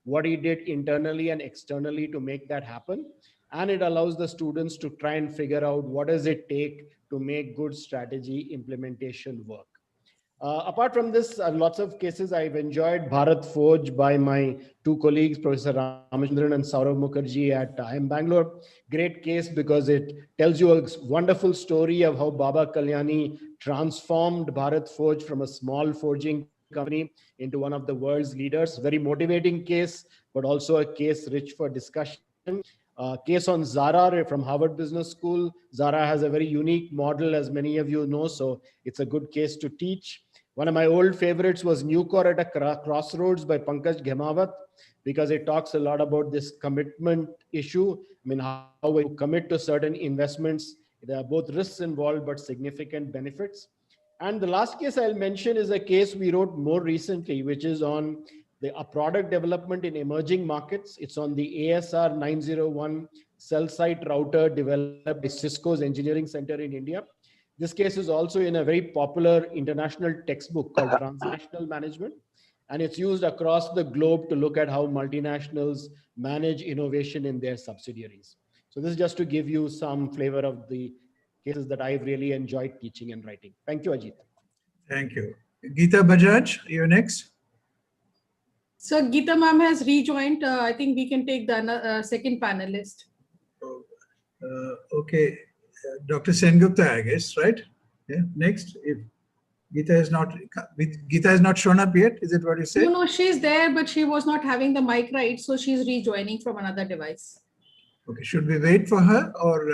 S13: what he did internally and externally to make that happen. And it allows the students to try and figure out what does it take to make good strategy implementation work. Apart from this, lots of cases I've enjoyed. Bharat Forge by my two colleagues, Professor Ramachandran and Saurav Mukherjee at IIM Bangalore. Great case because it tells you a wonderful story of how Baba Kalyani transformed Bharat Forge from a small forging company into one of the world's leaders. Very motivating case, but also a case rich for discussion. Case on Zara from Harvard Business School. Zara has a very unique model, as many of you know, so it's a good case to teach. One of my old favorites was Nucor at a Crossroads by Pankaj Ghemawat, because it talks a lot about this commitment issue. I mean, how you commit to certain investments, there are both risks involved, but significant benefits. And the last case I'll mention is a case we wrote more recently, which is on a product development in emerging markets. It's on the ASR 901 cell site router developed by Cisco's Engineering Center in India. This case is also in a very popular international textbook called Transnational Management, and it's used across the globe to look at how multinationals manage innovation in their subsidiaries. So this is just to give you some flavor of the cases that I've really enjoyed teaching and writing. Thank you, Ajit.
S12: Thank you. Geeta Bajaj, you're next.
S6: So Geeta ma'am has rejoined. I think we can take the second panelist.
S12: Okay, Dr. Sengupta, I guess, right? Yeah. Next, if Geeta has not shown up yet. Is it what you said?
S6: No, she's there, but she was not having the mic right, so she's rejoining from another device.
S12: Okay, should we wait for her or?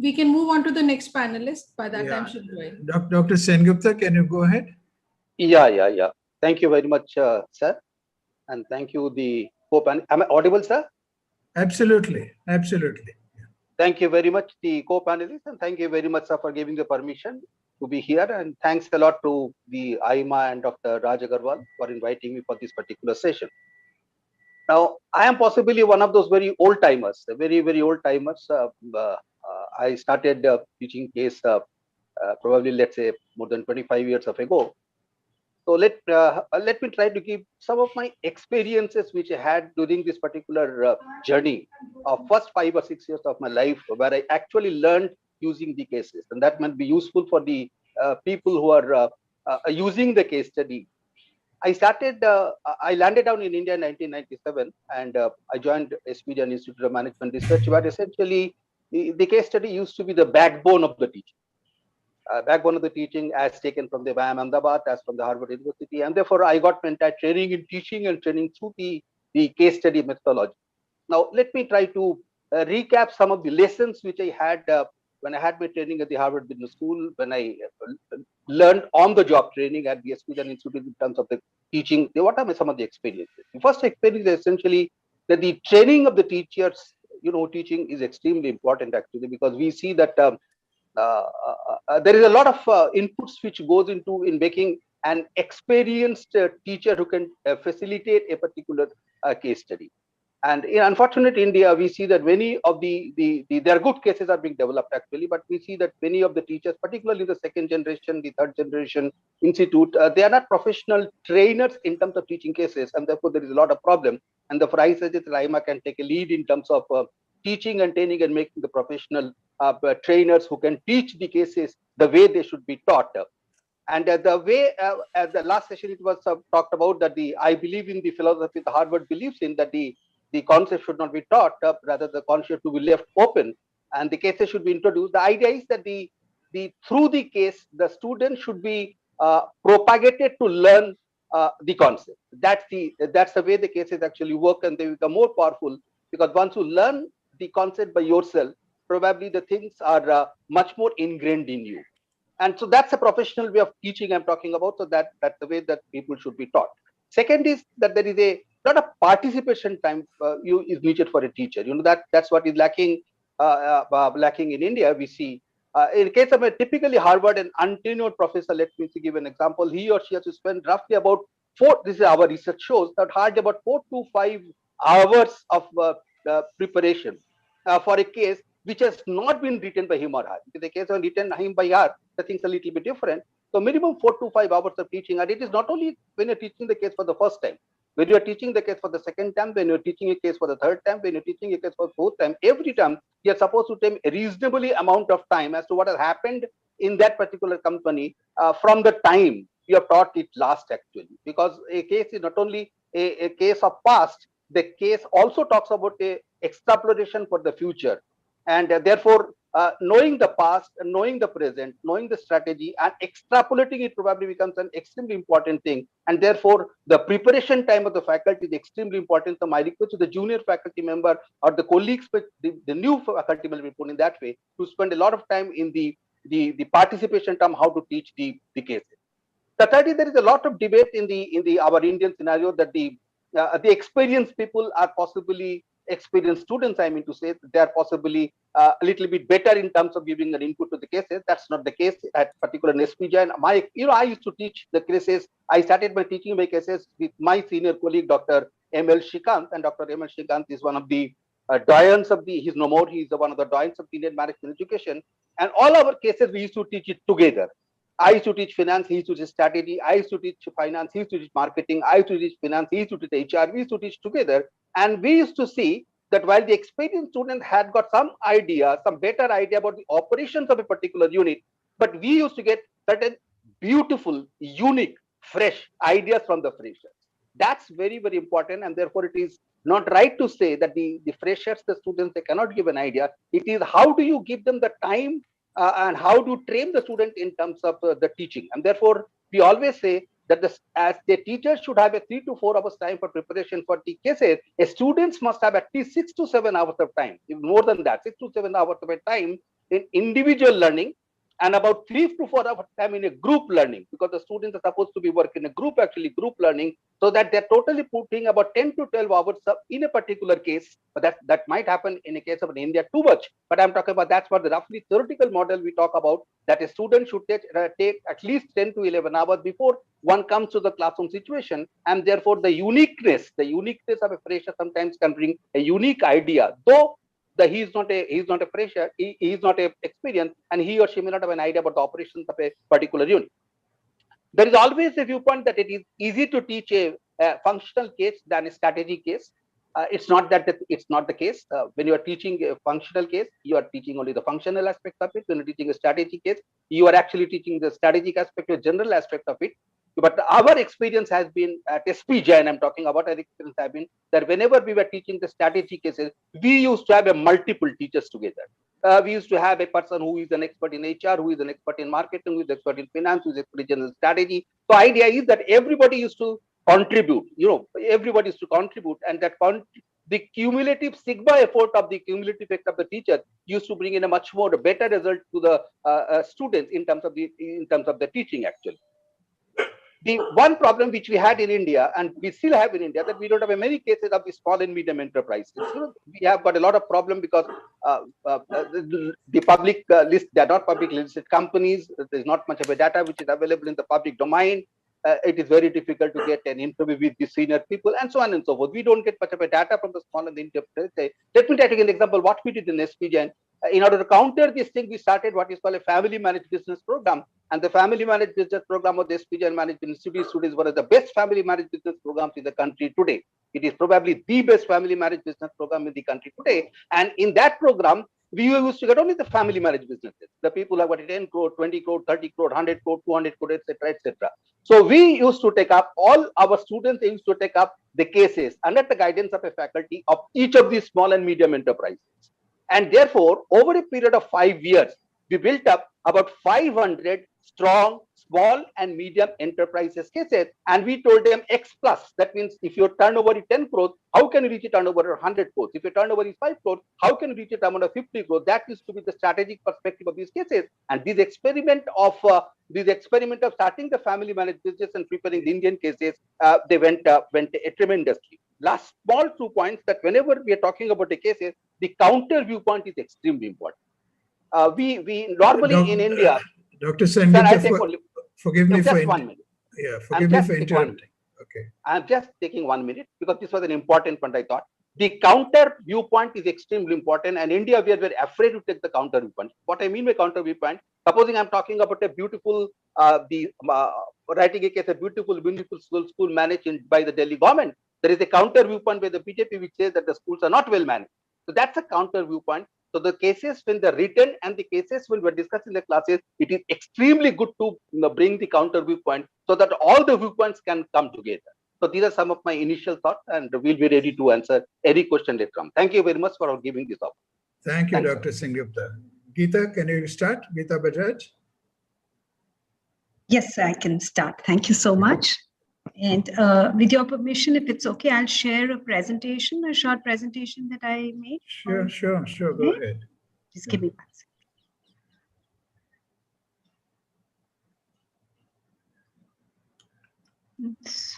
S6: We can move on to the next panelist. By that time, she'll join.
S12: Dr. Sengupta, can you go ahead?
S14: Yeah. Thank you very much, sir. And thank you, the co-panel. Am I audible, sir?
S12: Absolutely.
S14: Thank you very much, the co-panelists, and thank you very much, sir, for giving the permission to be here. And thanks a lot to the AIMA and Dr. Raj Agarwal for inviting me for this particular session. Now, I am possibly one of those very old timers, very old timers. I started teaching case probably, let's say, more than 25 years ago. So let me try to give some of my experiences which I had during this particular journey of first 5 or 6 years of my life, where I actually learned using the cases, and that might be useful for the people who are using the case study. I landed down in India in 1997, and I joined SVKM Institute of Management Research, where essentially the case study used to be the backbone of the teaching. Backbone of the teaching as taken from the IIM Ahmedabad, as from the Harvard University, and therefore I got my entire training in teaching and training through the case study methodology. Now let me try to recap some of the lessons which I had when I had my training at the Harvard Business School, when I learned on-the-job training at the SVKM Institute in terms of the teaching. What are some of the experiences? The first experience is essentially that the training of the teachers, teaching is extremely important actually, because we see that there is a lot of inputs which goes into in making an experienced teacher who can facilitate a particular case study. And in unfortunate India, we see that many of there are good cases are being developed actually, but we see that many of the teachers, particularly the second generation, the third generation institute, they are not professional trainers in terms of teaching cases, and therefore there is a lot of problem. And therefore I suggest that AIMA can take a lead in terms of teaching and training and making the professional trainers who can teach the cases the way they should be taught. And the way at the last session it was talked about that I believe in the philosophy the Harvard believes in, that the concept should not be taught, rather the concept to be left open, and the cases should be introduced. The idea is that through the case, the student should be propagated to learn the concept. That's the way the cases actually work, and they become more powerful, because once you learn the concept by yourself, probably the things are much more ingrained in you. And so that's a professional way of teaching I'm talking about. So that's the way that people should be taught. Second is that there is a lot of participation time is needed for a teacher. That's what is lacking in India. We see in case of a typically Harvard and untenured professor, let me give an example. He or she has to spend roughly about this is our research shows that hardly about 4 to 5 hours of preparation for a case which has not been written by him or her. If the case is written him by her, the thing's a little bit different. So minimum 4 to 5 hours of teaching, and it is not only when you're teaching the case for the first time. When you're teaching the case for the second time, when you're teaching a case for the third time, when you're teaching a case for the fourth time, every time you're supposed to take a reasonably amount of time as to what has happened in that particular company from the time we have taught it last actually, because a case is not only a case of past, the case also talks about a extrapolation for the future. And therefore, knowing the past, knowing the present, knowing the strategy and extrapolating it probably becomes an extremely important thing. And therefore, the preparation time of the faculty is extremely important. So my request to the junior faculty member or the colleagues, the new faculty will be put in that way, to spend a lot of time in the participation term, how to teach the cases. The third is, there is a lot of debate in the our Indian scenario that the experienced people are possibly experienced students, I mean to say, they are possibly a little bit better in terms of giving an input to the cases. That's not the case at particular SPJ. And I used to teach the cases. I started by teaching my cases with my senior colleague, Dr. M.L. Shrikant, and Dr. M.L. Shrikant is one of the doyens of he's no more, he's one of the doyens of Indian management education. And all our cases, we used to teach it together. I used to teach finance, he used to teach strategy. I used to teach finance, he used to teach marketing. I used to teach finance, he used to teach HR. We used to teach together. And we used to see that while the experienced student had got some idea, some better idea about the operations of a particular unit, but we used to get certain beautiful, unique, fresh ideas from the freshers. That's very, very important. And therefore, it is not right to say that the freshers, the students, they cannot give an idea. It is how do you give them the time and how to train the student in terms of the teaching. And therefore, we always say that as the teachers should have a 3 to 4 hours time for preparation for the cases, students must have at least 6 to 7 hours of time, even more than that, 6 to 7 hours of time in individual learning, and about 3 to 4 hours time in a group learning, because the students are supposed to be working in a group, actually group learning, so that they're totally putting about 10 to 12 hours in a particular case. But that might happen in a case of India too much. But I'm talking about that's what the roughly theoretical model we talk about, that a student should take at least 10 to 11 hours before one comes to the classroom situation. And therefore, the uniqueness of a fresher sometimes can bring a unique idea, though he's not a fresher, he is not a experienced, and he or she may not have an idea about the operations of a particular unit. There is always a viewpoint that it is easy to teach a functional case than a strategy case. It's not the case. When you are teaching a functional case, you are teaching only the functional aspect of it. When you're teaching a strategy case, you are actually teaching the strategic aspect, the general aspect of it. But our experience has been at SPJ, and I'm talking about our experience has been that whenever we were teaching the strategy cases, we used to have multiple teachers together. We used to have a person who is an expert in HR, who is an expert in marketing, who is an expert in finance, who is an expert in general strategy. So idea is that everybody used to contribute, everybody used to contribute, and that the cumulative sigma effort of the cumulative effect of the teacher used to bring in a much more better result to the students in terms of the teaching actually. The one problem which we had in India, and we still have in India, that we don't have many cases of the small and medium enterprises. We have got a lot of problem because the public list, they are not public listed companies. There's not much of a data which is available in the public domain. It is very difficult to get an interview with the senior people, and so on and so forth. We don't get much of a data from the small and the enterprise. Let me take an example. What we did in SPJ, in order to counter this thing, we started what is called a family managed business program. And the family managed business program of the SPJ Management Institute is one of the best family managed business programs in the country today. It is probably the best family managed business program in the country today. And in that program, we used to get only the family managed businesses. The people have got 10 crore, 20 crore, 30 crore, 100 crore, 200 crore, etc., etc. So we used to take up, all our students used to take up the cases under the guidance of a faculty of each of these small and medium enterprises. And therefore, over a period of 5 years, we built up about 500 strong small and medium enterprises cases, and we told them X plus. That means if your turnover is 10 crores, how can you reach a turnover of 100 crores? If your turnover is 5 crores, how can you reach a turnover of 50 crores? That used to be the strategic perspective of these cases. And this experiment of starting the family managed business and preparing the Indian cases, they went tremendously. Last small 2 points, that whenever we are talking about the cases, the counter viewpoint is extremely important. We normally in India.
S12: Dr. Sangeeta, forgive me for
S14: 1 minute.
S12: Yeah, forgive me for interrupting. Okay.
S14: I'm just taking 1 minute because this was an important point, I thought. The counter viewpoint is extremely important, and India, we are very afraid to take the counter viewpoint. What I mean by counter viewpoint, supposing I'm talking about a beautiful, writing a case, a beautiful school managed by the Delhi government, there is a counter viewpoint by the BJP which says that the schools are not well managed. So that's a counter viewpoint. So the cases, when they're written and the cases when we're discussing the classes, it is extremely good to bring the counter viewpoint so that all the viewpoints can come together. So these are some of my initial thoughts, and we'll be ready to answer any question later on. Thank you very much for giving this opportunity.
S12: Thank you, Dr. Singupta. Geeta, can you start? Geeta Bajaj?
S15: Yes, I can start. Thank you so much. And with your permission, if it's okay, I'll share a presentation, a short presentation that I made.
S12: Sure. Go ahead.
S15: Just give me 1 second. Oops.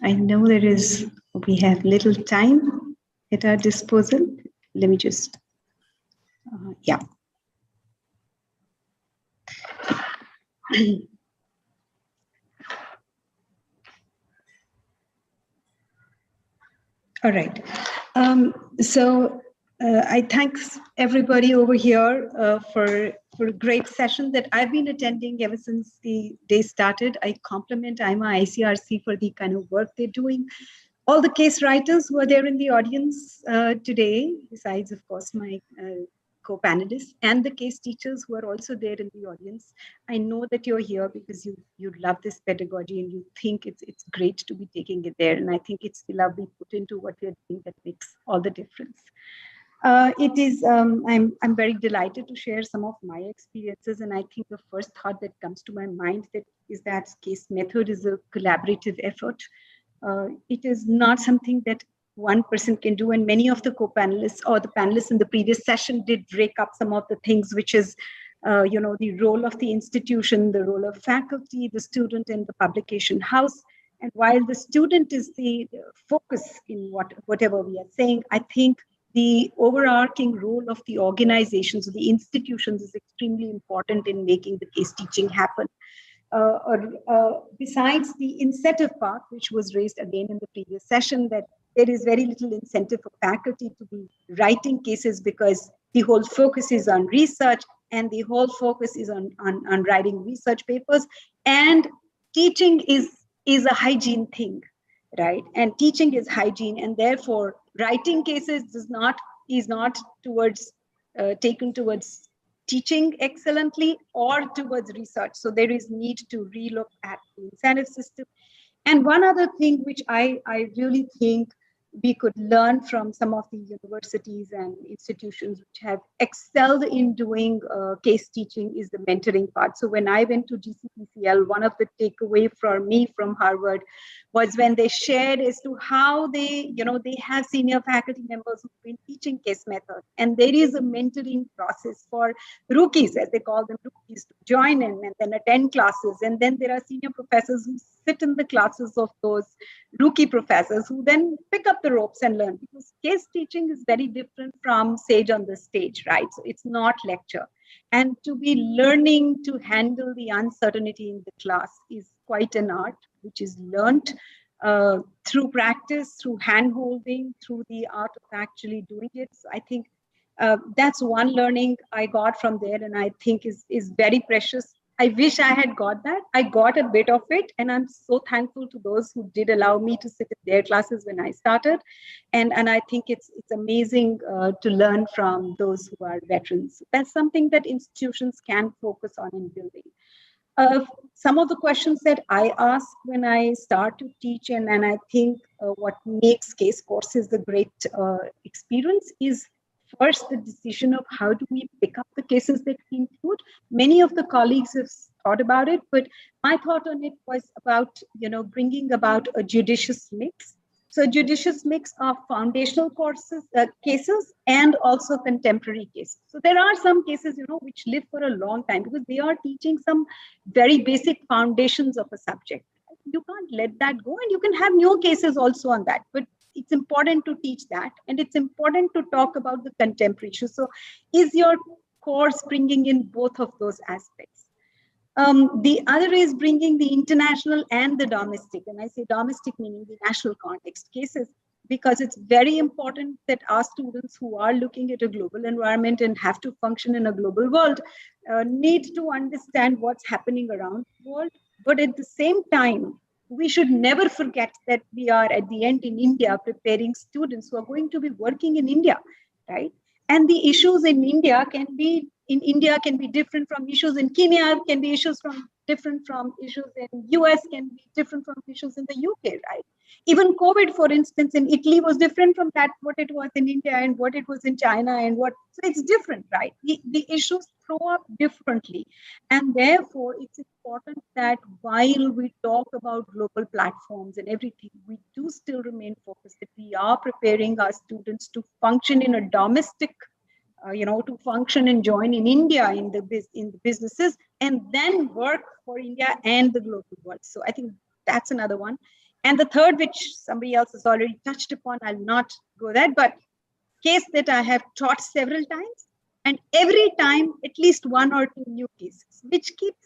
S15: I know we have little time at our disposal. Let me just, yeah. All right. I thank everybody over here for a great session that I've been attending ever since the day started. I compliment AIMA ICRC for the kind of work they're doing. All the case writers who are there in the audience today, besides, of course, my co-panelists, and the case teachers who are also there in the audience. I know that you're here because you love this pedagogy and you think it's great to be taking it there. And I think it's the love we put into what we're doing that makes all the difference. I'm very delighted to share some of my experiences, and I think the first thought that comes to my mind is that case method is a collaborative effort. It is not something that one person can do, and many of the co-panelists or the panelists in the previous session did break up some of the things, which is the role of the institution, the role of faculty, the student, and the publication house. And while the student is the focus in whatever we are saying, I think the overarching role of the organizations, the institutions, is extremely important in making the case teaching happen. Besides the incentive part, which was raised again in the previous session, that there is very little incentive for faculty to be writing cases because the whole focus is on research and the whole focus is on writing research papers. And teaching is a hygiene thing, right? And teaching is hygiene, and therefore writing cases is not towards taken towards teaching excellently or towards research. So there is need to relook at the incentive system. And one other thing which I really think we could learn from some of the universities and institutions which have excelled in doing case teaching is the mentoring part. So when I went to GCPCL, one of the takeaway for me from Harvard was when they shared as to how they have senior faculty members who've been teaching case method. And there is a mentoring process for rookies, as they call them, rookies, to join in and then attend classes. And then there are senior professors who sit in the classes of those rookie professors who then pick up the ropes and learn, because case teaching is very different from sage on the stage, right? So it's not lecture. And to be learning to handle the uncertainty in the class is quite an art, which is learned through practice, through hand-holding, through the art of actually doing it. So I think that's one learning I got from there, and I think is very precious. I wish I had got that. I got a bit of it, and I'm so thankful to those who did allow me to sit in their classes when I started. And I think it's amazing to learn from those who are veterans. That's something that institutions can focus on in building. Some of the questions that I ask when I start to teach, and I think what makes case courses the great experience is first the decision of how do we pick up the cases that we include. Many of the colleagues have thought about it, but my thought on it was about bringing about a judicious mix. So a judicious mix of foundational courses, cases, and also contemporary cases. So there are some cases which live for a long time because they are teaching some very basic foundations of a subject. You can't let that go, and you can have new cases also on that, but it's important to teach that, and it's important to talk about the contemporary issues. So is your course bringing in both of those aspects? The other is bringing the international and the domestic, and I say domestic meaning the national context cases, because it's very important that our students who are looking at a global environment and have to function in a global world need to understand what's happening around the world. But at the same time, we should never forget that we are at the end in India preparing students who are going to be working in India, right? And the issues in India can be different from issues in Kenya, can be different from issues in US, can be different from issues in the UK, right? Even COVID, for instance, in Italy was different from what it was in India and what it was in China so it's different, right? The issues throw up differently. And therefore, it's important that while we talk about global platforms and everything, we do still remain focused that we are preparing our students to function in a domestic, to function and join in India in the businesses and then work for India and the global world. So I think that's another one. And the third, which somebody else has already touched upon, I'll not go there, but case that I have taught several times, and every time at least one or two new cases, which keeps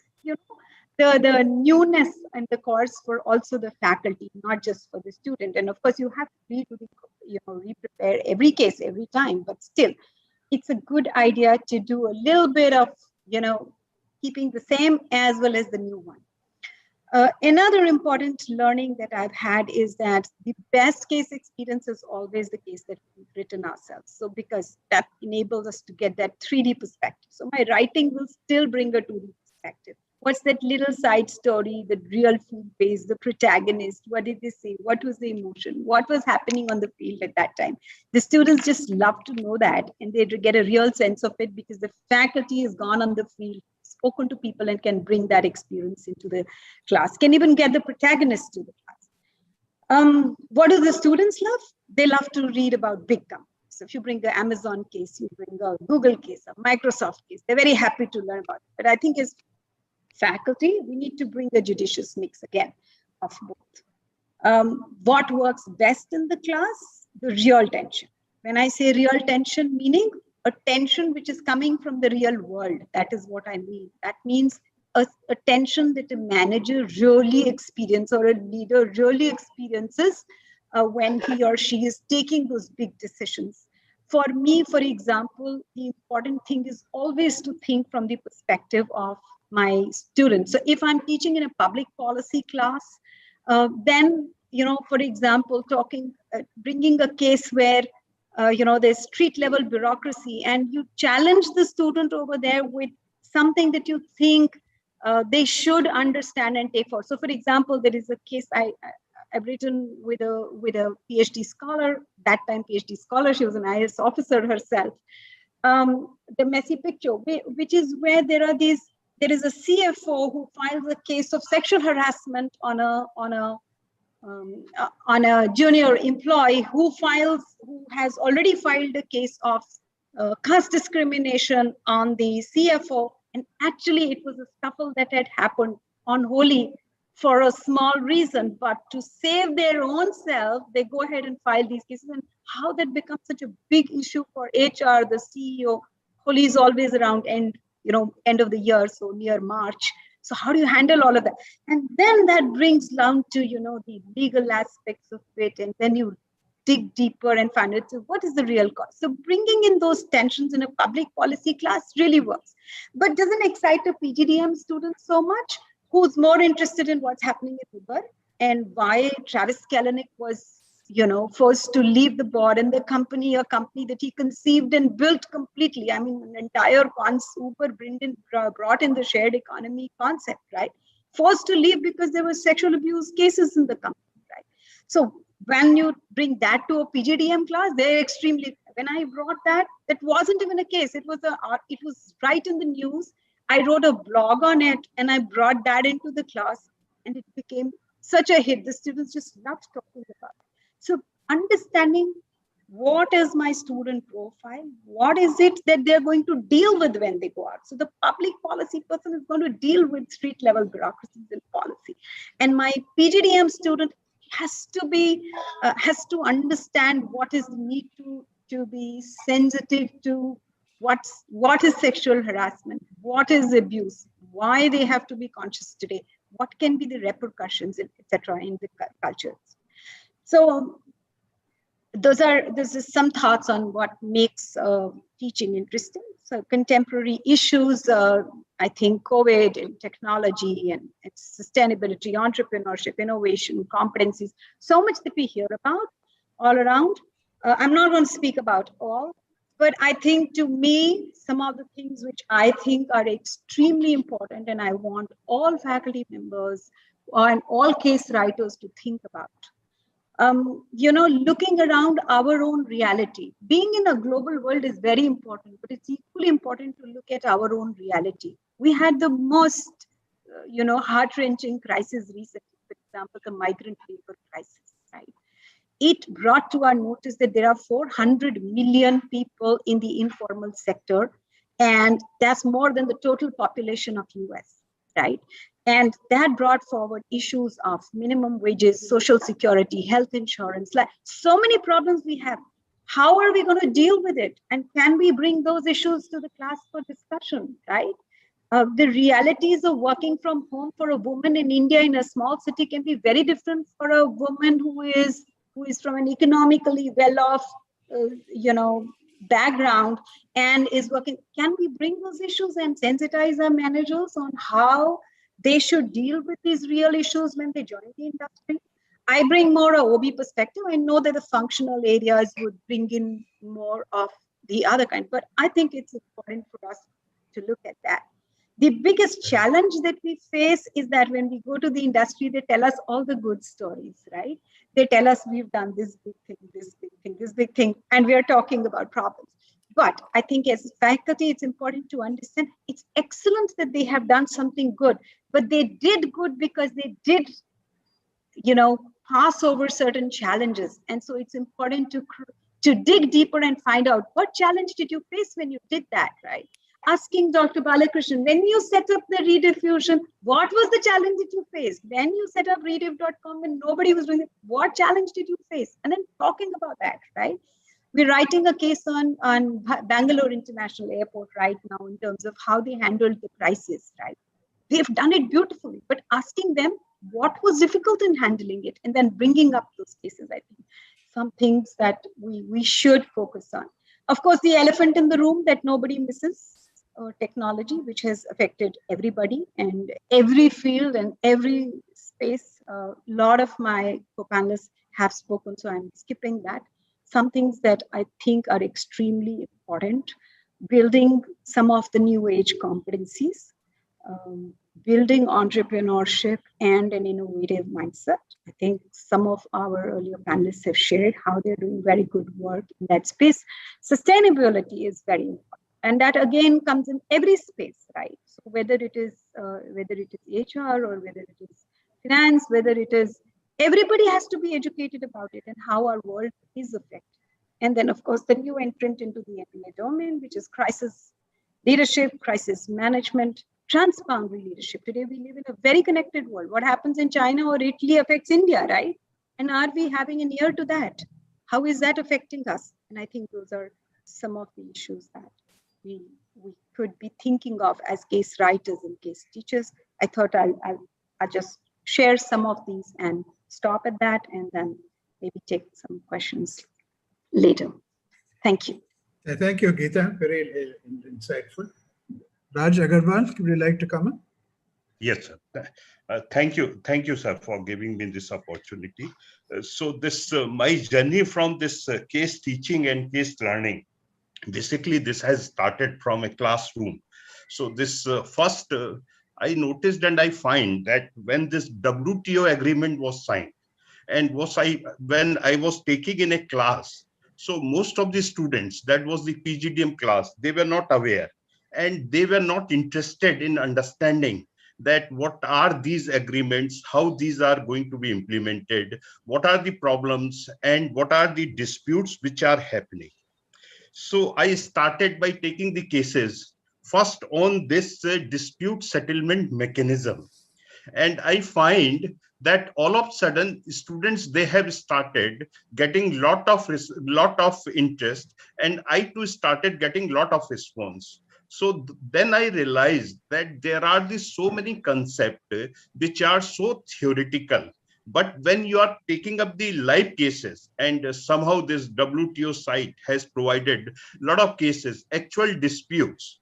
S15: the newness and the course for also the faculty, not just for the student. And of course, you have to re-prepare every case every time, but still, it's a good idea to do a little bit of keeping the same as well as the new one. Another important learning that I've had is that the best case experience is always the case that we've written ourselves. So because that enables us to get that 3D perspective. So my writing will still bring a 2D perspective. What's that little side story, the real field base, the protagonist, what did they say, what was the emotion, what was happening on the field at that time? The students just love to know that, and they get a real sense of it because the faculty has gone on the field, spoken to people, and can bring that experience into the class, can even get the protagonist to the class. What do the students love? They love to read about big companies. So if you bring the Amazon case, you bring a Google case, a Microsoft case, they're very happy to learn about it. But I think as faculty, we need to bring a judicious mix again of both. What works best in the class? The real tension. When I say real tension, meaning a tension which is coming from the real world. That is what I mean. That means a tension that a manager really experiences or a leader really experiences when he or she is taking those big decisions. For me, for example, the important thing is always to think from the perspective of my students. So if I'm teaching in a public policy class, then, for example, bringing a case where there's street level bureaucracy and you challenge the student over there with something that you think they should understand and take forward. So for example, there is a case I've written with a PhD scholar, that time PhD scholar, she was an IAS officer herself. The messy picture, which is where there is a CFO who files a case of sexual harassment on a junior employee who has already filed a case of caste discrimination on the CFO. And actually it was a scuffle that had happened on Holi for a small reason, but to save their own self, they go ahead and file these cases. And how that becomes such a big issue for HR, the CEO. Holi is always around end of the year, so near March. So how do you handle all of that? And then that brings down to, the legal aspects of it. And then you dig deeper and find out what is the real cost. So bringing in those tensions in a public policy class really works, but doesn't excite a PGDM student so much, who's more interested in what's happening at Uber and why Travis Kalanick was, forced to leave the board and a company that he conceived and built completely. I mean, an entire Uber brought in the shared economy concept, right? Forced to leave because there were sexual abuse cases in the company, right? So when you bring that to a PGDM class, they're extremely, when I brought that wasn't even a case. It was right in the news. I wrote a blog on it and I brought that into the class and it became such a hit. The students just loved talking about it. So understanding what is my student profile, what is it that they're going to deal with when they go out. So the public policy person is going to deal with street level bureaucracies and policy. And my PGDM student has to understand what is the need to be sensitive to what is sexual harassment, what is abuse, why they have to be conscious today, what can be the repercussions, etc. in the cultures. So this is some thoughts on what makes teaching interesting. So contemporary issues, I think COVID and technology and sustainability, entrepreneurship, innovation, competencies, so much that we hear about all around. I'm not going to speak about all, but I think to me, some of the things which I think are extremely important and I want all faculty members and all case writers to think about. Looking around our own reality. Being in a global world is very important, but it's equally important to look at our own reality. We had the most, heart-wrenching crisis recently, for example, the migrant labor crisis, right? It brought to our notice that there are 400 million people in the informal sector, and that's more than the total population of US, right? And that brought forward issues of minimum wages, social security, health insurance, like so many problems we have. How are we going to deal with it? And can we bring those issues to the class for discussion, right? The realities of working from home for a woman in India in a small city can be very different for a woman who is from an economically well-off, background and is working. Can we bring those issues and sensitize our managers on how they should deal with these real issues when they join the industry? I bring more a OB perspective. I know that the functional areas would bring in more of the other kind, but I think it's important for us to look at that. The biggest challenge that we face is that when we go to the industry, they tell us all the good stories, right? They tell us we've done this big thing, this big thing, this big thing, and we are talking about problems. But I think as faculty, it's important to understand it's excellent that they have done something good, but they did good because they did, pass over certain challenges. And so it's important to dig deeper and find out what challenge did you face when you did that, right? Asking Dr. Balakrishnan, when you set up the rediffusion, what was the challenge that you faced? When you set up rediff.com and nobody was doing it, what challenge did you face? And then talking about that, right? We're writing a case on Bangalore International Airport right now in terms of how they handled the crisis, right? They've done it beautifully, but asking them what was difficult in handling it and then bringing up those cases, I think, some things that we should focus on. Of course, the elephant in the room that nobody misses, technology, which has affected everybody and every field and every space. A lot of my co-panelists have spoken, so I'm skipping that. Some things that I think are extremely important, building some of the new age competencies, building entrepreneurship and an innovative mindset. I think some of our earlier panelists have shared how they're doing very good work in that space. Sustainability is very important. And that again comes in every space, right? So whether it is HR or whether it is finance, whether it is, everybody has to be educated about it and how our world is affected. And then of course, the new entrant into the M&A domain, which is crisis leadership, crisis management, transboundary leadership. Today we live in a very connected world. What happens in China or Italy affects India, right? And are we having an ear to that? How is that affecting us? And I think those are some of the issues that we could be thinking of as case writers and case teachers. I thought I'll just share some of these and stop at that and then maybe take some questions later. Thank you.
S12: Thank you, Geeta. Very insightful. Raj Agarwal, would you like to comment?
S2: Yes, sir. Thank you, sir, for giving me this opportunity. So this my journey from this case teaching and case learning, basically this has started from a classroom. So this first I noticed and I find that when this WTO agreement was signed and when I was taking in a class, so most of the students, that was the PGDM class, they were not aware and they were not interested in understanding that what are these agreements, how these are going to be implemented, what are the problems and what are the disputes which are happening. So I started by taking the cases first on this dispute settlement mechanism. And I find that all of a sudden students, they have started getting lot of interest, and I too started getting lot of response. So then I realized that there are so many concepts which are so theoretical, But when you are taking up the live cases, and somehow this WTO site has provided a lot of cases, actual disputes,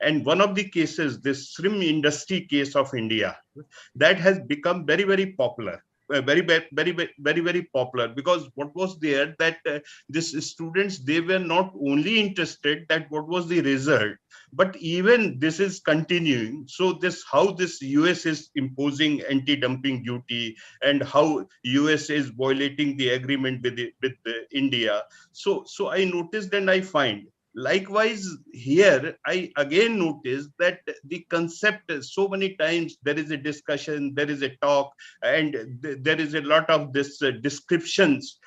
S2: and one of the cases, this shrimp industry case of India, that has become very, very popular. Very popular, because what was there that these students, they were not only interested that what was the result, but even this is continuing. So this, how this US is imposing anti-dumping duty, and how US is violating the agreement with India. So I noticed and I find, likewise here, I again noticed that the concept, so many times there is a discussion, there is a talk, and there is a lot of this descriptions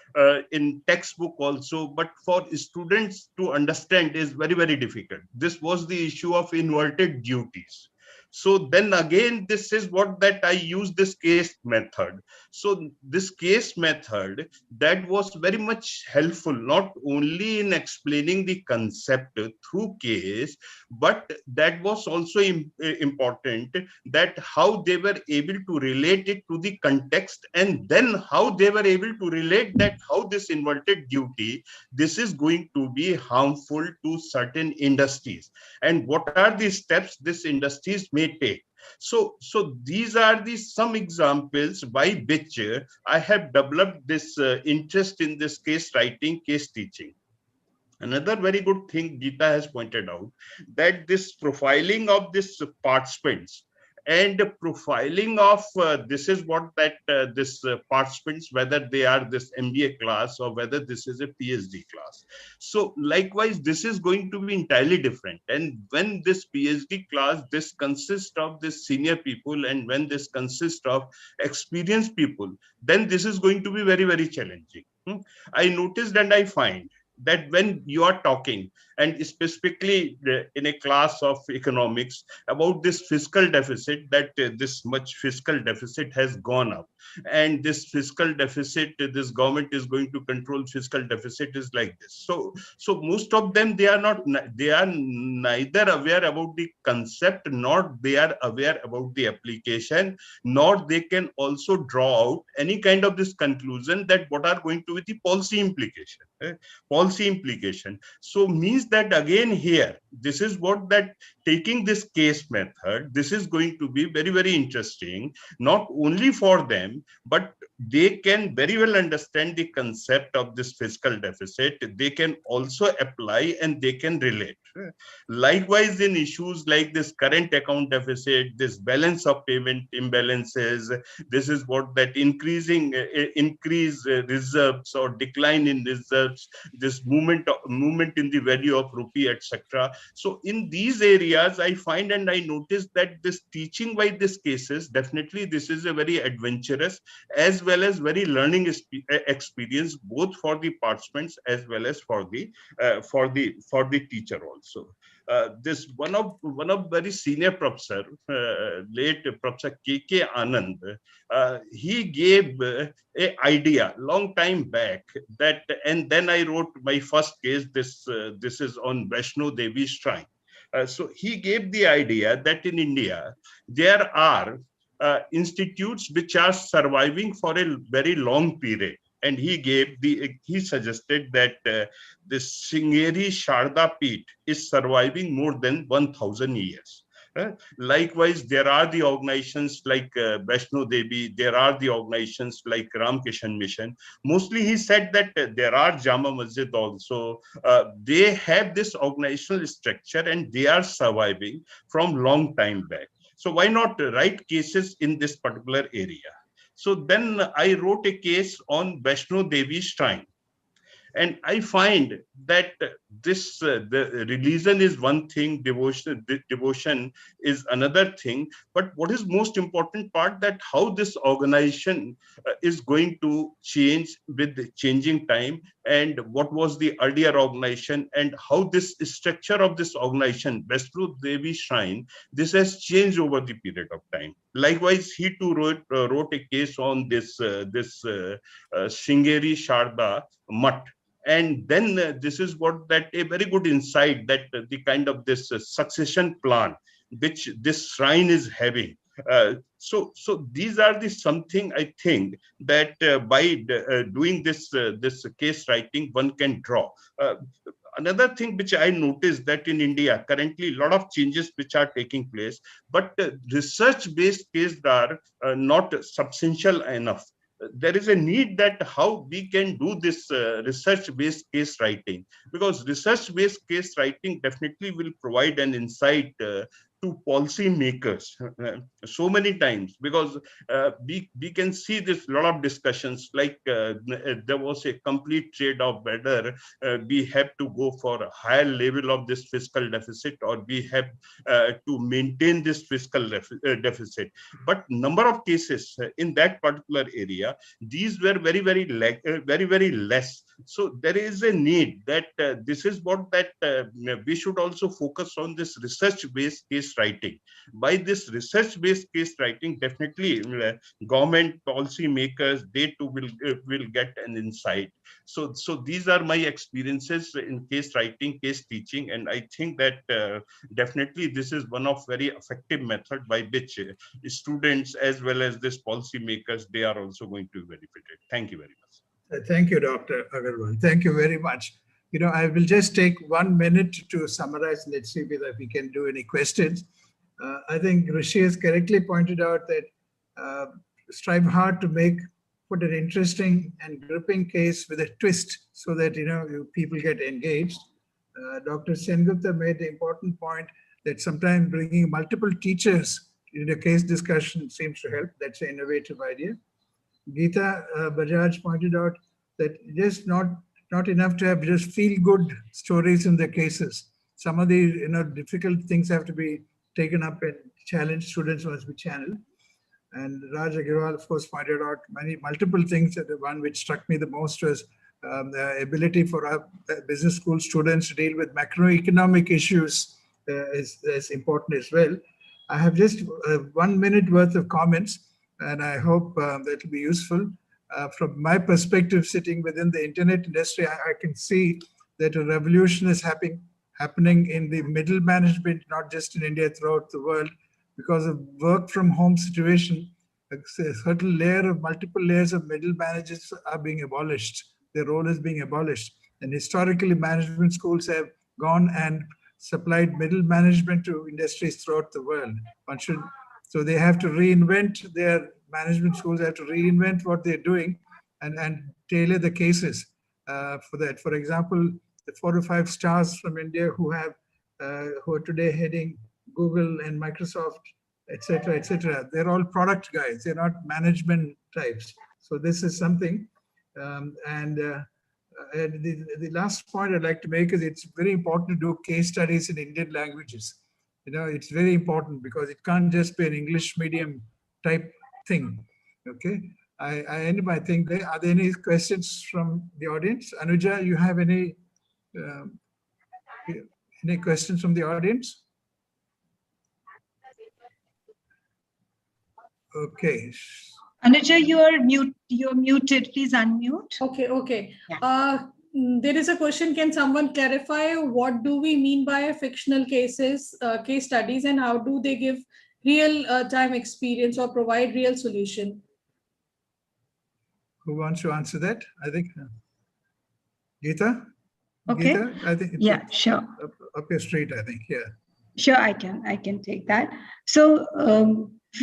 S2: in textbook also, but for students to understand is very, very difficult. This was the issue of inverted duties. So then again, this is what that I use this case method. So this case method, that was very much helpful, not only in explaining the concept through case, but that was also important, that how they were able to relate it to the context, and then how they were able to relate that how this inverted duty, this is going to be harmful to certain industries, and what are the steps these industries may take. So these are the some examples by which I have developed this interest in this case writing, case teaching. Another very good thing Geeta has pointed out, that this profiling of this participants and profiling of this is what that this participants, whether they are this MBA class or whether this is a PhD class. So likewise, this is going to be entirely different. And when this PhD class, this consists of this senior people, and when this consists of experienced people, then this is going to be very, very challenging. I noticed and I find that when you are talking, and specifically in a class of economics, about this fiscal deficit, that this much fiscal deficit has gone up, and this fiscal deficit, this government is going to control fiscal deficit is like this. So most of them, they are neither aware about the concept, nor they are aware about the application, nor they can also draw out any kind of this conclusion that what are going to be the policy implication. Policy implication. So means that again here, this is what that taking this case method, this is going to be very, very interesting, not only for them, but they can very well understand the concept of this fiscal deficit. They can also apply and they can relate. Likewise, in issues like this current account deficit, this balance of payment imbalances, this is what that increase reserves or decline in reserves, this movement in the value of rupee, etc. So in these areas, I find and I notice that this teaching by these cases, definitely this is a very adventurous as well as very learning experience, both for the participants as well as for the teacher also. This one of very senior professor, late Professor K.K. Anand, he gave a idea long time back that, and then I wrote my first case. This is on Vaishno Devi Shrine. So he gave the idea that in India there are institutes which are surviving for a very long period. And he suggested that this Sringeri Sharda Peeth is surviving more than 1,000 years. Likewise, there are the organizations like Vaishno Devi, there are the organizations like Ramkishan Mission. Mostly he said that there are Jama Masjid also. They have this organizational structure and they are surviving from long time back. So why not write cases in this particular area? So then I wrote a case on Vaishno Devi Shrine. And I find that this the religion is one thing, devotion is another thing. But what is most important part, that how this organization is going to change with the changing time, and what was the earlier organization, and how this structure of this organization, Vaishno Devi Shrine, this has changed over the period of time. Likewise, he too wrote a case on this Sringeri Sharda Mutt. And then this is what that a very good insight, that the kind of this succession plan which this shrine is having. So these are the something I think that by doing this case writing, one can draw. Another thing which I noticed that in India, currently a lot of changes which are taking place, but research-based cases are not substantial enough. There is a need that how we can do this research-based case writing, because research-based case writing definitely will provide an insight to policy makers so many times, because we can see this lot of discussions like there was a complete trade of whether we have to go for a higher level of this fiscal deficit or we have to maintain this fiscal deficit. But number of cases in that particular area, these were very less. So there is a need that this is what that we should also focus on, this research-based case writing. By this research-based case writing, definitely government policy makers, they too will get an insight. So these are my experiences in case writing, case teaching, and I think that definitely this is one of very effective method by which students as well as this policy makers, they are also going to be benefited. Thank you very much.
S12: Thank you, Dr. Agarwal. Thank you very much. I will just take 1 minute to summarize. Let's see whether we can do any questions. I think Rishi has correctly pointed out that strive hard to put an interesting and gripping case with a twist so that people get engaged. Dr. Sengupta made the important point that sometimes bringing multiple teachers in a case discussion seems to help. That's an innovative idea. Geeta Bajaj pointed out that just not enough to have just feel-good stories in the cases. Some of the difficult things have to be taken up and challenged. Students must be channeled. And Raj Agrawal, of course, pointed out multiple things. The one which struck me the most was the ability for our business school students to deal with macroeconomic issues is important as well. I have just 1 minute worth of comments, and I hope that will be useful. From my perspective, sitting within the internet industry, I can see that a revolution is happening in the middle management, not just in India, throughout the world, because of work from home situation. A certain multiple layers of middle managers are being abolished. Their role is being abolished. And historically, management schools have gone and supplied middle management to industries throughout the world. So they have to reinvent their management schools, have to reinvent what they're doing and tailor the cases for that. For example, the 4 or 5 stars from India who are today heading Google and Microsoft, etc. They're all product guys. They're not management types. So this is something. The last point I'd like to make is it's very important to do case studies in Indian languages. It's very important because it can't just be an English medium type thing. Okay. I end my thing there. Are there any questions from the audience? Anuja, you have any questions from the audience? Okay.
S15: Anuja, you're muted. Please unmute.
S6: Okay. Yeah. There is a question. Can someone clarify what do we mean by fictional case studies, and how do they give real time experience or provide real solution?
S12: Who wants to answer that? I think Geeta.
S15: Okay.
S12: Geeta, I think
S15: sure.
S12: Up your street, I think. Yeah.
S15: Sure, I can take that. So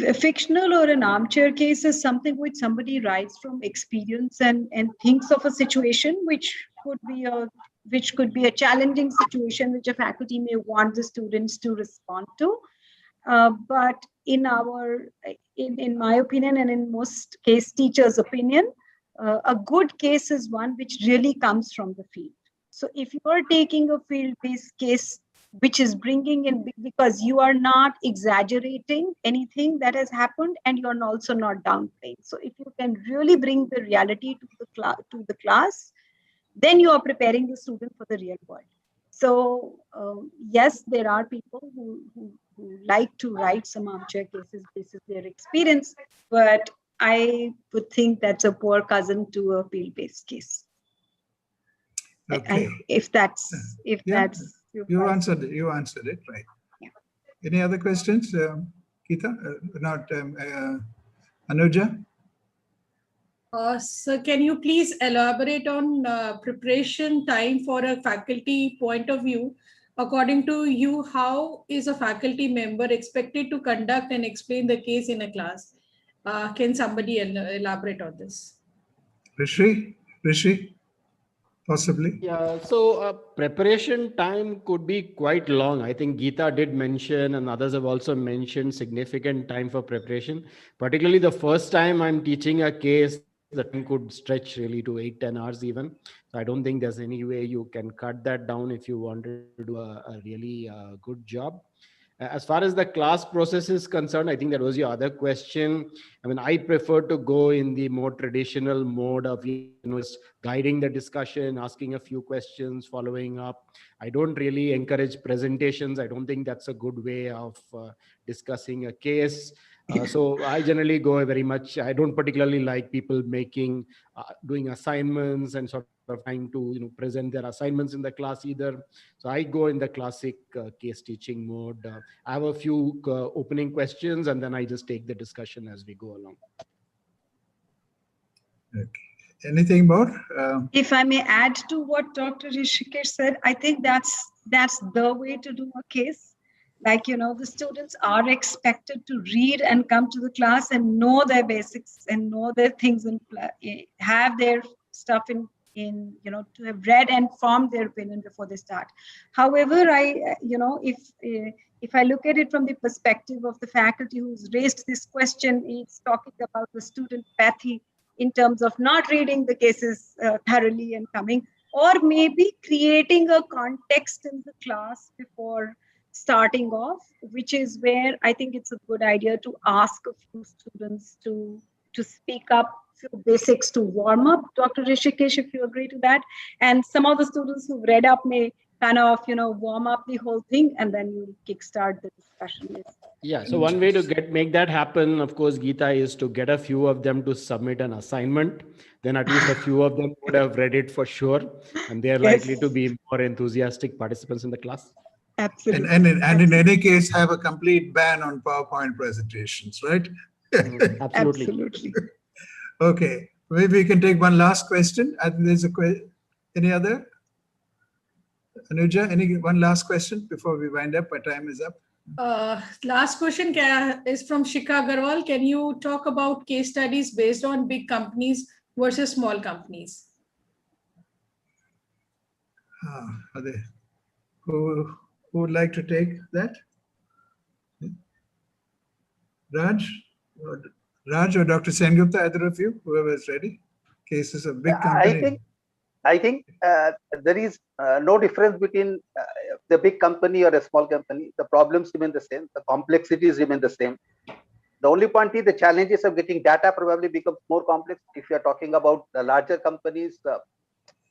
S15: a fictional or an armchair case is something which somebody writes from experience and thinks of a situation which could be a challenging situation which a faculty may want the students to respond to. But in my opinion, and in most case teachers' opinion, a good case is one which really comes from the field. So if you are taking a field-based case which is bringing in, because you are not exaggerating anything that has happened and you're also not downplaying. So if you can really bring the reality to the class, then you are preparing the student for the real world. So yes, there are people who like to write some armchair cases based on their experience, but I would think that's a poor cousin to a field-based case.
S12: Okay.
S15: If that's
S12: you answered it right. Yeah. Any other questions? Geeta, Geeta, not Anuja?
S6: So can you please elaborate on preparation time for a faculty point of view? According to you, how is a faculty member expected to conduct and explain the case in a class? Can somebody elaborate on this?
S12: Rishi, possibly.
S13: Yeah, so preparation time could be quite long. I think Geeta did mention, and others have also mentioned, significant time for preparation. Particularly the first time I'm teaching a case, the time could stretch really to 8-10 hours even. So I don't think there's any way you can cut that down if you wanted to do a really good job. As far as the class process is concerned, I think that was your other question. I mean, I prefer to go in the more traditional mode of guiding the discussion, asking a few questions, following up. I don't really encourage presentations. I don't think that's a good way of discussing a case. So I generally go very much, I don't particularly like people doing assignments and sort of trying to present their assignments in the class either. So I go in the classic case teaching mode. I have a few opening questions and then I just take the discussion as we go along.
S12: Okay. Anything more?
S15: If I may add to what Dr. Rishikesh said, I think that's the way to do a case. Like, the students are expected to read and come to the class and know their basics and know their things and have their stuff in to have read and formed their opinion before they start. However, if I look at it from the perspective of the faculty who's raised this question, it's talking about the student pathy in terms of not reading the cases thoroughly and coming, or maybe creating a context in the class before starting off, which is where I think it's a good idea to ask a few students to speak up, few basics to warm up. Dr. Rishikesh, if you agree to that. And some of the students who've read up may kind of, warm up the whole thing and then you kickstart the discussion.
S13: Yeah, so one way to make that happen, of course, Geeta, is to get a few of them to submit an assignment. Then at least a few of them would have read it for sure. And they're likely to be more enthusiastic participants in the class.
S15: Absolutely.
S12: And in any case, have a complete ban on PowerPoint presentations, right?
S13: Absolutely.
S12: Okay, maybe we can take one last question. I think there's a question. Any other? Anuja, one last question before we wind up? Our time is up.
S6: Last question is from Shikha Agrawal. Can you talk about case studies based on big companies versus small companies?
S12: Are they? Who would like to take that? Raj or Dr. Sengupta, either of you, whoever is ready. Cases of big companies.
S14: I think there is no difference between the big company or a small company. The problems remain the same. The complexities remain the same. The only point is the challenges of getting data probably becomes more complex. If you are talking about the larger companies, there are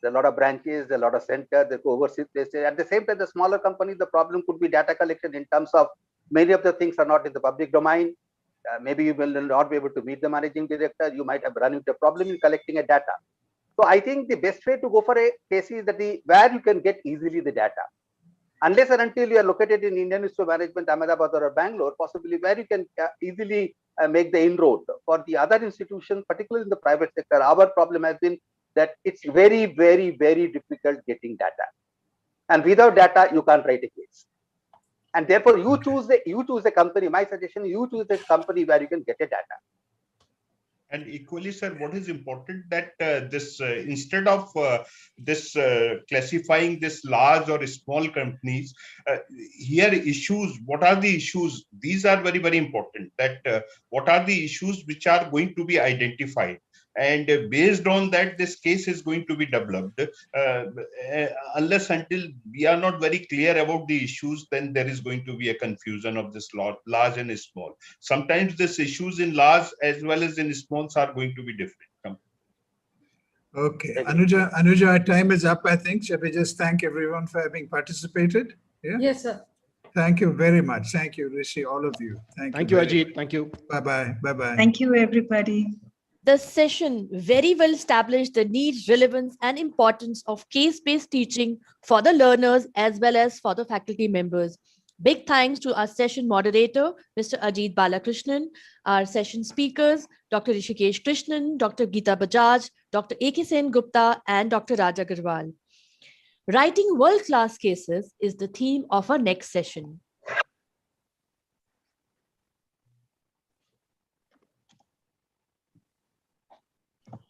S14: a lot of branches, there are a lot of centers, there are overseas places. At the same time, the smaller companies, the problem could be data collection in terms of many of the things are not in the public domain. Maybe you will not be able to meet the managing director. You might have run into a problem in collecting a data. So I think the best way to go for a case is that where you can get easily the data. Unless and until you are located in Indian Institute of Management, Ahmedabad or Bangalore, possibly where you can easily make the inroad. For the other institutions, particularly in the private sector, our problem has been that it's very, very, very difficult getting data. And without data, you can't write a case. And therefore, you choose a company. My suggestion, you choose a company where you can get a data.
S2: And equally, sir, what is important that instead of classifying this large or small companies, here issues, what are the issues? These are very, very important. That what are the issues which are going to be identified? And based on that, this case is going to be developed. Unless until we are not very clear about the issues, then there is going to be a confusion of this large and small. Sometimes these issues in large as well as in smalls are going to be different.
S12: Okay, Anuja, our time is up, I think. Shall we just thank everyone for having participated? Yeah?
S6: Yes, sir.
S12: Thank you very much. Thank you, Rishi, all of you.
S13: Thank you, Ajit. Thank you.
S12: Bye-bye. Bye-bye.
S15: Thank you, everybody.
S1: The session very well established the need, relevance, and importance of case-based teaching for the learners as well as for the faculty members. Big thanks to our session moderator, Mr. Ajit Balakrishnan, our session speakers, Dr. Rishikesh Krishnan, Dr. Geeta Bajaj, Dr. A.K. Sen Gupta, and Dr. Raj Agarwal. Writing world-class cases is the theme of our next session.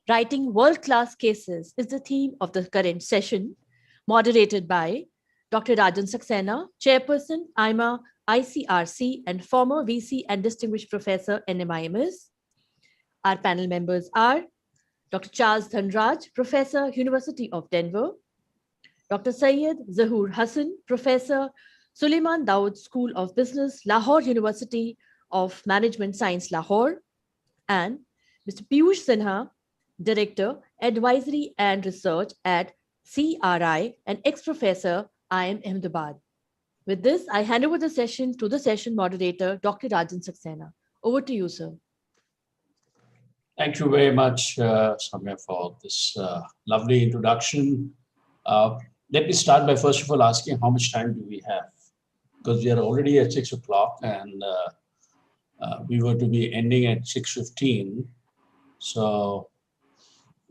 S1: Writing world-class cases is the theme of the current session, moderated by Dr. Rajan Saxena, Chairperson, AIMA ICRC, and former VC and Distinguished Professor, NMIMS. Our panel members are Dr. Charles Dhanraj, Professor, University of Denver, Dr. Syed Zahoor Hassan, Professor, Suleiman Dawood School of Business, Lahore University of Management Science, Lahore, and Mr. Piyush Sinha, Director, Advisory and Research at CRI and ex-professor, IIM Ahmedabad. With this, I hand over the session to the session moderator, Dr. Rajan Saxena. Over to you, sir.
S3: Thank you very much, Samya, for this lovely introduction. Let me start by first of all asking how much time do we have? Because we are already at 6 o'clock and we were to be ending at 6:15. So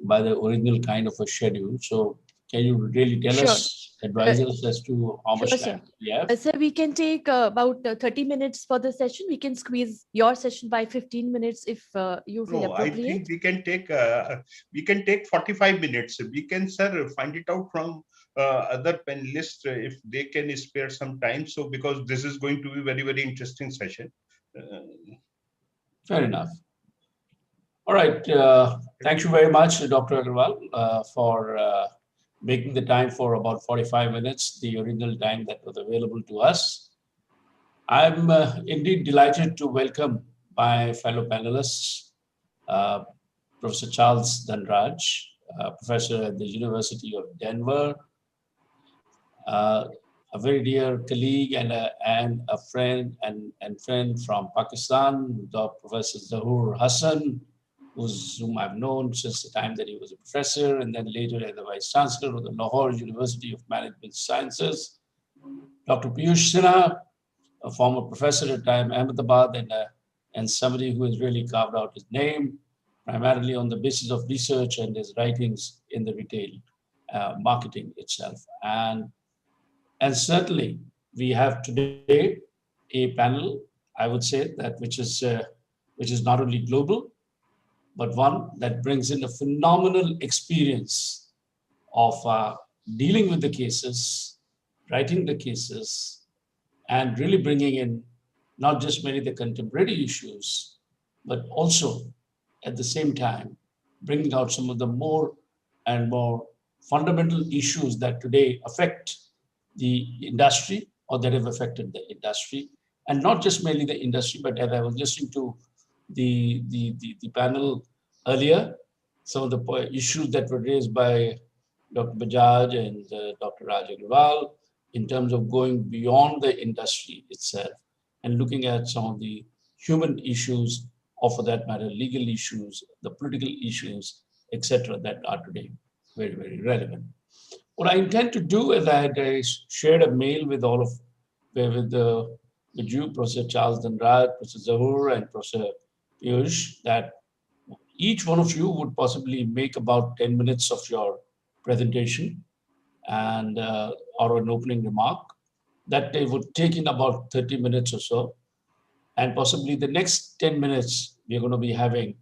S3: by the original kind of a schedule. So can you really tell us, advise us as to how much time we have?
S1: Sir, we can take about 30 minutes for the session. We can squeeze your session by 15 minutes if you feel appropriate.
S2: I think we can take 45 minutes. We can, sir, find it out from other panelists if they can spare some time. So because this is going to be very, very interesting session.
S3: Fair enough. All right. Thank you very much, Dr. Agrawal, for making the time for about 45 minutes, the original time that was available to us. I'm indeed delighted to welcome my fellow panelists, Professor Charles Dhanraj, professor at the University of Denver, a very dear colleague and a friend from Pakistan, Professor Zahoor Hassan, whom I've known since the time that he was a professor, and then later as the Vice-Chancellor of the Lahore University of Management Sciences. Dr. Piyush Sinha, a former professor at IIM Ahmedabad and somebody who has really carved out his name, primarily on the basis of research and his writings in the retail marketing itself. And certainly we have today a panel, I would say, that which is not only global, but one that brings in a phenomenal experience of dealing with the cases, writing the cases, and really bringing in not just many of the contemporary issues, but also at the same time, bringing out some of the more and more fundamental issues that today affect the industry or that have affected the industry. And not just mainly the industry, but as I was listening to the panel earlier, some of the issues that were raised by Dr. Bajaj and Dr. Raj Agarwal in terms of going beyond the industry itself and looking at some of the human issues, or for that matter, legal issues, the political issues, etc., that are today very, very relevant. What I intend to do is I shared a mail with all of, with you, Professor Charles Dhanraj, Professor Zahoor, and Professor Piyush, that each one of you would possibly make about 10 minutes of your presentation and or an opening remark that they would take in about 30 minutes or so. And possibly the next 10 minutes, we're going to be having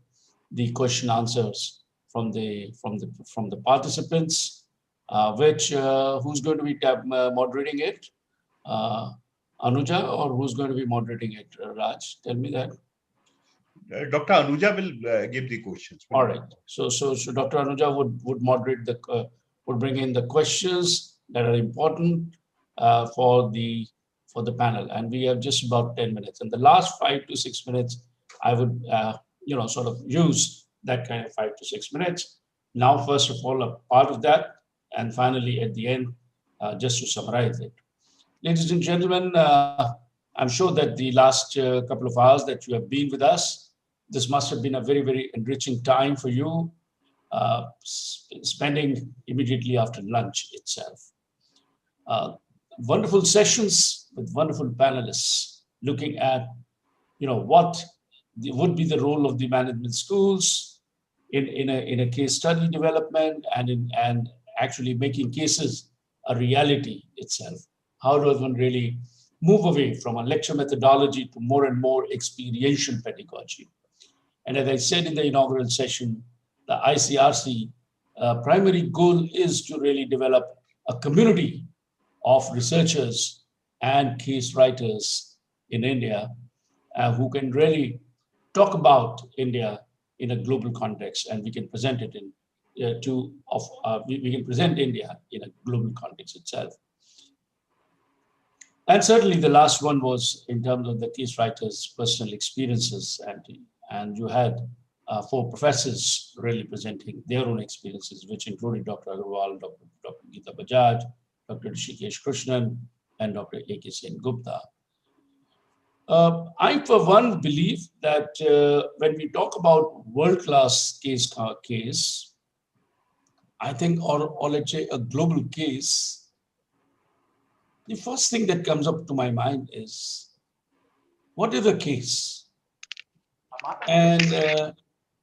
S3: the question answers from the participants, who's going to be moderating it? Anuja, or who's going to be moderating it? Raj, tell me that.
S2: Dr. Anuja will give the questions.
S3: All right. So Dr. Anuja would moderate would bring in the questions that are important for the panel, and we have just about 10 minutes. And the last 5 to 6 minutes, I would sort of use that kind of 5 to 6 minutes. Now, first of all, a part of that, and finally at the end, just to summarize it. Ladies and gentlemen, I'm sure that the last couple of hours that you have been with us, this must have been a very, very enriching time for you, spending immediately after lunch itself. Wonderful sessions with wonderful panelists looking at, what would be the role of the management schools in a case study development and actually making cases a reality itself. How does one really move away from a lecture methodology to more and more experiential pedagogy? And as I said in the inaugural session, the ICRC primary goal is to really develop a community of researchers and case writers in India who can really talk about India in a global context, and we can present it in we can present India in a global context itself. And certainly the last one was in terms of the case writers' personal experiences, and you had 4 professors really presenting their own experiences, which included Dr. Agrawal, Dr. Geeta Bajaj, Dr. Rishikesh Krishnan, and Dr. A.K. Sen Gupta. I, for one, believe that when we talk about world-class case, I think, or let's say a global case, the first thing that comes up to my mind is, what is a case? And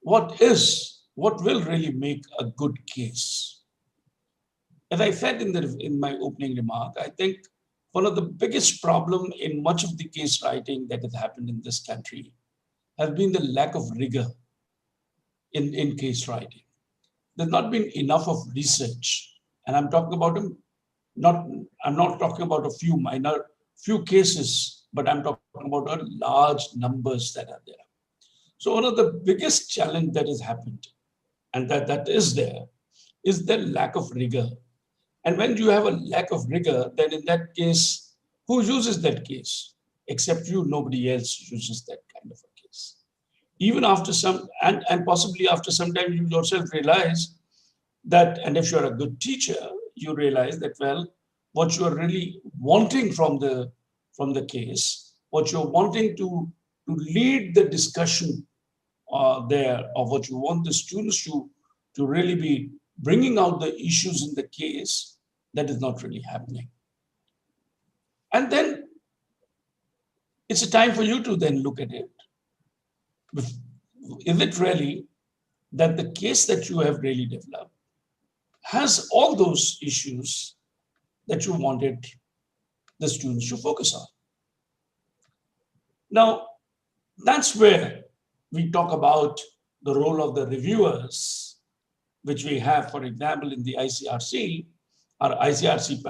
S3: what will really make a good case? As I said in my opening remark, I think one of the biggest problems in much of the case writing that has happened in this country has been the lack of rigor in case writing. There's not been enough of research, and I'm talking about I'm not talking about a few cases, but I'm talking about large numbers that are there. So one of the biggest challenge that has happened, and that is there, is the lack of rigor. And when you have a lack of rigor, then in that case, who uses that case? Except you, nobody else uses that kind of a case. Even after some, and possibly after some time, you yourself realize that, and if you're a good teacher, you realize that, well, what you're really wanting from the case, what you're wanting to lead the discussion there, of what you want the students to really be bringing out the issues in the case, that is not really happening. And then it's a time for you to then look at it. Is it really that the case that you have really developed has all those issues that you wanted the students to focus on? Now, that's where we talk about the role of the reviewers, which we have, for example, in the ICRC. Our ICRC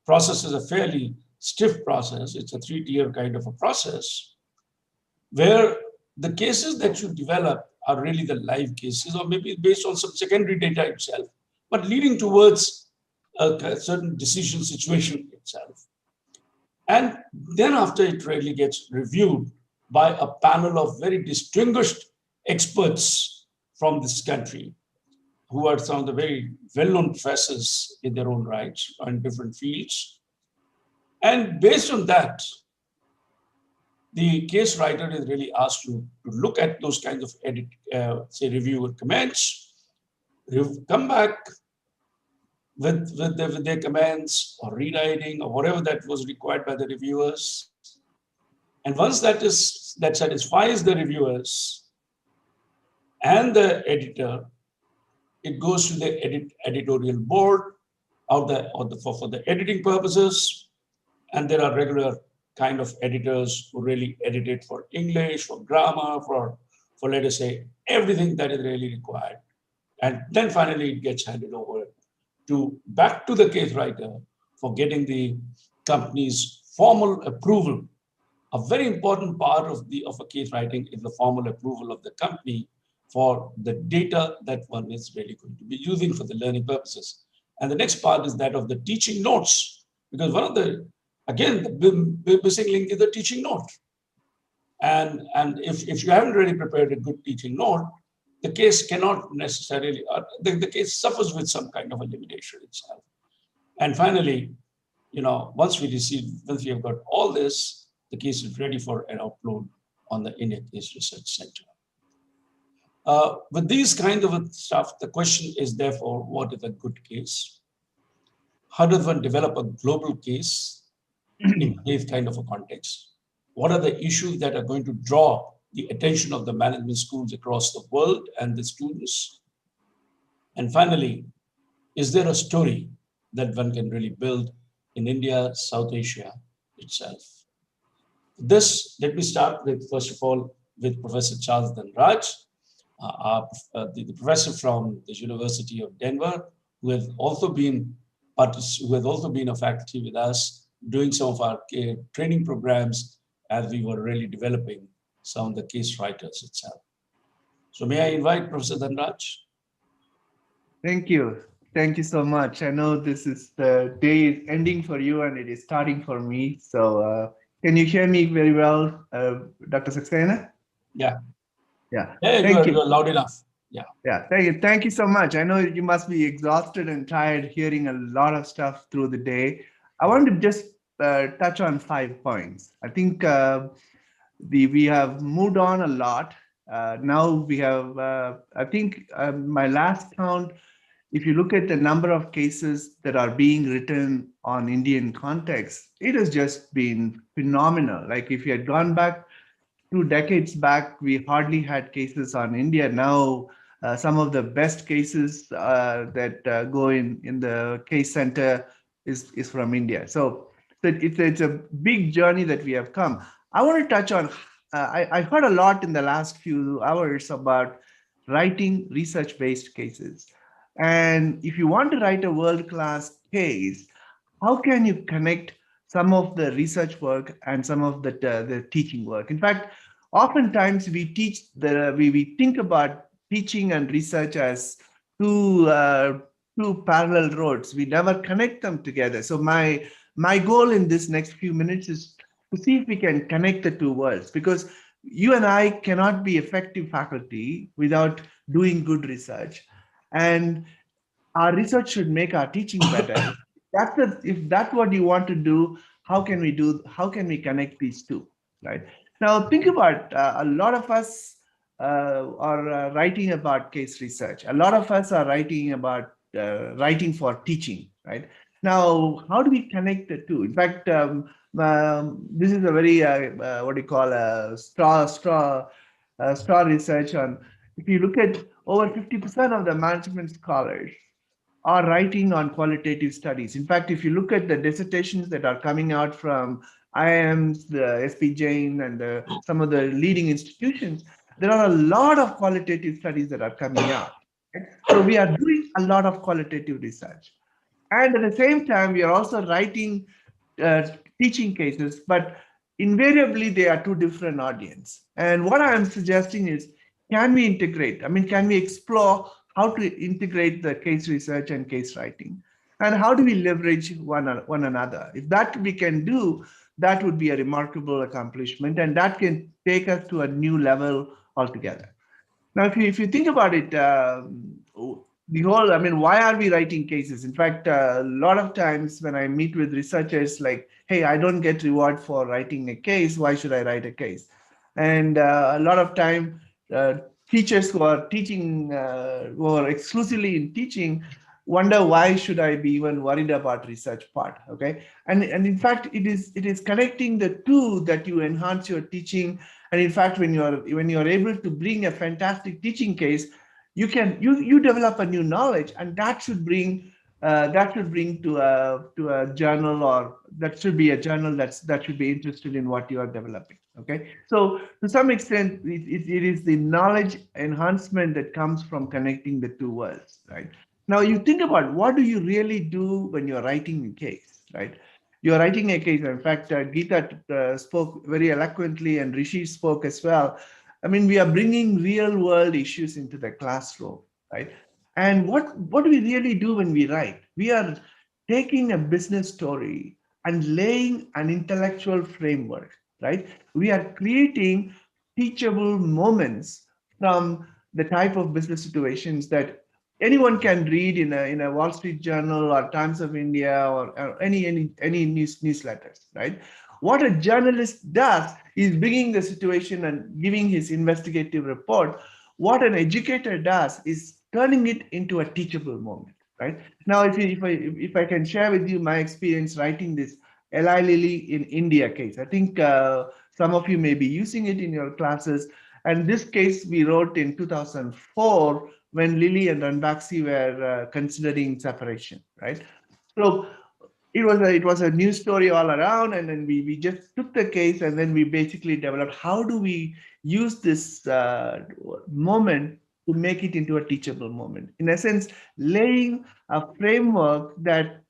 S3: process is a fairly stiff process. It's a 3-tier kind of a process where the cases that you develop are really the live cases, or maybe based on some secondary data itself, but leading towards a certain decision situation itself. And then after it really gets reviewed by a panel of very distinguished experts from this country, who are some of the very well-known professors in their own rights on different fields. And based on that, the case writer is really asked to look at those kinds of reviewer comments, come back with their comments or rewriting or whatever that was required by the reviewers. And once that satisfies the reviewers and the editor, it goes to the editorial board for the editing purposes. And there are regular kind of editors who really edit it for English, for grammar, for let us say, everything that is really required. And then finally it gets handed over back to the case writer for getting the company's formal approval. A very important part of a case writing is the formal approval of the company for the data that one is really going to be using for the learning purposes. And the next part is that of the teaching notes, because one of the, again, the missing link is the teaching note. And if you haven't really prepared a good teaching note, the case cannot necessarily, the case suffers with some kind of a limitation itself. And finally, once we have got all this, the case is ready for an upload on the India Case Research Center. With these kind of stuff, the question is therefore, what is a good case? How does one develop a global case? in this kind of a context? What are the issues that are going to draw the attention of the management schools across the world and the students? And finally, is there a story that one can really build in India, South Asia itself? This, let me start with, first of all, with Professor Charles Dhanraj, the professor from the University of Denver, who has also been a faculty with us, doing some of our training programs as we were really developing some of the case writers itself. So may I invite Professor Dhanraj?
S16: Thank you. Thank you so much. I know this is the day is ending for you and it is starting for me. So can you hear me very well, Dr. Saxena?
S3: Yeah.
S16: Yeah.
S3: Yeah,
S16: Thank you.
S3: You're loud enough. Yeah.
S16: Yeah. Thank you. Thank you so much. I know you must be exhausted and tired hearing a lot of stuff through the day. I want to just touch on 5 points. I think we have moved on a lot. Now we have, I think my last count, if you look at the number of cases that are being written on Indian context, it has just been phenomenal. Like if you had gone back 2 decades back, we hardly had cases on India. Now, some of the best cases that go in the case center is from India. So it's a big journey that we have come. I want to touch on, I heard a lot in the last few hours about writing research-based cases. And if you want to write a world-class case, how can you connect some of the research work and some of the teaching work? In fact, oftentimes we think about teaching and research as two parallel roads. We never connect them together. So my goal in this next few minutes is to see if we can connect the two worlds, because you and I cannot be effective faculty without doing good research. And our research should make our teaching better. If that's what you want to do, how can we connect these two, right? Now think about a lot of us are writing about case research. A lot of us are writing about writing for teaching, right? Now, how do we connect the two? In fact, this is a very what do you call a straw research on. If you look at over 50% of the management scholars are writing on qualitative studies. In fact, if you look at the dissertations that are coming out from IIMs, the SP Jain, and some of the leading institutions, there are a lot of qualitative studies that are coming out. Right? So we are doing a lot of qualitative research. And at the same time, we are also writing teaching cases, but invariably they are two different audiences. And what I am suggesting is, can we integrate? I mean, can we explore how to integrate the case research and case writing? And how do we leverage one another? If that we can do, that would be a remarkable accomplishment, and that can take us to a new level altogether. Now, if you think about it, why are we writing cases? In fact, a lot of times when I meet with researchers, like, hey, I don't get reward for writing a case, why should I write a case? And a lot of time, teachers who are teaching, who are exclusively in teaching, wonder why should I be even worried about research part, okay? And in fact, it is connecting the two that you enhance your teaching. And in fact, when you're able to bring a fantastic teaching case, you develop a new knowledge, and that should bring to a journal, or that should be a journal that should be interested in what you are developing. Okay, so to some extent, it is the knowledge enhancement that comes from connecting the two worlds, right? Now you think about, what do you really do when you're writing a case, right? You're writing a case. In fact, Geeta spoke very eloquently, and Rishi spoke as well. I mean, we are bringing real world issues into the classroom, right? And what do we really do when we write? We are taking a business story and laying an intellectual framework, right? We are creating teachable moments from the type of business situations that anyone can read in a Wall Street Journal or Times of India or any newsletters, right? What a journalist does is bringing the situation and giving his investigative report. What an educator does is turning it into a teachable moment, right? Now, if I can share with you my experience writing this Eli Lilly in India case. I think some of you may be using it in your classes. And this case we wrote in 2004 when Lilly and Ranbaxy were considering separation, right? So it was a news story all around, and then we just took the case and then we basically developed how do we use this moment to make it into a teachable moment. In essence, laying a framework that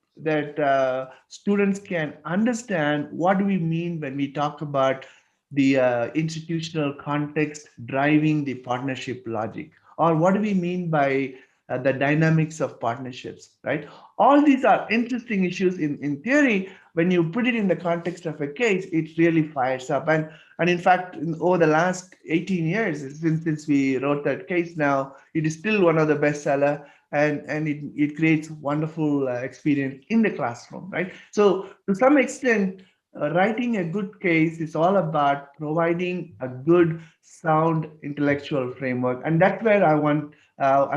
S16: students can understand what do we mean when we talk about the institutional context driving the partnership logic, or what do we mean by the dynamics of partnerships, right? All these are interesting issues in theory. When you put it in the context of a case, it really fires up. And in fact, over the last 18 years, since we wrote that case now, it is still one of the bestseller, and it creates wonderful experience in the classroom, right? So to some extent, writing a good case is all about providing a good, sound intellectual framework. And that's where I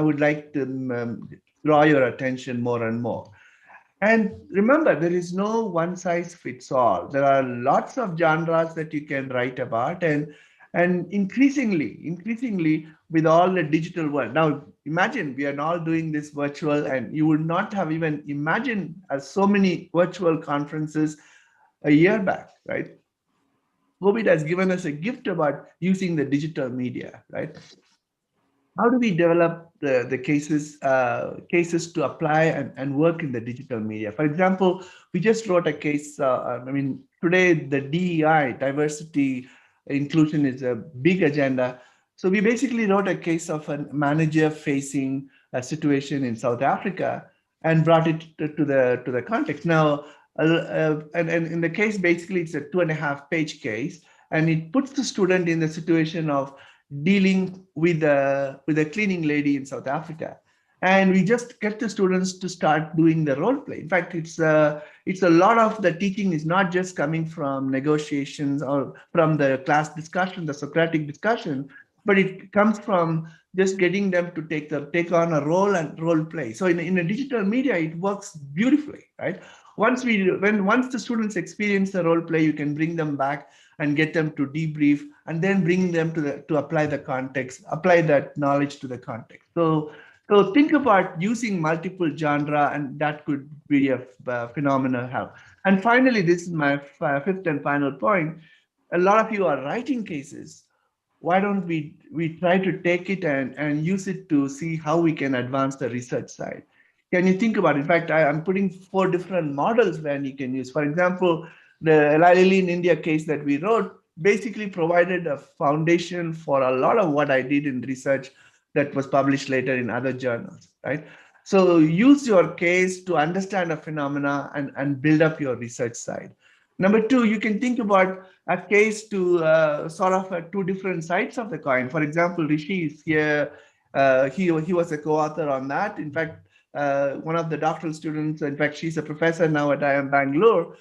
S16: would like to draw your attention more and more. And remember, there is no one size fits all. There are lots of genres that you can write about, and increasingly with all the digital world. Now, imagine we are all doing this virtual, and you would not have even imagined so many virtual conferences a year back, right? COVID has given us a gift about using the digital media, right? How do we develop the cases to apply and work in the digital media? For example, we just wrote a case. Today the DEI, diversity, inclusion is a big agenda. So we basically wrote a case of a manager facing a situation in South Africa and brought it to the context. Now, and in the case, basically it's a 2.5-page case, and it puts the student in the situation of dealing with a cleaning lady in South Africa. And we just get the students to start doing the role play. In fact, it's a lot of the teaching is not just coming from negotiations or from the class discussion, the Socratic discussion, but it comes from just getting them to take on a role and role play. So in a digital media, it works beautifully, right? Once the students experience the role play, you can bring them back and get them to debrief, and then bring them to apply the context, apply that knowledge to the context. So think about using multiple genre, and that could be a phenomenal help. And finally, this is my fifth and final point. A lot of you are writing cases. Why don't we try to take it and use it to see how we can advance the research side? Can you think about it? In fact, I'm putting 4 different models where you can use. For example, the Eli Lilly in India case that we wrote basically provided a foundation for a lot of what I did in research that was published later in other journals, right? So use your case to understand a phenomena and build up your research side. Number 2, you can think about a case to sort of 2 different sides of the coin. For example, Rishi is here. He was a co-author on that. In fact, one of the doctoral students, in fact, she's a professor now at IIM Bangalore.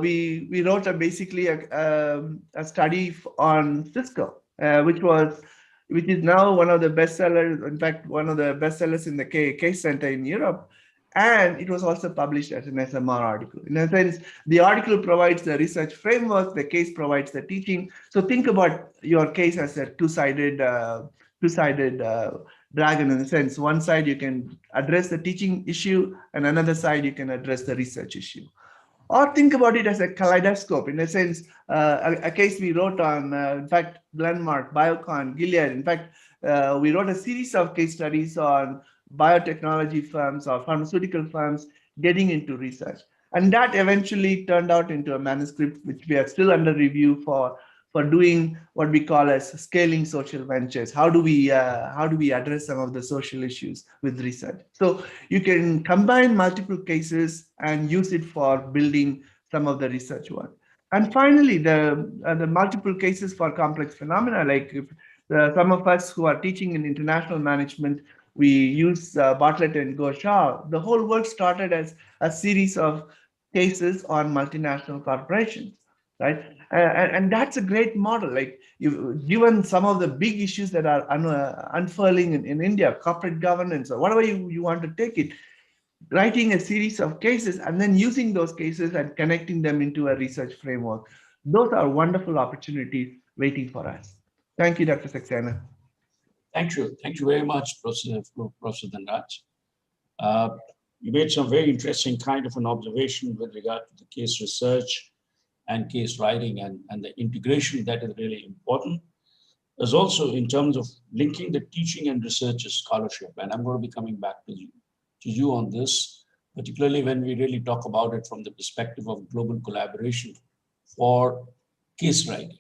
S16: We wrote basically a study on Cisco, which is now one of the bestsellers. In fact, one of the bestsellers in the case center in Europe, and it was also published as an SMR article. In a sense, the article provides the research framework, the case provides the teaching. So think about your case as a two-sided dragon in a sense. One side you can address the teaching issue, and another side you can address the research issue. Or think about it as a kaleidoscope. In a sense, a case we wrote on, in fact, Glenmark, Biocon, Gilead. In fact, we wrote a series of case studies on biotechnology firms or pharmaceutical firms getting into research. And that eventually turned out into a manuscript, which we are still under review for doing what we call as scaling social ventures. How do we address some of the social issues with research? So you can combine multiple cases and use it for building some of the research work. And finally, the multiple cases for complex phenomena, like if, some of us who are teaching in international management, we use Bartlett and Ghoshal. The whole work started as a series of cases on multinational corporations, right? And that's a great model. Like, given some of the big issues that are unfurling in India, corporate governance or whatever you want to take it, writing a series of cases and then using those cases and connecting them into a research framework. Those are wonderful opportunities waiting for us. Thank you, Dr. Saxena.
S3: Thank you. Thank you very much, Professor Dhanraj. You made some very interesting kind of an observation with regard to the case research and case writing and the integration that is really important. There's also in terms of linking the teaching and research scholarship, and I'm going to be coming back to you on this, particularly when we really talk about it from the perspective of global collaboration for case writing.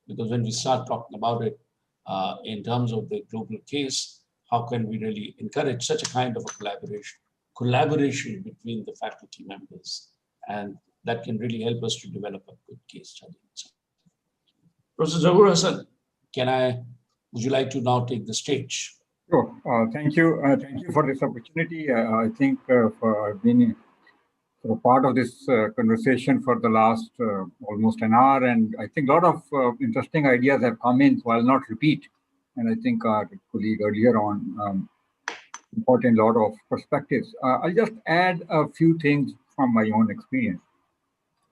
S3: Because when we start talking about it in terms of the global case, how can we really encourage such a kind of a collaboration between the faculty members, and that can really help us to develop a good case study. Professor Zahoor Hasan, would you like to now take the stage?
S17: Sure. Thank you. Thank you for this opportunity. I think for being part of this conversation for the last almost an hour, and I think a lot of interesting ideas have come in, so I'll not repeat. And I think our colleague earlier on important lot of perspectives. I'll just add a few things from my own experience.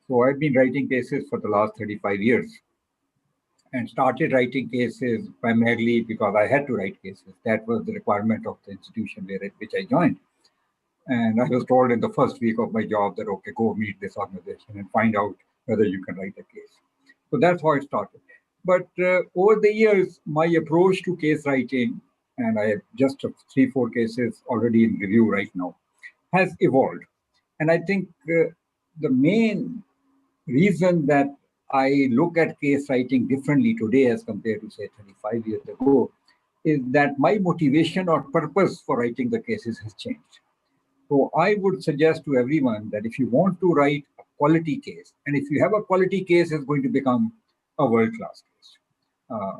S17: So I've been writing cases for the last 35 years and started writing cases primarily because I had to write cases. That was the requirement of the institution which I joined. And I was told in the first week of my job that, okay, go meet this organization and find out whether you can write a case. So that's how it started. But over the years, my approach to case writing, and I have just 3-4 cases already in review right now, has evolved. And I think the main reason that I look at case writing differently today as compared to, say, 35 years ago, is that my motivation or purpose for writing the cases has changed. So I would suggest to everyone that if you want to write a quality case, and if you have a quality case, it's going to become a world-class case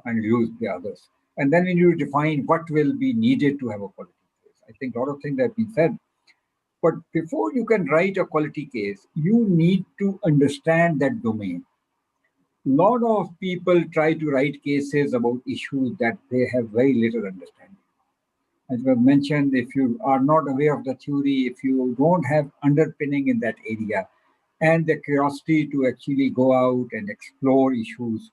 S17: and use the others. And then when you define what will be needed to have a quality case, I think a lot of things have been said. But before you can write a quality case, you need to understand that domain. A lot of people try to write cases about issues that they have very little understanding. As was mentioned, if you are not aware of the theory, if you don't have underpinning in that area, and the curiosity to actually go out and explore issues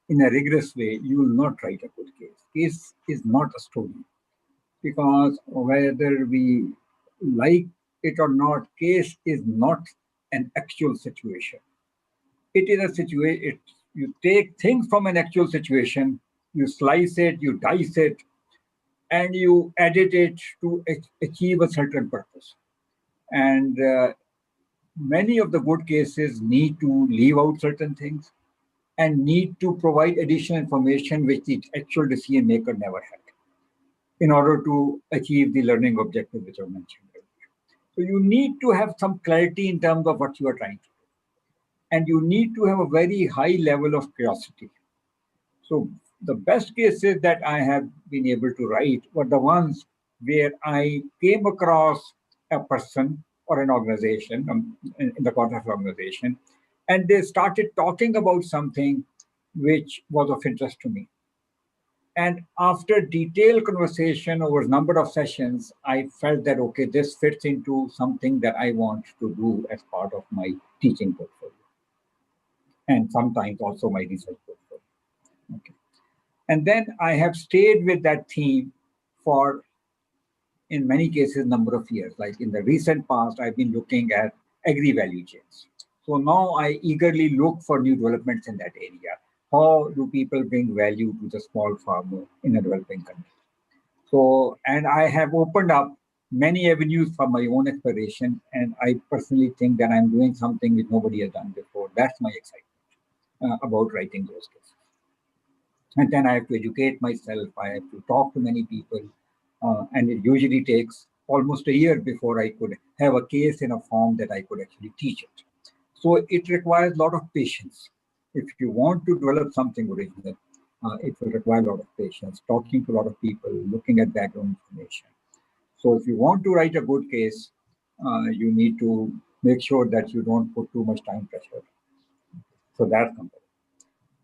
S17: in a rigorous way, you will not write a good case. Case is not a story. Because whether we like it or not, case is not an actual situation. It is a situation, you take things from an actual situation, you slice it, you dice it, and you edit it to achieve a certain purpose. And many of the good cases need to leave out certain things and need to provide additional information which the actual decision maker never had in order to achieve the learning objective which I mentioned earlier. So you need to have some clarity in terms of what you are trying to do. And you need to have a very high level of curiosity. So the best cases that I have been able to write were the ones where I came across a person or an organization in the context of organization, and they started talking about something which was of interest to me. And after detailed conversation over a number of sessions, I felt that, okay, this fits into something that I want to do as part of my teaching portfolio. And sometimes also my research portfolio. Okay. And then I have stayed with that theme for, in many cases, number of years. Like in the recent past, I've been looking at agri-value chains. So now I eagerly look for new developments in that area. How do people bring value to the small farmer in a developing country? So, and I have opened up many avenues for my own exploration, and I personally think that I'm doing something which nobody has done before. That's my excitement about writing those cases. And then I have to educate myself. I have to talk to many people. And it usually takes almost a year before I could have a case in a form that I could actually teach it. So it requires a lot of patience. If you want to develop something original, it will require a lot of patience, talking to a lot of people, looking at background information. So if you want to write a good case, you need to make sure that you don't put too much time pressure. So that's important.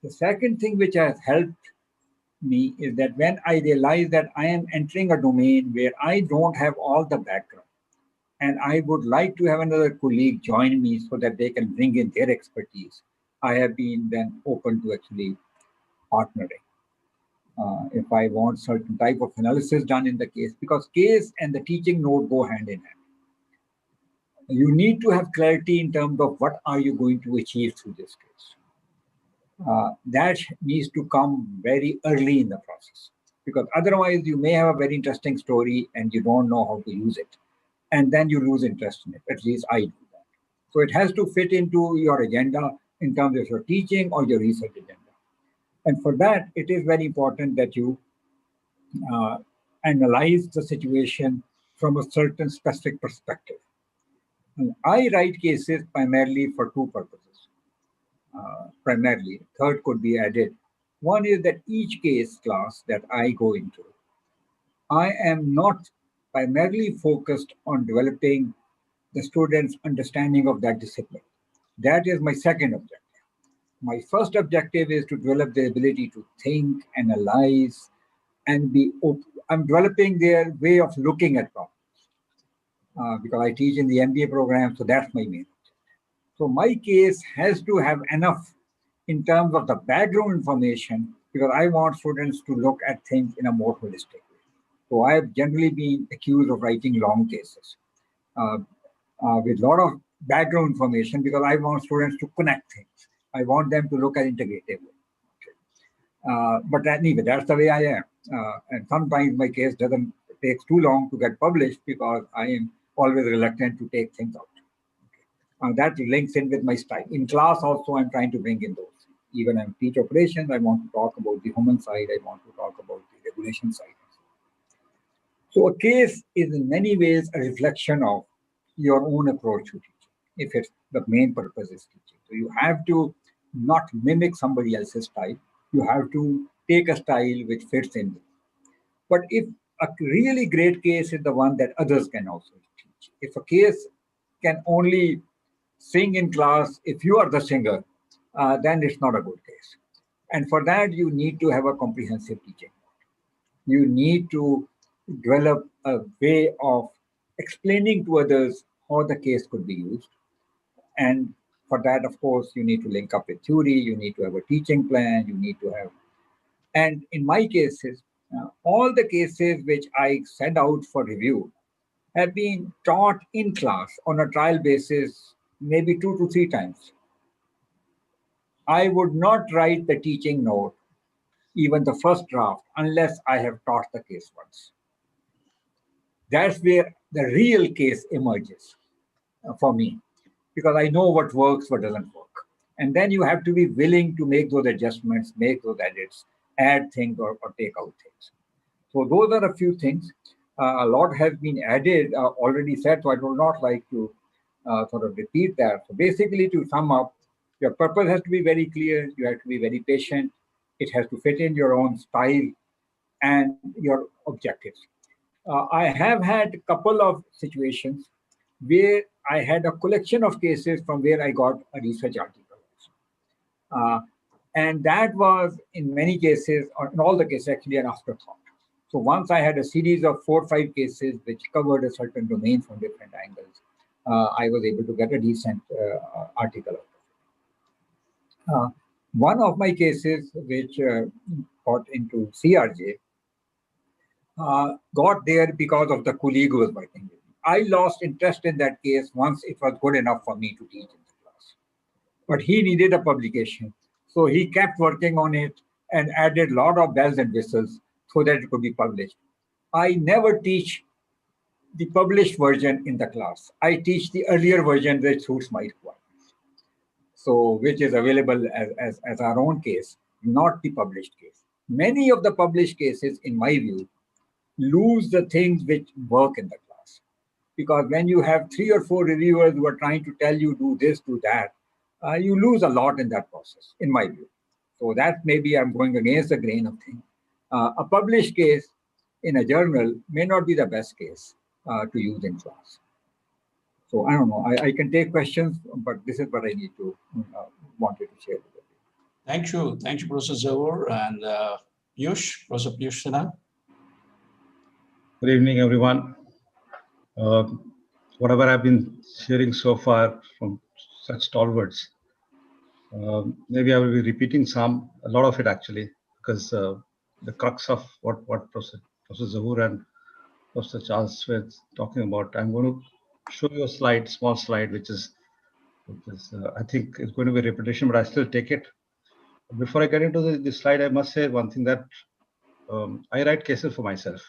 S17: The second thing which has helped me is that when I realize that I am entering a domain where I don't have all the background and I would like to have another colleague join me so that they can bring in their expertise, I have been then open to actually partnering. If I want certain type of analysis done in the case, because case and the teaching note go hand in hand. You need to have clarity in terms of what are you going to achieve through this case. That needs to come very early in the process, because otherwise you may have a very interesting story and you don't know how to use it. And then you lose interest in it, at least I do that. So it has to fit into your agenda in terms of your teaching or your research agenda. And for that, it is very important that you analyze the situation from a certain specific perspective. And I write cases primarily for two purposes. Primarily, third could be added. One is that each case class that I go into, I am not primarily focused on developing the students' understanding of that discipline. That is my second objective. My first objective is to develop the ability to think, analyze, and be open. I'm developing their way of looking at problems because I teach in the MBA program, so that's my main objective. So my case has to have enough in terms of the background information, because I want students to look at things in a more holistic way. So I have generally been accused of writing long cases with a lot of background information, because I want students to connect things. I want them to look at integratively. But anyway, that's the way I am. And sometimes my case takes too long to get published because I am always reluctant to take things out. That links in with my style. In class also, I'm trying to bring in those. Even I teach operations, I want to talk about the human side, I want to talk about the regulation side. So a case is in many ways a reflection of your own approach to teaching, if it's the main purpose is teaching. So you have to not mimic somebody else's style. You have to take a style which fits in. But if a really great case is the one that others can also teach. If a case can only sing in class, if you are the singer, then it's not a good case. And for that, you need to have a comprehensive teaching. You need to develop a way of explaining to others how the case could be used. And for that, of course, you need to link up with theory, you need to have a teaching plan, you need to have, and in my cases, all the cases which I send out for review have been taught in class on a trial basis, maybe 2 to 3 times. I would not write the teaching note, even the first draft, unless I have taught the case once. That's where the real case emerges for me, because I know what works, what doesn't work. And then you have to be willing to make those adjustments, make those edits, add things or take out things. So those are a few things. A lot has been added, already said, so I would not like to sort of repeat that. So basically, to sum up, your purpose has to be very clear, you have to be very patient, it has to fit in your own style and your objectives. I have had a couple of situations where I had a collection of cases from where I got a research article. And that was, in many cases, or in all the cases, actually an afterthought. So once I had a series of 4 or 5 cases which covered a certain domain from different angles, I was able to get a decent article. One of my cases which got into CRJ got there because of the colleague who was working with me. I lost interest in that case once it was good enough for me to teach in the class. But he needed a publication. So he kept working on it and added a lot of bells and whistles so that it could be published. I never teach the published version in the class. I teach the earlier version which suits my requirements. So which is available as our own case, not the published case. Many of the published cases, in my view, lose the things which work in the class. Because when you have 3 or 4 reviewers who are trying to tell you do this, do that, you lose a lot in that process, in my view. So that maybe I'm going against the grain of things. A published case in a journal may not be the best case to use in class. So I don't know, I can take questions, but this is what I need to wanted to share with you.
S3: Thank you, Professor Zavor and Piyush, Professor Piyush Sinha.
S18: Good evening, everyone. whatever I've been hearing so far from such stalwarts, maybe I will be repeating a lot of it actually, because the crux of what Professor Zahoor and Professor Charles were talking about. I'm going to show you a slide, small slide, which is I think it's going to be repetition, but I still take it. Before I get into the slide, I must say one thing, that I write cases for myself.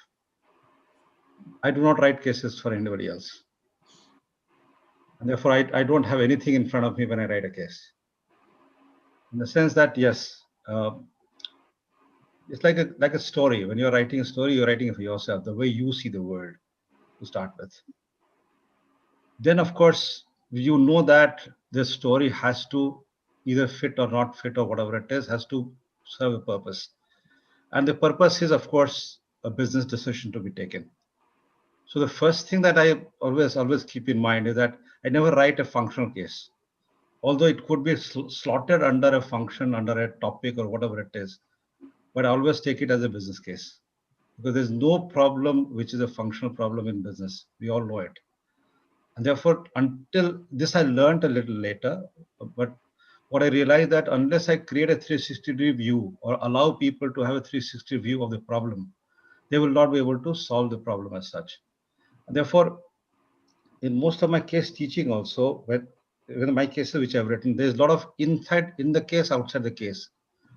S18: I do not write cases for anybody else. And therefore, I don't have anything in front of me when I write a case. In the sense that, yes, it's like a story. When you're writing a story, you're writing it for yourself, the way you see the world to start with. Then, of course, you know that the story has to either fit or not fit, or whatever it is, has to serve a purpose. And the purpose is, of course, a business decision to be taken. So the first thing that I always keep in mind is that I never write a functional case. Although it could be slotted under a function, under a topic or whatever it is, but I always take it as a business case. Because there's no problem which is a functional problem in business. We all know it. And therefore, until this I learned a little later, but what I realized that unless I create a 360-degree view or allow people to have a 360 view of the problem, they will not be able to solve the problem as such. And therefore, in most of my case teaching also, with my cases which I've written, there's a lot of inside in the case, outside the case.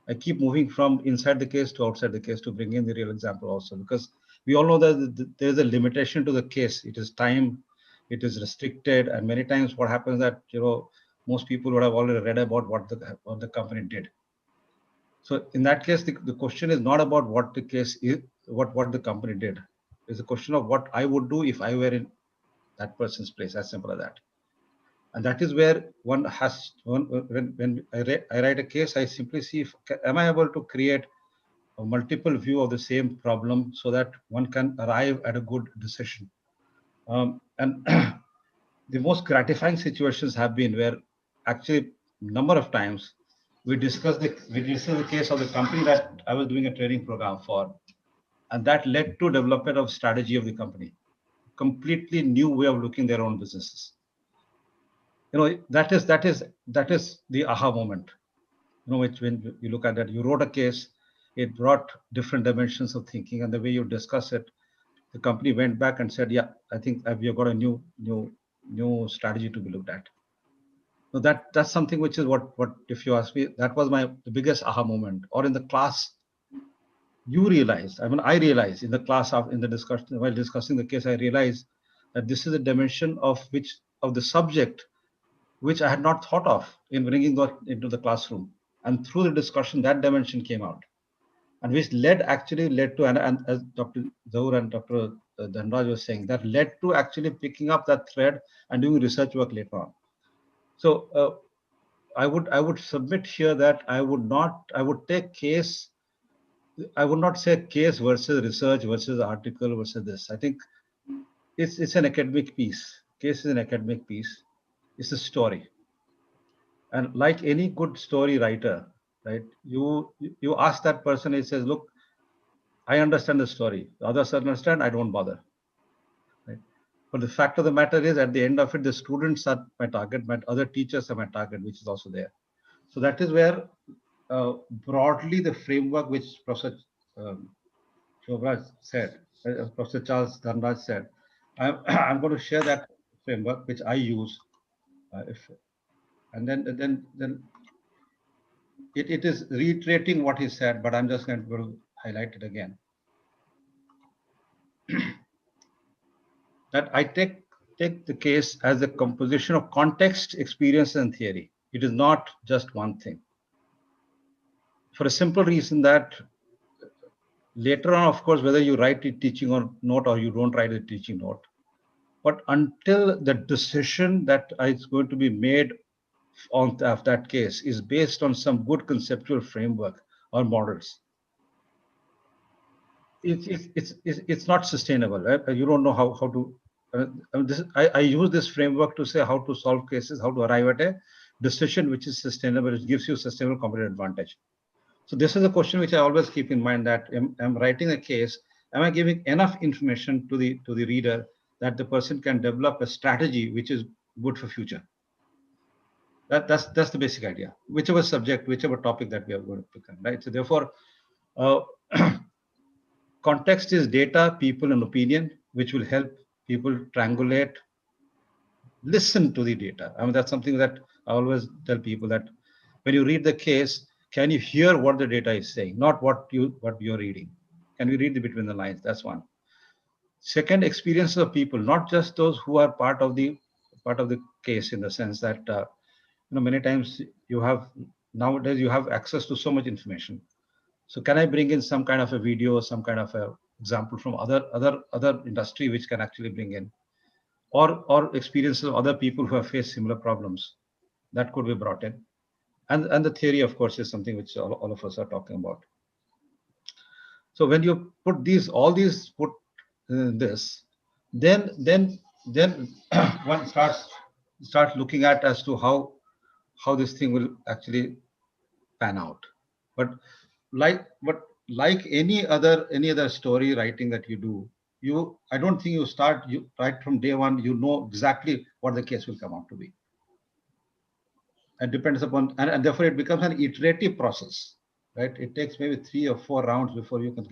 S18: I keep moving from inside the case to outside the case to bring in the real example also, because we all know that there's a limitation to the case. It is time, it is restricted, and many times what happens that, you know, most people would have already read about what the company did. So in that case, the question is not about what the case is, what the company did. It's a question of what I would do if I were in that person's place, as simple as that. And that is where one has, when I write a case, I simply see, am I able to create a multiple view of the same problem so that one can arrive at a good decision. And the most gratifying situations have been where actually number of times we discussed the case of the company that I was doing a training program for, and that led to development of strategy of the company, completely new way of looking their own businesses. You know, that is the aha moment. You know, which when you look at that, you wrote a case, it brought different dimensions of thinking, and the way you discuss it, the company went back and said, yeah, I think we have got a new strategy to be looked at. So that's something which is what if you ask me, that was the biggest aha moment. Or in the class, you realized, I mean, I realized in the class in the discussion, while discussing the case, I realized that this is a dimension of the subject which I had not thought of in bringing that into the classroom. And through the discussion, that dimension came out, and which actually led to, and as Dr. Zahoor and Dr. Dhanraj was saying, that led to actually picking up that thread and doing research work later on. So I would submit here that I would not say case versus research versus article versus this. I think it's an academic piece. Case is an academic piece. It's a story. And like any good story writer, right? You ask that person, he says, look, I understand the story. The others understand, I don't bother. Right? But the fact of the matter is, at the end of it, the students are my target, my other teachers are my target, which is also there. So that is where broadly the framework which Professor Chobra said, Professor Charles Dhanraj said, I'm going to share that framework which I use. And then it is reiterating what he said, but I'm just going to highlight it again. That I take the case as a composition of context, experience, and theory. It is not just one thing. For a simple reason that later on, of course, whether you write a teaching note or you don't write a teaching note, but until the decision that is going to be made of that case is based on some good conceptual framework or models, it's not sustainable. Right? You don't know how to. I use this framework to say how to solve cases, how to arrive at a decision which is sustainable, which gives you sustainable competitive advantage. So this is a question which I always keep in mind, that I'm writing a case. Am I giving enough information to the reader that the person can develop a strategy which is good for future. That's the basic idea. Whichever subject, whichever topic that we are going to pick on, right? So therefore, context is data, people, and opinion, which will help people triangulate, listen to the data. I mean, that's something that I always tell people, that when you read the case, can you hear what the data is saying, not what you're reading? Can we read between the lines? That's one. Second, experiences of people, not just those who are part of the case, in the sense that many times nowadays you have access to so much information. So can I bring in some kind of a video, some kind of a example from other industry which can actually bring in, or experiences of other people who have faced similar problems that could be brought in, and the theory, of course, is something which all of us are talking about. So when you put all these in this, then one starts looking at as to how this thing will actually pan out. But like any other story writing that you do, I don't think you right from day one, you know exactly what the case will come out to be. It depends upon, and therefore it becomes an iterative process, right? It takes maybe 3 or 4 rounds before you can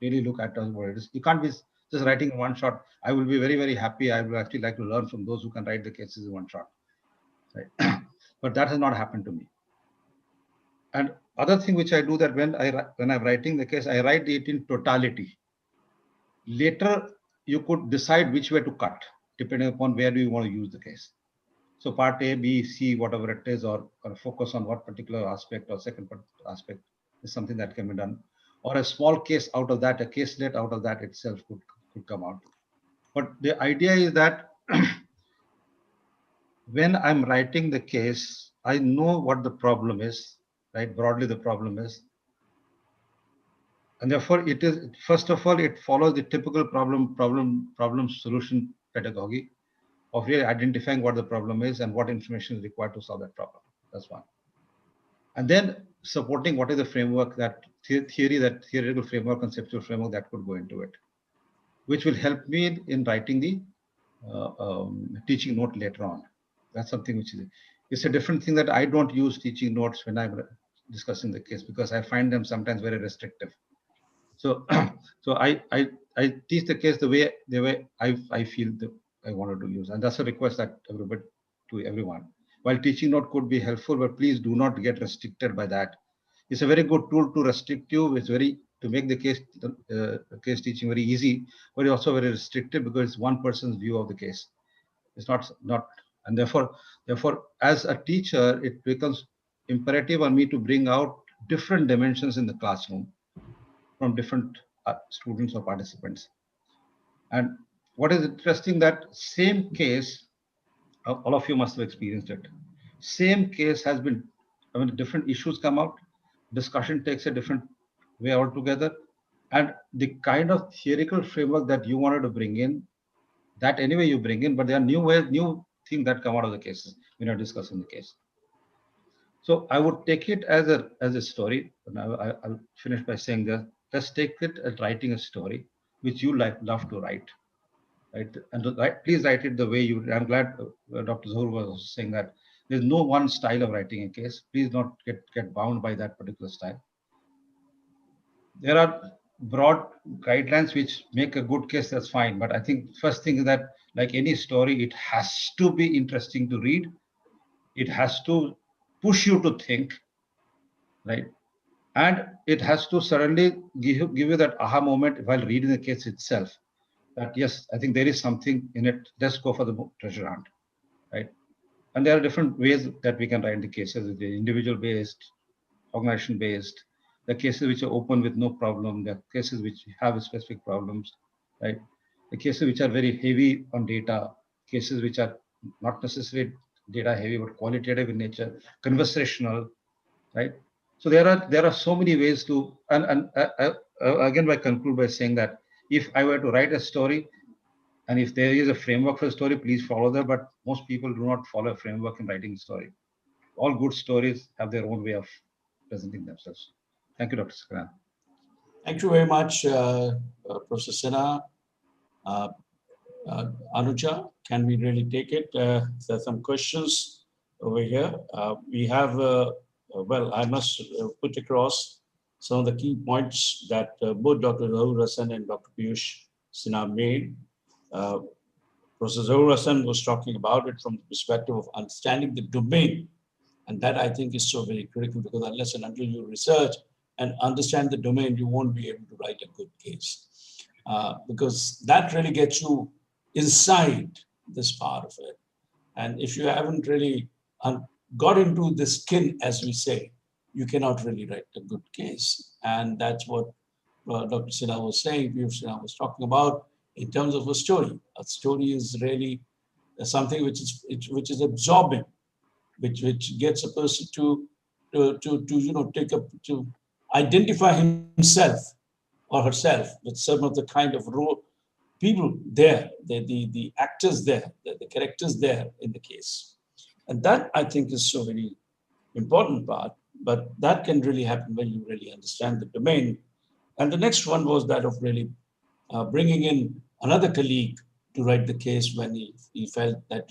S18: really look at what it is. You can't be just writing in one shot. I will be very, very happy. I would actually like to learn from those who can write the cases in one shot, right? But that has not happened to me. And other thing which I do, that when I'm writing the case, I write it in totality. Later, you could decide which way to cut, depending upon where do you want to use the case. So part A, B, C, whatever it is, or focus on what particular aspect or second aspect is something that can be done. Or a small case out of that, a caselet out of that itself could come out. But the idea is that when I'm writing the case, I know what the problem is, right? Broadly, the problem is. And therefore, it is, first of all, it follows the typical problem solution pedagogy of really identifying what the problem is and what information is required to solve that problem. That's one. And then supporting what is the framework, that theoretical framework, conceptual framework that could go into it, which will help me in writing the teaching note later on. That's something which it's a different thing, that I don't use teaching notes when I'm discussing the case, because I find them sometimes very restrictive. So, I teach the case the way I feel I wanted to use, and that's a request that to everyone. While teaching note could be helpful, but please do not get restricted by that. It's a very good tool to restrict you. It's to make the case teaching very easy, but it's also very restrictive because it's one person's view of the case. It's not, and therefore, as a teacher, it becomes imperative on me to bring out different dimensions in the classroom from different students or participants. And what is interesting, that same case, all of you must have experienced it. Same case has been, different issues come out, discussion takes a different way altogether, and the kind of theoretical framework that you wanted to bring in, that anyway you bring in, but there are new things that come out of the cases when you're discussing the case. So I would take it as a story, and I'll finish by saying that let's take it as writing a story which you love to write, right? And please write it the way you. I'm glad Dr. Zohar was saying that there's no one style of writing a case. Please not get bound by that particular style. There are broad guidelines which make a good case. That's fine, but I think first thing is that, like any story, it has to be interesting to read. It has to push you to think, right? And it has to certainly give you that aha moment while reading the case itself, that yes, I think there is something in it. Let's go for the treasure hunt, right? And there are different ways that we can write the cases: the individual based, organization based, the cases which are open with no problem, the cases which have specific problems, right? The cases which are very heavy on data, cases which are not necessarily data heavy but qualitative in nature, conversational, right? So there are so many ways to, and again, I conclude by saying that if I were to write a story, and if there is a framework for a story, please follow that. But most people do not follow a framework in writing a story. All good stories have their own way of presenting themselves. Thank you, Dr. Saxena.
S3: Thank you very much, Professor Sinha. Anuja, can we really take it? There's some questions over here. We have, well, I must put across some of the key points that both Dr. Zahur Hasan and Dr. Piyush Sinha made. Professor Zahur Hasan was talking about it from the perspective of understanding the domain. And that I think is so very critical, because unless and until you research and understand the domain, you won't be able to write a good case. Because that really gets you inside this part of it. And if you haven't really got into the skin, as we say, you cannot really write a good case. And that's what Dr. Sinha was saying, Piyush Sinha was talking about in terms of a story. A story is really something which is absorbing, which gets a person to identify himself or herself with some of the kind of role people there, the actors there, the characters there in the case. And that I think is so very important part, but that can really happen when you really understand the domain. And the next one was that of really bringing in another colleague to write the case when he felt that,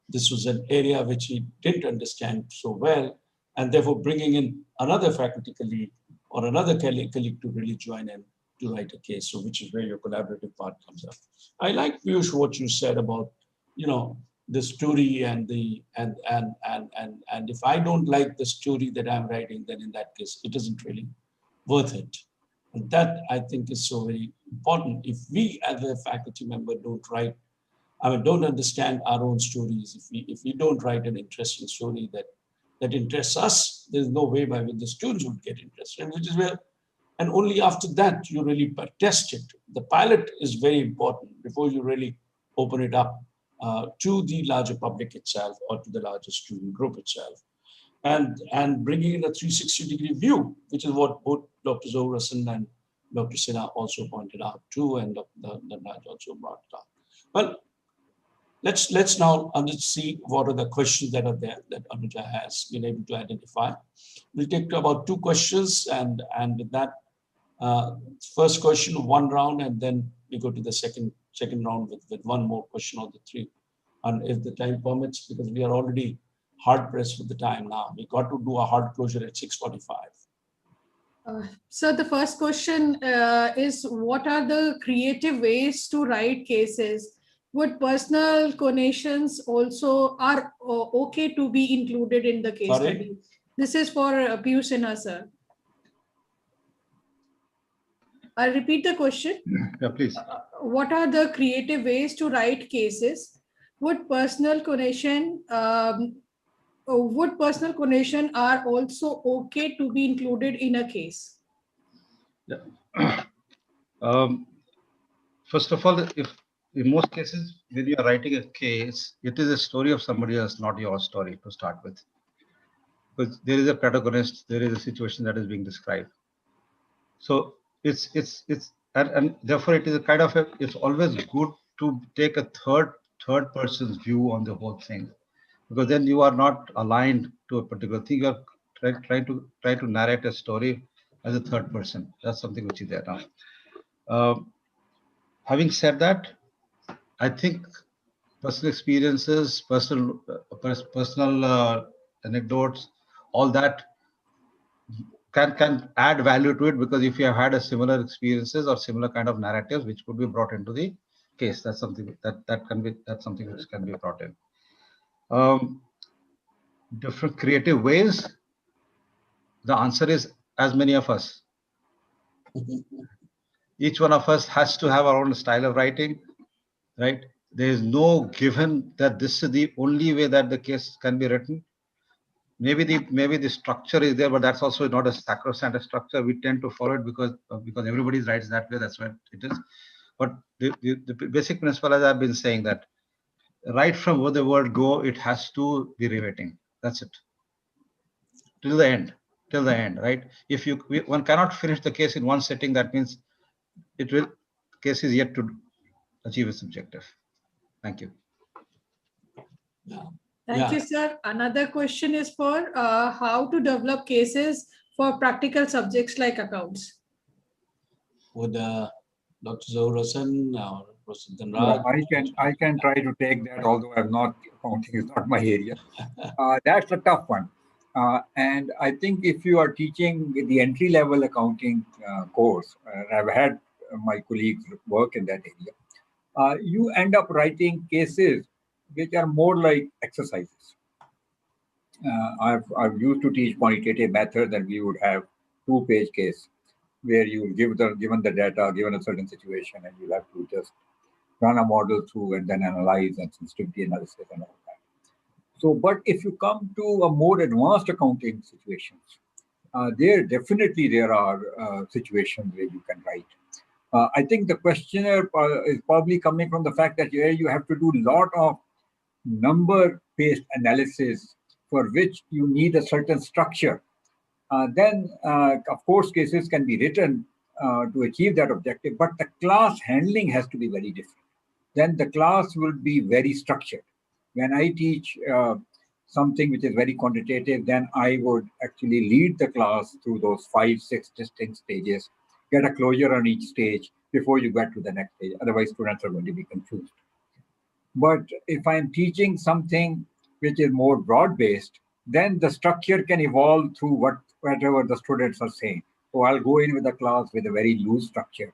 S3: this was an area which he didn't understand so well, and therefore bringing in another faculty colleague or another colleague to really join in to write a case. So which is where your collaborative part comes up. I like, Piyush, what you said about, the story and if I don't like the story that I'm writing, then in that case, it isn't really worth it. And that I think is so very important. If we as a faculty member don't understand our own stories, if we don't write an interesting story that interests us, there's no way by which the students would get interested, which is where, and only after that you really test it. The pilot is very important before you really open it up to the larger public itself or to the larger student group itself. And bringing in a 360-degree view, which is what both Dr. Zahur Hasan and Dr. Sinha also pointed out too, and Dr. Naj also brought it up. Well, let's now see what are the questions that are there that Anuja has been able to identify. We'll take about 2 questions, and with that, first question, 1 round, and then we go to the second round with 1 more question or the 3. And if the time permits, because we are already hard pressed with the time now, we got to do a hard closure at 6:45.
S6: So the first question is, what are the creative ways to write cases? Would personal connotations also are okay to be included in the case study? This is for Piyush Sinha, sir. I'll repeat the question.
S18: Yeah, please.
S6: What are the creative ways to write cases? Would personal connotation are also okay to be included in a case?
S18: Yeah. First of all, if in most cases, when you are writing a case, it is a story of somebody else, not your story to start with. Because there is a protagonist, there is a situation that is being described. So and therefore it is a kind of it's always good to take a third person's view on the whole thing, because then you are not aligned to a particular thing. You are trying to narrate a story as a third person. That's something which is there now. Having said that, I think personal experiences, personal anecdotes, all that can add value to it, because if you have had a similar experiences or similar kind of narratives which could be brought into the case, that's something that's something which can be brought in. Different creative ways. The answer is as many of us. Each one of us has to have our own style of writing, right? There is no given that this is the only way that the case can be written. Maybe the structure is there, but that's also not a sacrosanct structure. We tend to follow it because everybody writes that way. That's what it is. But the basic principle, as I've been saying, that right from where the word go, it has to be riveting. That's it. Till the end, right? If one cannot finish the case in one sitting, that means case is yet to achieve its objective. Thank you.
S6: Thank you, sir. Another question is for how to develop cases for practical subjects like accounts.
S3: Would Dr. Zahur Hasan or
S17: I can try to take that, although I'm not, accounting is not my area. That's a tough one. And I think if you are teaching the entry-level accounting course, and I've had my colleagues work in that area, you end up writing cases which are more like exercises. I've used to teach quantitative methods, and we would have 2-page case where you given the data, given a certain situation, and you'll have to just run a model through and then analyze and sensitivity analysis and all that. So, but if you come to a more advanced accounting situations, there are situations where you can write. I think the questionnaire is probably coming from the fact that here you have to do a lot of number-based analysis for which you need a certain structure. Then, of course, cases can be written to achieve that objective, but the class handling has to be very different. Then the class will be very structured. When I teach something which is very quantitative, then I would actually lead the class through those 5-6 distinct stages, get a closure on each stage before you get to the next stage. Otherwise, students are going to be confused. But if I'm teaching something which is more broad-based, then the structure can evolve through whatever the students are saying. So I'll go in with the class with a very loose structure,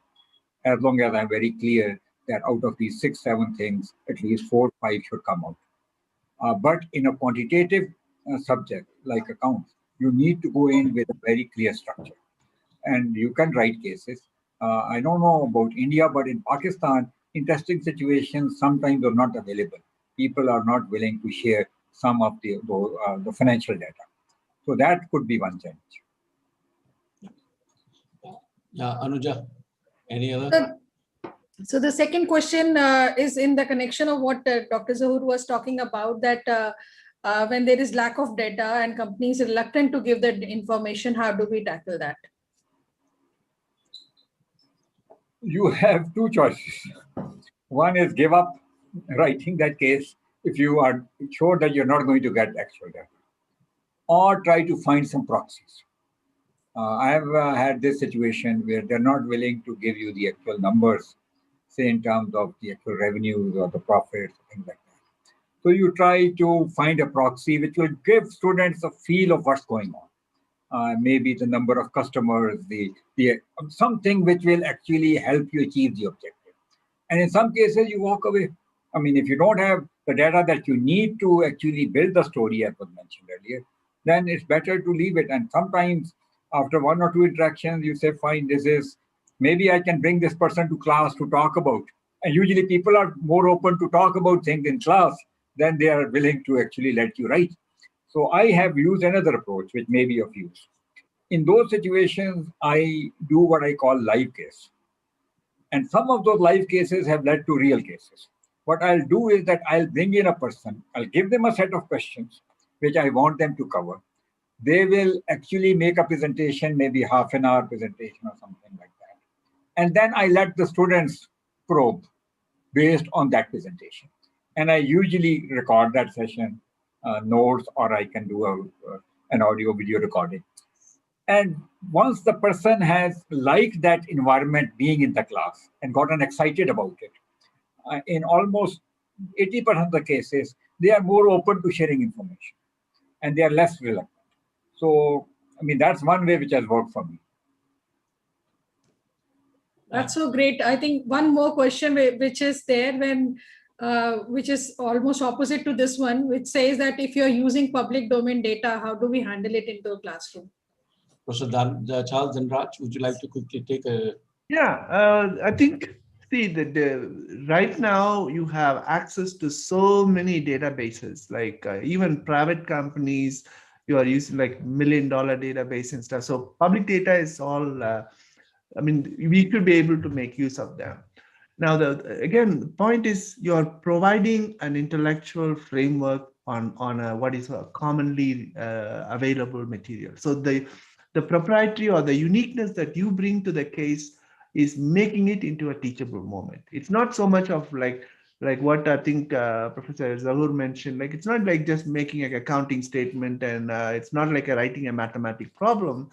S17: as long as I'm very clear that out of these 6-7 things, at least 4 or 5 should come out. But in a quantitative subject like accounts, you need to go in with a very clear structure. And you can write cases. I don't know about India, but in Pakistan, interesting situations sometimes are not available. People are not willing to share some of the financial data. So that could be one challenge.
S3: Yeah, Anuja, any other?
S6: So the second question is in the connection of what Dr. Zahoor was talking about, that when there is lack of data and companies are reluctant to give that information, how do we tackle that?
S17: You have 2 choices. One is give up writing that case if you are sure that you're not going to get actual data, or try to find some proxies. I have had this situation where they're not willing to give you the actual numbers, say in terms of the actual revenues or the profits, things like that. So you try to find a proxy which will give students a feel of what's going on. Maybe the number of customers, the something which will actually help you achieve the objective. And in some cases, you walk away. I mean, if you don't have the data that you need to actually build the story, as was mentioned earlier, then it's better to leave it. And sometimes after 1 or 2 interactions, you say, fine, maybe I can bring this person to class to talk about. And usually people are more open to talk about things in class than they are willing to actually let you write. So I have used another approach, which may be of use. In those situations, I do what I call live case. And some of those live cases have led to real cases. What I'll do is that I'll bring in a person, I'll give them a set of questions, which I want them to cover. They will actually make a presentation, maybe half an hour presentation or something like that. And then I let the students probe based on that presentation. And I usually record that session, notes, or I can do an audio video recording. And once the person has liked that environment being in the class and gotten excited about it, in almost 80% of the cases, they are more open to sharing information and they are less reluctant. So, I mean, that's one way which has worked for me.
S6: That's so great. I think one more question which is there which is almost opposite to this one, which says that if you're using public domain data, how do we handle it into a classroom?
S3: Professor Charles Dhanraj, would you like to quickly take a...
S16: Yeah, I think, see, right now you have access to so many databases, like even private companies, you are using like $1 million database and stuff. So public data is all, I mean, we should be able to make use of them. Now, again, the point is you're providing an intellectual framework on what is a commonly available material. So the proprietary or the uniqueness that you bring to the case is making it into a teachable moment. It's not so much of like what I think Professor Zahoor mentioned, like it's not like just making an accounting statement and it's not like writing a mathematical problem,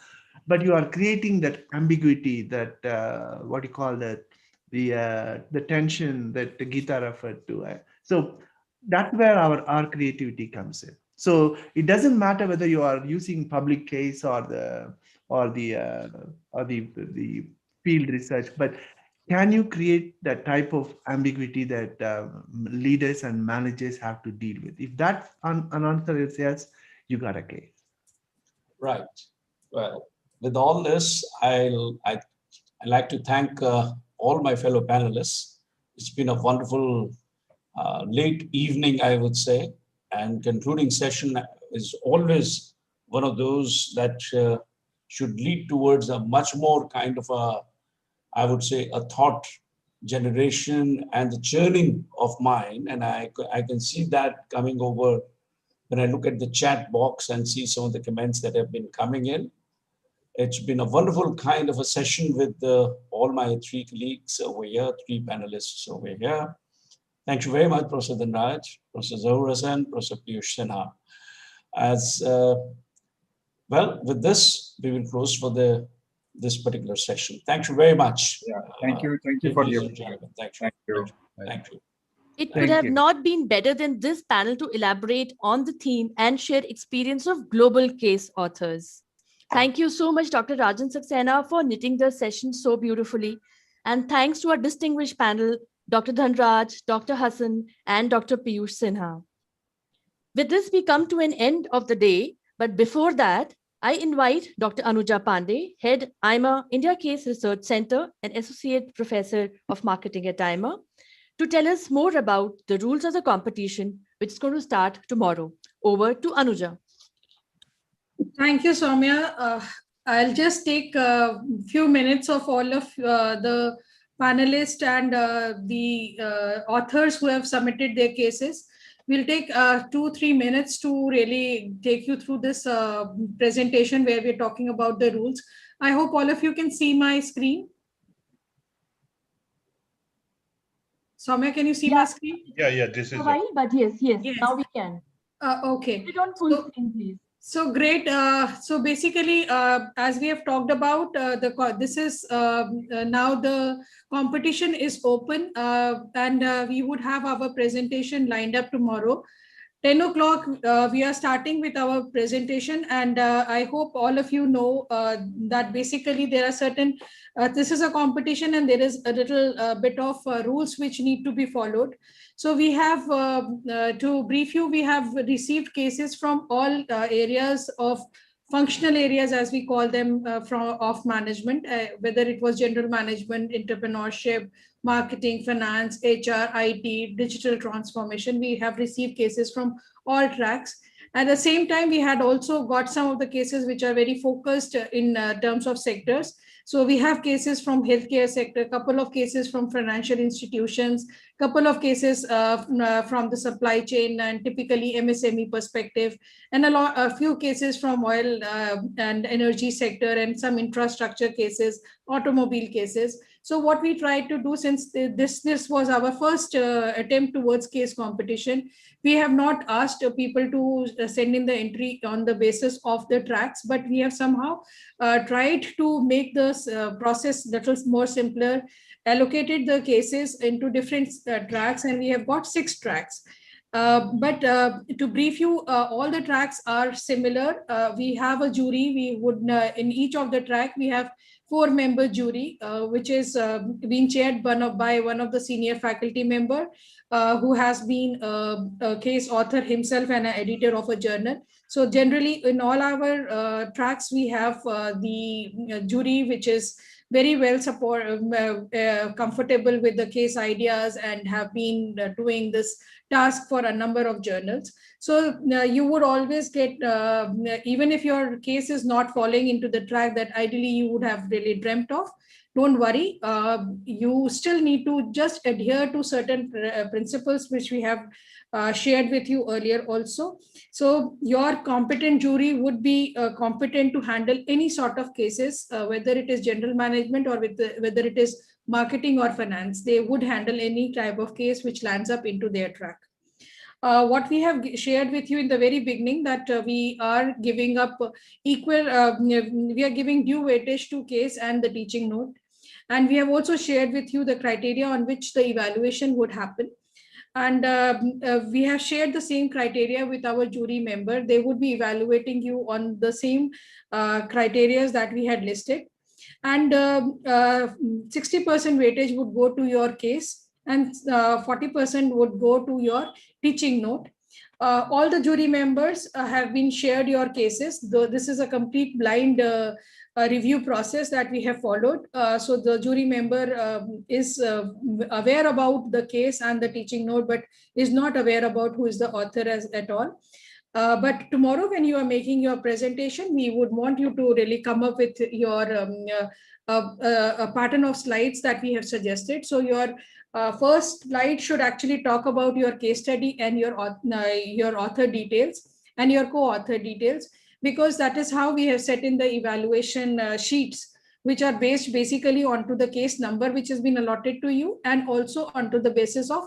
S16: but you are creating that ambiguity, that what you call that the tension that Geeta referred to. So that's where our creativity comes in. So it doesn't matter whether you are using public case or the field research, but can you create that type of ambiguity that leaders and managers have to deal with? If that an answer is yes, you got a case.
S3: Right. Well, with all this, I'd like to thank all my fellow panelists. It's been a wonderful late evening, I would say, and concluding session is always one of those that should lead towards a much more kind of a, I would say, a thought generation and the churning of mind. And I can see that coming over when I look at the chat box and see some of the comments that have been coming in. It's been a wonderful kind of a session with all my three colleagues over here, three panelists over here. Thank you very much, Professor Dhanraj, Professor Zahoor Hasan, Professor Piyush Sinha. As well, with this, we will close for this particular session. Thank you very much.
S17: Yeah, thank you for the
S3: opportunity. Thank you. Thank you.
S1: It could have not been better than this panel to elaborate on the theme and share experience of global case authors. Thank you so much, Dr. Rajan Saxena, for knitting the session so beautifully. And thanks to our distinguished panel, Dr. Dhanraj, Dr. Hasan, and Dr. Piyush Sinha. With this, we come to an end of the day. But before that, I invite Dr. Anuja Pandey, Head AIMA India Case Research Center and Associate Professor of Marketing at AIMA, to tell us more about the rules of the competition, which is going to start tomorrow. Over to Anuja.
S6: Thank you, Soumya. I'll just take a few minutes of all of the panelists and the authors who have submitted their cases. We'll take 2-3 minutes to really take you through this presentation where we're talking about the rules. I hope all of you can see my screen. Soumya, can you see my screen?
S2: Yeah, this is
S1: it. But yes, now we can.
S6: Okay.
S1: Put it on full screen, please.
S6: So great. So basically, as we have talked about, this is now the competition is open, and we would have our presentation lined up tomorrow. 10 o'clock, we are starting with our presentation, and I hope all of you know that basically there are certain, this is a competition and there is a little bit of rules which need to be followed. So we have, to brief you, we have received cases from all areas of functional areas, as we call them, of management, whether it was general management, entrepreneurship, marketing, finance, HR, IT, digital transformation. We have received cases from all tracks. At the same time, we had also got some of the cases which are very focused in terms of sectors. So we have cases from healthcare sector, a couple of cases from financial institutions, couple of cases from the supply chain and typically MSME perspective, and a few cases from oil and energy sector, and some infrastructure cases, automobile cases. So what we tried to do, since this was our first attempt towards case competition, we have not asked people to send in the entry on the basis of the tracks, but we have somehow tried to make this process that was more simpler, allocated the cases into different tracks, and we have got 6 tracks. But to brief you, all the tracks are similar. We have a jury. We would, in each of the track, we have 4-member jury, which is being chaired by one of the senior faculty member, who has been a case author himself and an editor of a journal. So generally, in all our tracks, we have the jury, which is very well comfortable with the case ideas and have been doing this task for a number of journals. So you would always get, even if your case is not falling into the track that ideally you would have really dreamt of, don't worry. You still need to just adhere to certain principles which we have shared with you earlier also. So your competent jury would be competent to handle any sort of cases, whether it is general management or whether it is marketing or finance. They would handle any type of case which lands up into their track. What we have shared with you in the very beginning, that we are giving up we are giving due weightage to case and the teaching note. And we have also shared with you the criteria on which the evaluation would happen. And we have shared the same criteria with our jury member. They would be evaluating you on the same criteria that we had listed. And 60% weightage would go to your case, and 40% would go to your teaching note. All the jury members have been shared your cases, though this is a complete blind review process that we have followed. So the jury member is aware about the case and the teaching note, but is not aware about who is the author at all. But tomorrow, when you are making your presentation, we would want you to really come up with your a pattern of slides that we have suggested. So your first slide should actually talk about your case study and your author details and your co-author details, because that is how we have set in the evaluation sheets, which are based basically onto the case number which has been allotted to you, and also onto the basis of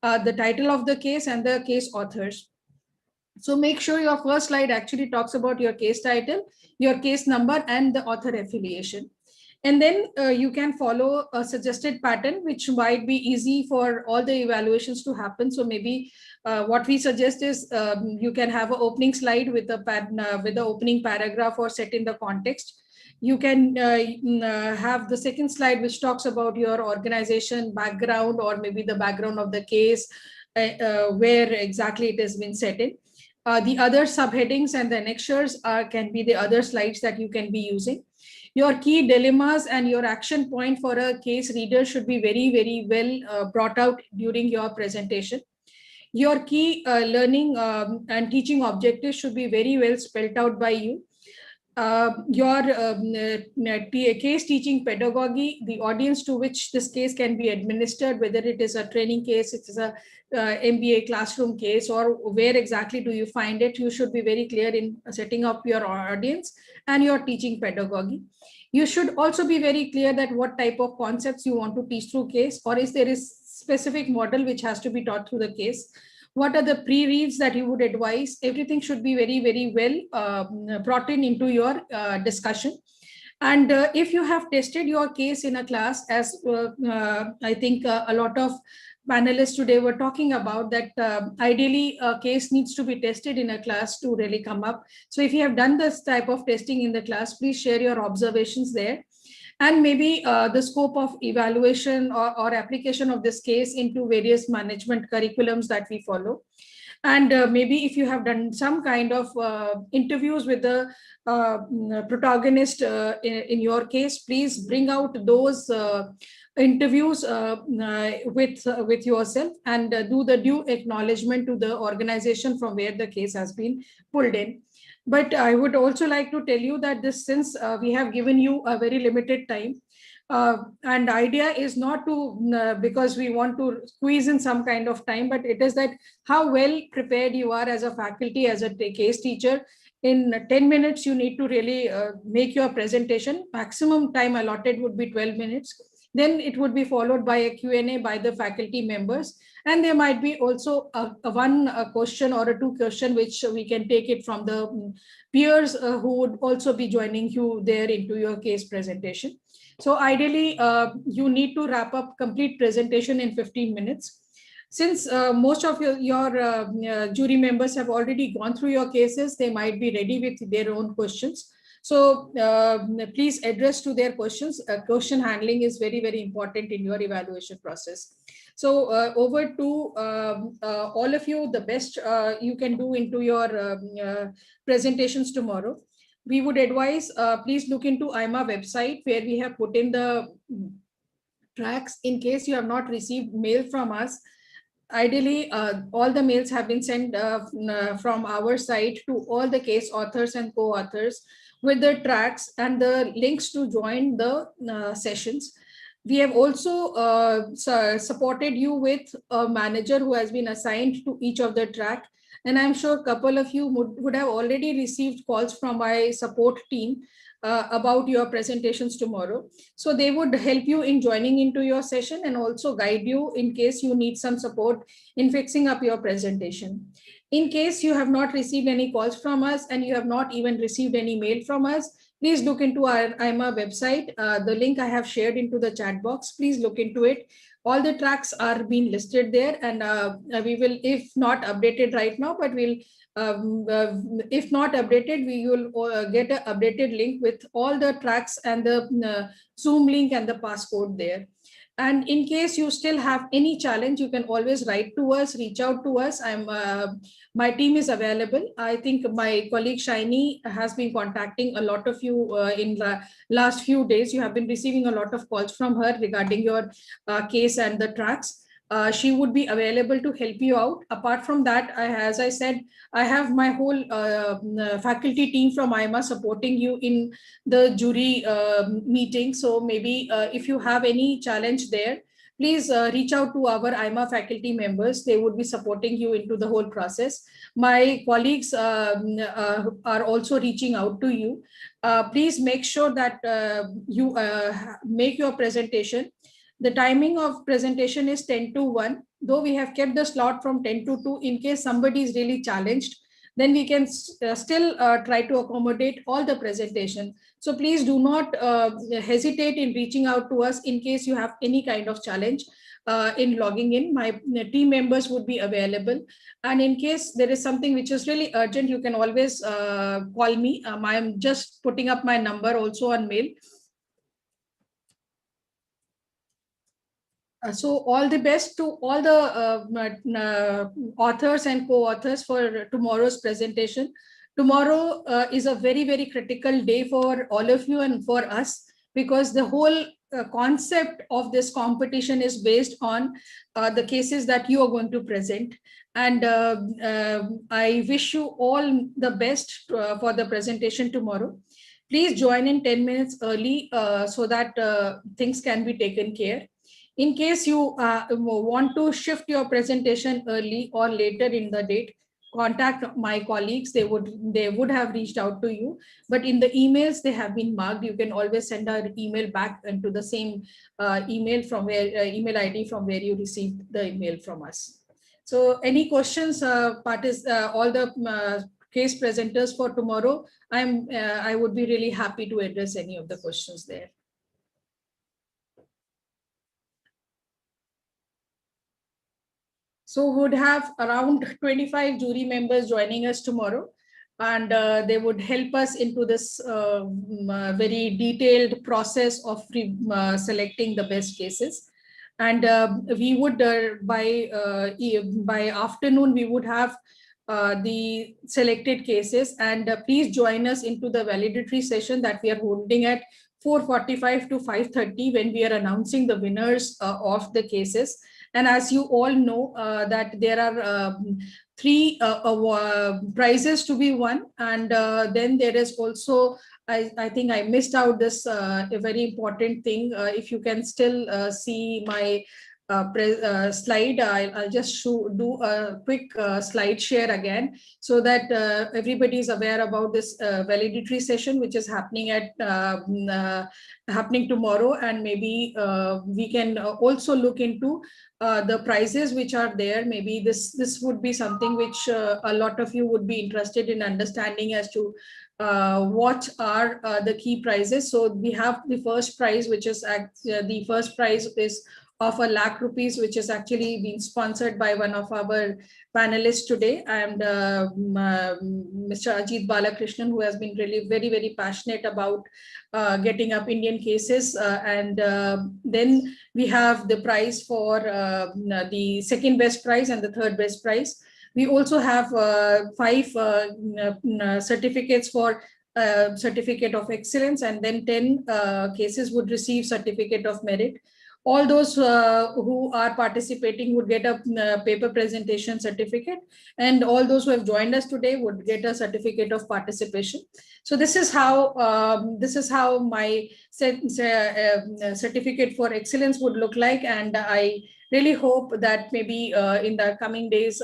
S6: the title of the case and the case authors. So make sure your first slide actually talks about your case title, your case number, and the author affiliation. And then you can follow a suggested pattern, which might be easy for all the evaluations to happen. So maybe what we suggest is you can have an opening slide with the opening paragraph or set in the context. You can have the second slide, which talks about your organization background, or maybe the background of the case, where exactly it has been set in. The other subheadings and the annexures can be the other slides that you can be using. Your key dilemmas and your action point for a case reader should be very, very well brought out during your presentation. Your key learning and teaching objectives should be very well spelled out by you. Your case teaching pedagogy, the audience to which this case can be administered, whether it is a training case, it is a MBA classroom case, or where exactly do you find it, you should be very clear in setting up your audience and your teaching pedagogy. You should also be very clear that what type of concepts you want to teach through case, or is there is specific model which has to be taught through the case. What are the pre-reads that you would advise? Everything should be very, very well brought into your discussion. And if you have tested your case in a class, as I think a lot of panelists today were talking about, that ideally a case needs to be tested in a class to really come up. So if you have done this type of testing in the class, please share your observations there. And maybe the scope of evaluation or application of this case into various management curriculums that we follow. And maybe if you have done some kind of interviews with the protagonist in your case, please bring out those interviews with yourself and do the due acknowledgement to the organization from where the case has been pulled in. But I would also like to tell you that this, since we have given you a very limited time, and the idea is not to, because we want to squeeze in some kind of time, but it is that how well prepared you are as a faculty, as a case teacher. In 10 minutes, you need to really make your presentation. Maximum time allotted would be 12 minutes. Then it would be followed by a Q&A by the faculty members. And there might be also a question or a two question, which we can take it from the peers who would also be joining you there into your case presentation. So ideally, you need to wrap up complete presentation in 15 minutes. Since most of your jury members have already gone through your cases, they might be ready with their own questions. So please address to their questions. Question handling is very, very important in your evaluation process. So over to all of you, the best you can do into your presentations tomorrow. We would advise, please look into AIMA website, where we have put in the tracks. In case you have not received mail from us, ideally, all the mails have been sent from our site to all the case authors and co-authors with the tracks and the links to join the sessions. We have also supported you with a manager who has been assigned to each of the track. And I'm sure a couple of you would have already received calls from my support team about your presentations tomorrow. So they would help you in joining into your session and also guide you in case you need some support in fixing up your presentation. In case you have not received any calls from us and you have not even received any mail from us, please look into our AIMA website. The link I have shared into the chat box. Please look into it. All the tracks are being listed there, and we will, if not updated right now, but we'll, if not updated, we will get an updated link with all the tracks and the Zoom link and the passcode there. And in case you still have any challenge, you can always write to us, reach out to us. My team is available. I think my colleague Shiny has been contacting a lot of you in the last few days. You have been receiving a lot of calls from her regarding your case and the tracks. She would be available to help you out. Apart from that, as I said, I have my whole faculty team from AIMA supporting you in the jury meeting. So maybe if you have any challenge there, please reach out to our AIMA faculty members. They would be supporting you into the whole process. My colleagues are also reaching out to you. Please make sure that you make your presentation. The timing of presentation is 10 to 1, though we have kept the slot from 10 to 2 in case somebody is really challenged, then we can still try to accommodate all the presentation. So please do not hesitate in reaching out to us in case you have any kind of challenge in logging in. My team members would be available. And in case there is something which is really urgent, you can always call me. I'm just putting up my number also on mail. So all the best to all the authors and co-authors for tomorrow's presentation. Tomorrow is a very, very critical day for all of you and for us, because the whole concept of this competition is based on the cases that you are going to present. And I wish you all the best for the presentation tomorrow. Please join in 10 minutes early so that things can be taken care. In case you want to shift your presentation early or later in the date, contact my colleagues. They would have reached out to you, but in the emails they have been marked. You can always send an email back into the same email from where email ID from where you received the email from us. So any questions, all the case presenters for tomorrow, I would be really happy to address any of the questions there. So we would have around 25 jury members joining us tomorrow, and they would help us into this very detailed process of selecting the best cases. And we would, by afternoon, we would have the selected cases. And please join us into the validatory session that we are holding at 4:45 to 5:30 when we are announcing the winners of the cases. And as you all know, that there are 3 prizes to be won. And then there is also, I think I missed out this a very important thing. If you can still see my slide, I'll just do a quick slide share again, so that everybody is aware about this validatory session, which is happening happening tomorrow. And maybe we can also look into the prizes which are there. Maybe this would be something which a lot of you would be interested in understanding as to what are the key prizes. So we have the first prize, which is the first prize is of ₹1 lakh, which is actually being sponsored by one of our panelists today, and Mr. Ajit Balakrishnan, who has been really very, very passionate about getting up Indian cases. And then we have the prize for the second best prize and the third best prize. We also have 5 certificates for Certificate of Excellence, and then 10 cases would receive Certificate of Merit. All those who are participating would get a paper presentation certificate, and all those who have joined us today would get a certificate of participation. So this is how my certificate for excellence would look like, and I really hope that maybe in the coming days,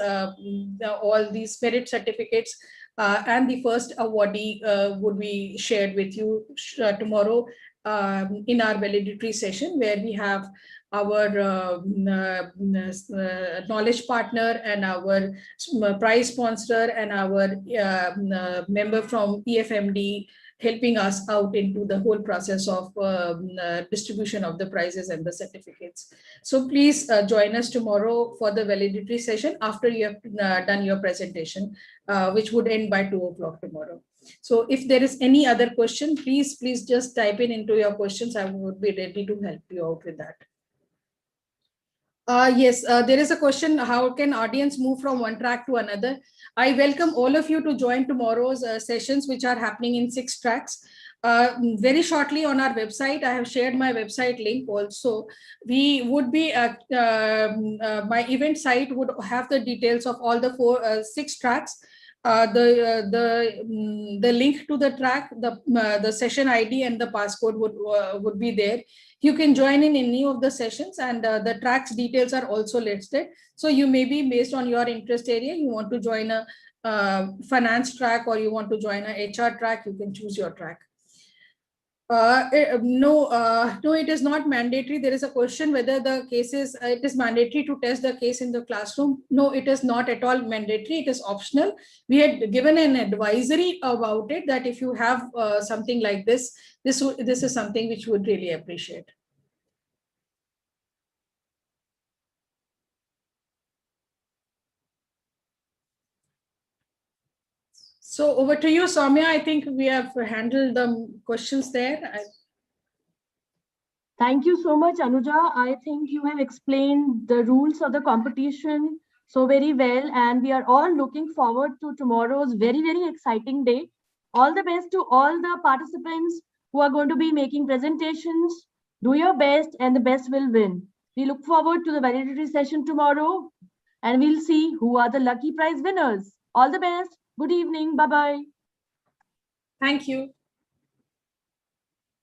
S6: all these merit certificates and the first awardee would be shared with you tomorrow in our validatory session, where we have our knowledge partner and our prize sponsor and our member from EFMD helping us out into the whole process of distribution of the prizes and the certificates. So please join us tomorrow for the validatory session after you have done your presentation, which would end by 2 o'clock tomorrow. So if there is any other question, please just type into your questions. I would be ready to help you out with that. Yes, there is a question, how can audience move from one track to another? I welcome all of you to join tomorrow's sessions, which are happening in 6 tracks. Very shortly on our website, I have shared my website link also. We would be, my event site would have the details of all the 6 tracks. The link to the track, the session ID and the passcode would be there. You can join in any of the sessions, and the tracks details are also listed. So you may be, based on your interest area, you want to join a finance track or you want to join a HR track, you can choose your track. No, it is not mandatory. There is a question whether the cases, it is mandatory to test the case in the classroom. No, it is not at all mandatory. It is optional. We had given an advisory about it, that if you have something like this, this is something which we would really appreciate. So over to you, Soumya. I think we have handled the questions there.
S1: Thank you so much, Anuja. I think you have explained the rules of the competition so very well, and we are all looking forward to tomorrow's very, very exciting day. All the best to all the participants who are going to be making presentations. Do your best and the best will win. We look forward to the validatory session tomorrow, and we'll see who are the lucky prize winners. All the best. Good evening. Bye-bye.
S6: Thank you.